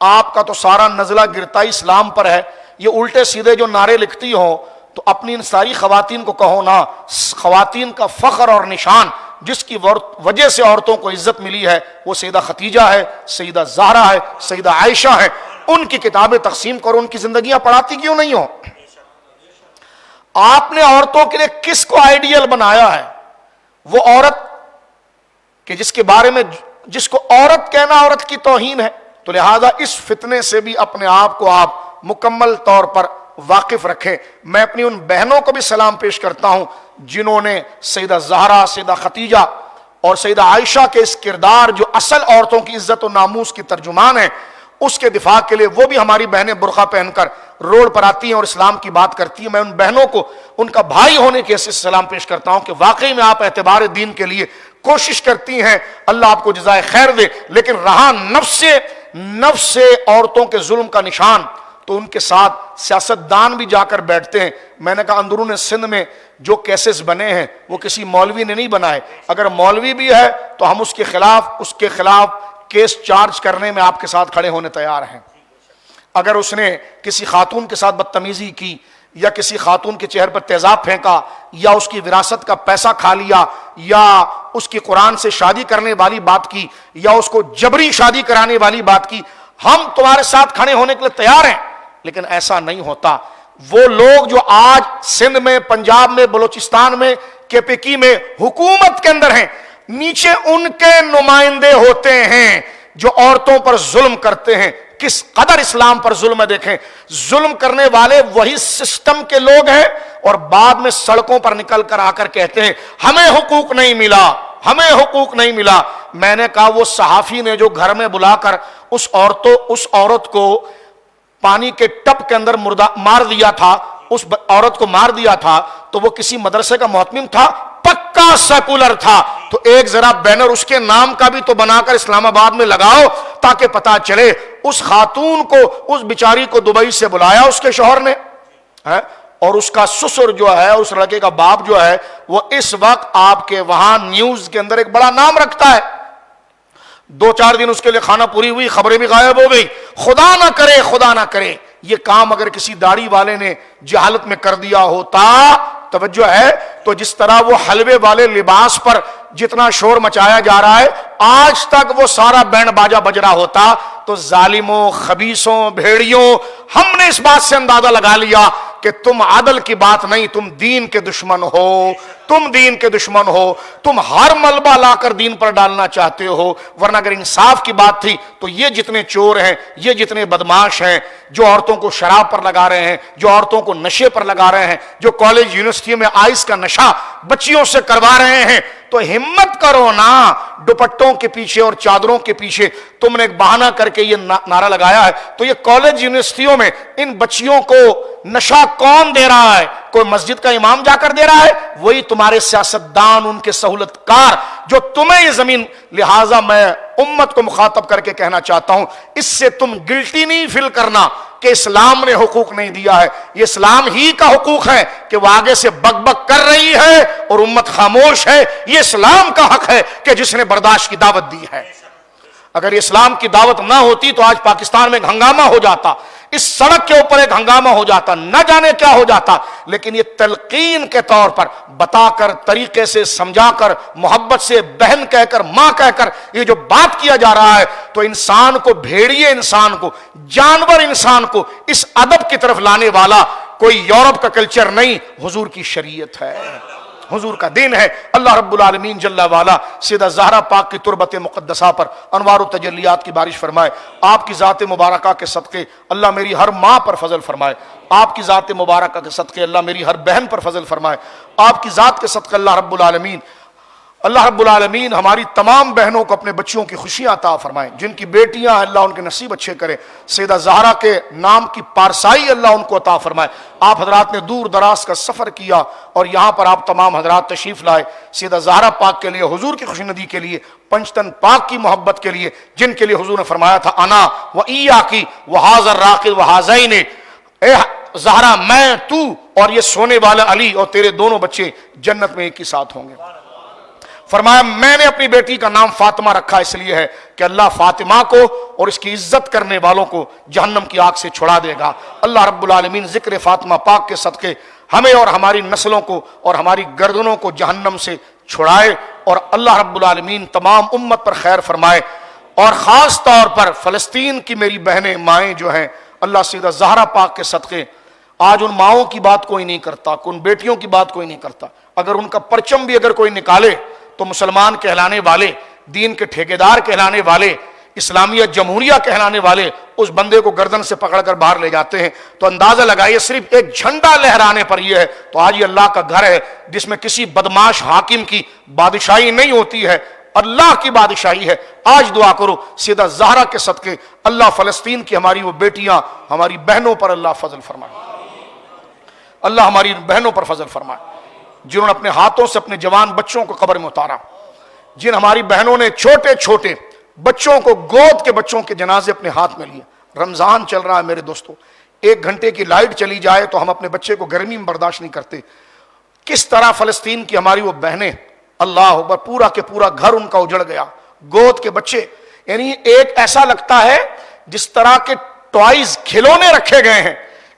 آپ کا تو سارا نزلہ گرتا اسلام پر ہے۔ یہ الٹے سیدھے جو نعرے لکھتی ہو تو اپنی ان ساری خواتین کو کہو نا، خواتین کا فخر اور نشان جس کی وجہ سے عورتوں کو عزت ملی ہے وہ سیدہ ختیجہ ہے، سیدہ زہرا ہے، سیدہ عائشہ ہے۔ ان کی کتابیں تقسیم کرو، ان کی زندگیاں پڑھاتی کیوں نہیں ہو؟ آپ نے عورتوں کے لیے کس کو آئیڈیل بنایا ہے؟ وہ عورت کہ جس کے بارے میں جس کو عورت کہنا عورت کی توہین ہے۔ تو لہذا اس فتنے سے بھی اپنے آپ کو آپ مکمل طور پر واقف رکھیں۔ میں اپنی ان بہنوں کو بھی سلام پیش کرتا ہوں جنہوں نے سیدہ زہرا، سیدہ خدیجہ اور سیدہ عائشہ کے اس کردار جو اصل عورتوں کی عزت و ناموس کی ترجمان ہے، اس کے دفاع کے لیے وہ بھی ہماری بہنیں برقع پہن کر روڈ پر آتی ہیں اور اسلام کی بات کرتی ہیں، میں ان بہنوں کو ان کا بھائی ہونے کے حیثیت سے سلام پیش کرتا ہوں کہ واقعی میں آپ اعتبار دین کے لیے کوشش کرتی ہیں، اللہ آپ کو جزائے خیر دے۔ لیکن رہا نفس سے عورتوں کے ظلم کا نشان، تو ان کے ساتھ سیاستدان بھی جا کر بیٹھتے ہیں۔ میں نے کہا اندرون سندھ میں جو کیسز بنے ہیں وہ کسی مولوی نے نہیں بنائے، اگر مولوی بھی ہے تو ہم اس کے خلاف کیس چارج کرنے میں آپ کے ساتھ کھڑے ہونے تیار ہیں۔ اگر اس نے کسی خاتون کے ساتھ بدتمیزی کی یا کسی خاتون کے چہرے پر تیزاب پھینکا یا اس کی وراثت کا پیسہ کھا لیا یا اس کی قرآن سے شادی کرنے والی بات کی یا اس کو جبری شادی کرانے والی بات کی، ہم تمہارے ساتھ کھڑے ہونے کے لیے تیار ہیں۔ لیکن ایسا نہیں ہوتا۔ وہ لوگ جو آج سندھ میں، پنجاب میں، بلوچستان میں، کے پی کی میں حکومت کے اندر ہیں، نیچے ان کے نمائندے ہوتے ہیں جو عورتوں پر ظلم کرتے ہیں۔ کس قدر اسلام پر ظلم ہے دیکھیں، ظلم کرنے والے وہی سسٹم کے لوگ ہیں اور بعد میں سڑکوں پر نکل کر آ کر کہتے ہیں ہمیں حقوق نہیں ملا، ہمیں حقوق نہیں ملا۔ میں نے کہا وہ صحافی نے جو گھر میں بلا کر اس عورت کو پانی کے ٹپ کے اندر مار دیا تھا، اس عورت کو مار دیا تھا، تو وہ کسی مدرسے کا محتمم تھا، پکا سیکولر تھا۔ تو ایک ذرا بینر اس کے نام کا بھی تو بنا کر اسلام آباد میں لگاؤ تاکہ پتا چلے۔ اس خاتون کو، اس بیچاری کو دبئی سے بلایا اس کے شوہر نے، اور اس کا سسر جو ہے، اس لڑکے کا باپ جو ہے، وہ اس وقت آپ کے وہاں نیوز کے اندر ایک بڑا نام رکھتا ہے۔ 2-4 دن اس کے لیے کھانہ پوری ہوئی، خبریں بھی غائب ہو گئی۔ خدا نہ کرے یہ کام اگر کسی داڑھی والے نے جہالت میں کر دیا ہوتا، توجہ ہے، تو جس طرح وہ حلوے والے لباس پر جتنا شور مچایا جا رہا ہے، آج تک وہ سارا بینڈ باجا بج رہا ہوتا۔ تو ظالموں، خبیثوں، بھیڑیوں، ہم نے اس بات سے اندازہ لگا لیا کہ تم عدل کی بات نہیں، تم دین کے دشمن ہو، تم دین کے دشمن ہو، تم ہر ملبہ لا کر دین پر ڈالنا چاہتے ہو۔ ورنہ اگر انصاف کی بات تھی تو یہ جتنے چور ہیں، یہ جتنے بدماش ہیں، جو عورتوں کو شراب پر لگا رہے ہیں، جو عورتوں کو نشے پر لگا رہے ہیں، جو کالج یونیورسٹی میں آئس کا نشہ بچیوں سے کروا رہے ہیں، تو ہمت کرو نا، دوپٹوں کے پیچھے اور چادروں کے پیچھے تم نے ایک بہانہ کر کے یہ نعرہ لگایا ہے، تو یہ کالج یونیورسٹیوں میں ان بچیوں کو نشہ کون دے رہا ہے؟ کوئی مسجد کا امام جا کر دے رہا ہے؟ وہی تمہارے سیاستدان، ان کے سہولت کار جو تمہیں یہ زمین۔ لہٰذا میں امت کو مخاطب کر کے کہنا چاہتا ہوں، اس سے تم گلٹی نہیں فیل کرنا کہ اسلام نے حقوق نہیں دیا ہے، یہ اسلام ہی کا حقوق ہے کہ وہ آگے سے بک بک کر رہی ہے اور امت خاموش ہے۔ یہ اسلام کا حق ہے کہ جس نے برداشت کی دعوت دی ہے۔ اگر اسلام کی دعوت نہ ہوتی تو آج پاکستان میں ایک ہنگامہ ہو جاتا، اس سڑک کے اوپر ایک ہنگامہ ہو جاتا، نہ جانے کیا ہو جاتا۔ لیکن یہ تلقین کے طور پر بتا کر، طریقے سے سمجھا کر، محبت سے بہن کہہ کر، ماں کہہ کر یہ جو بات کیا جا رہا ہے، تو انسان کو، بھیڑیے انسان کو، جانور انسان کو اس ادب کی طرف لانے والا کوئی یورپ کا کلچر نہیں، حضور کی شریعت ہے، حضور کا دین ہے۔ اللہ رب العالمین جل والا سیدہ زہرا پاک کی تربت مقدسہ پر انوار و تجلیات کی بارش فرمائے۔ آپ کی ذات مبارکہ کے صدقے اللہ میری ہر ماں پر فضل فرمائے۔ آپ کی ذات مبارکہ کے صدقے اللہ میری ہر بہن پر فضل فرمائے۔ آپ کی ذات کے صدقے اللہ رب العالمین ہماری تمام بہنوں کو اپنے بچیوں کی خوشیاں عطا فرمائیں، جن کی بیٹیاں اللہ ان کے نصیب اچھے کرے۔ سیدہ زہرا کے نام کی پارسائی اللہ ان کو عطا فرمائے۔ آپ حضرات نے دور دراز کا سفر کیا اور یہاں پر آپ تمام حضرات تشریف لائے، سیدہ زہرا پاک کے لیے، حضور کی خوش ندی کے لیے، پنجتن پاک کی محبت کے لیے، جن کے لیے حضور نے فرمایا تھا انا و ایاکی وہذا الراقد وہذین، اے زہرا میں، تو اور یہ سونے والا علی اور تیرے دونوں بچے جنت میں ایک ہی ساتھ ہوں گے۔ فرمایا میں نے اپنی بیٹی کا نام فاطمہ رکھا اس لیے ہے کہ اللہ فاطمہ کو اور اس کی عزت کرنے والوں کو جہنم کی آگ سے چھڑا دے گا۔ اللہ رب العالمین ذکر فاطمہ پاک کے صدقے ہمیں اور ہماری نسلوں کو اور ہماری گردنوں کو جہنم سے چھڑائے، اور اللہ رب العالمین تمام امت پر خیر فرمائے، اور خاص طور پر فلسطین کی میری بہنیں، مائیں جو ہیں، اللہ سیدہ زہرا پاک کے صدقے آج ان ماؤں کی بات کوئی نہیں کرتا، ان بیٹیوں کی بات کوئی نہیں کرتا۔ اگر ان کا پرچم بھی اگر کوئی نکالے تو مسلمان کہلانے والے، دین کے ٹھیکیدار کہلانے والے، اسلامیہ جمہوریہ کہلانے والے اس بندے کو گردن سے پکڑ کر باہر لے جاتے ہیں. تو اندازہ لگائیے صرف ایک جھنڈا لہرانے پر یہ ہے. تو آج یہ اللہ کا گھر ہے جس میں کسی بدماش حاکم کی بادشاہی نہیں ہوتی ہے, اللہ کی بادشاہی ہے. آج دعا کرو سیدہ زہرا کے صدقے اللہ فلسطین کی ہماری وہ بیٹیاں, ہماری بہنوں پر اللہ فضل فرمائے, اللہ ہماری بہنوں پر فضل فرمائے جنہوں نے اپنے ہاتھوں سے اپنے جوان بچوں کو قبر میں اتارا, جن ہماری بہنوں نے چھوٹے چھوٹے بچوں کو, گود کے بچوں کے جنازے اپنے ہاتھ میں لیے. رمضان چل رہا ہے میرے دوستو, 1 گھنٹے کی لائٹ چلی جائے تو ہم اپنے بچے کو گرمی میں برداشت نہیں کرتے. کس طرح فلسطین کی ہماری وہ بہنیں, اللہ اکبر, پورا کے پورا گھر ان کا اجڑ گیا, گود کے بچے. یعنی ایک ایسا لگتا ہے جس طرح کے ٹوائز, کھلونے رکھے گئے ہیں,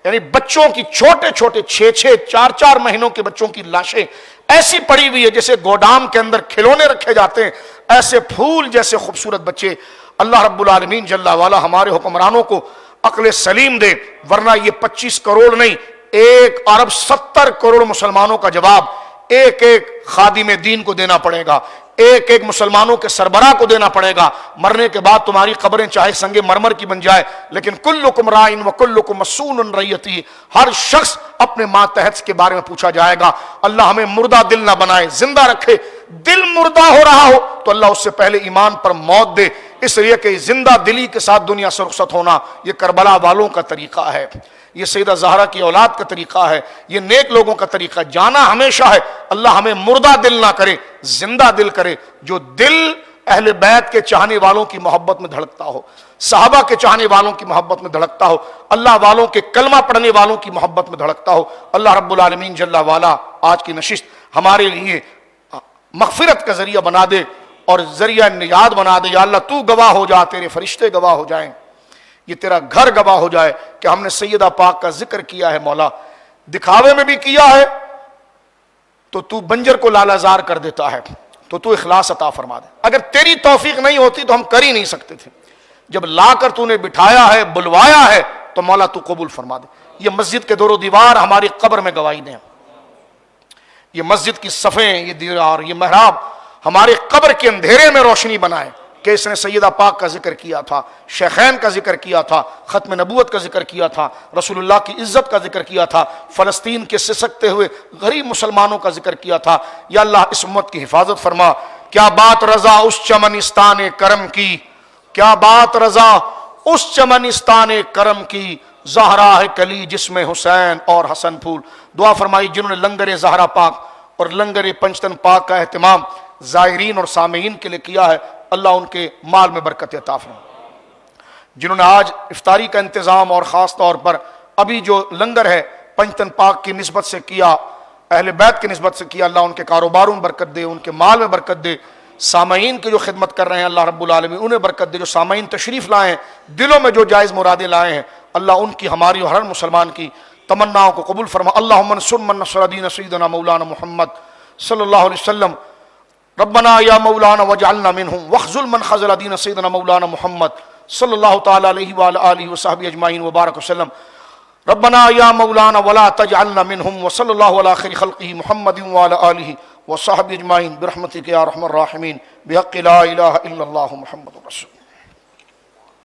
یعنی بچوں کی چھوٹے چھوٹے 6 4 مہینوں کے بچوں کی لاشیں ایسی پڑی ہوئی ہے جیسے گودام کے اندر کھلونے رکھے جاتے ہیں, ایسے پھول جیسے خوبصورت بچے. اللہ رب العالمین جل والا ہمارے حکمرانوں کو عقل سلیم دے, ورنہ یہ 25 کروڑ نہیں, 1 ارب 70 کروڑ مسلمانوں کا جواب ایک ایک خادم دین کو دینا پڑے گا, ایک ایک مسلمانوں کے سربراہ کو دینا پڑے گا. مرنے کے بعد تمہاری قبریں چاہے سنگ مرمر کی بن جائے, لیکن کلکم رائن و کلکم مسئول عن رعیتہ, ہر شخص اپنے ماتحت کے بارے میں پوچھا جائے گا. اللہ ہمیں مردہ دل نہ بنائے, زندہ رکھے. دل مردہ ہو رہا ہو تو اللہ اس سے پہلے ایمان پر موت دے, اس لیے کہ زندہ دلی کے ساتھ دنیا سے رخصت ہونا یہ کربلا والوں کا طریقہ ہے, یہ سیدہ زہرا کی اولاد کا طریقہ ہے, یہ نیک لوگوں کا طریقہ. جانا ہمیشہ ہے, اللہ ہمیں مردہ دل نہ کرے, زندہ دل کرے, جو دل اہل بیت کے چاہنے والوں کی محبت میں دھڑکتا ہو, صحابہ کے چاہنے والوں کی محبت میں دھڑکتا ہو, اللہ والوں کے کلمہ پڑھنے والوں کی محبت میں دھڑکتا ہو. اللہ رب العالمین جل والا آج کی نشست ہمارے لیے مغفرت کا ذریعہ بنا دے اور ذریعہ نجات بنا دے. یا اللہ تو گواہ ہو جا, تیرے فرشتے گواہ ہو جائیں, یہ تیرا گھر گواہ ہو جائے کہ ہم نے سیدہ پاک کا ذکر کیا ہے. مولا دکھاوے میں بھی کیا ہے تو تو بنجر کو لالہ زار کر دیتا ہے, تو اخلاص عطا فرما دے. اگر تیری توفیق نہیں ہوتی تو ہم کر ہی نہیں سکتے تھے. جب لا کر تو نے بٹھایا ہے, بلوایا ہے, تو مولا تو قبول فرما دے. یہ مسجد کے دور و دیوار ہماری قبر میں گواہی دیں, یہ مسجد کی صفیں, یہ دیوار, یہ محراب ہمارے قبر کے اندھیرے میں روشنی بنائے کہ اس نے سیدہ پاک کا ذکر کیا تھا, شیخین کا ذکر کیا تھا, ختم نبوت کا ذکر کیا تھا, رسول اللہ کی عزت کا ذکر کیا تھا, فلسطین کے سسکتے ہوئے غریب مسلمانوں کا ذکر کیا تھا. یا اللہ اس امت کی حفاظت فرما. کیا بات رضا اس چمنستان کرم کی, کیا بات رضا اس چمنستان کرم کی, زہرا ہے کلی جس میں حسین اور حسن پھول. دعا فرمائی جنہوں نے لنگر زہرا پاک اور لنگر پنجتن پاک کا اہتمام زائرین اور سامعین کے لیے کیا ہے, اللہ ان کے مال میں برکت عطا فرمائے. جنہوں نے آج افطاری کا انتظام اور خاص طور پر ابھی جو لنگر ہے پنجتن پاک کی نسبت سے کیا, اہل بیت کی نسبت سے کیا, اللہ ان کے کاروباروں میں برکت دے, ان کے مال میں برکت دے. سامعین کی جو خدمت کر رہے ہیں اللہ رب العالمین انہیں برکت دے. جو سامعین تشریف لائے ہیں, دلوں میں جو جائز مرادیں لائے ہیں, اللہ ان کی, ہماری اور ہر مسلمان کی تمناؤں کو قبول فرما. اللہم انصر من نصر دین سیدنا مولانا محمد صلی اللہ علیہ وسلم. ربنا یا مولانا واجعلنا منہم واخذل من خذل دین سیدنا مولانا محمد صلی اللہ تعالی علیہ وآلہ وصحبہ اجمعین وبارک وسلم. ربنا یا مولانا ولا تجعلنا منہم وصلی اللہ علی خیر خلقہ محمد وعلی آلہ وصحبہ اجمعین برحمتک یا ارحم الراحمین بحق لا الہ الا اللہ محمد رسول.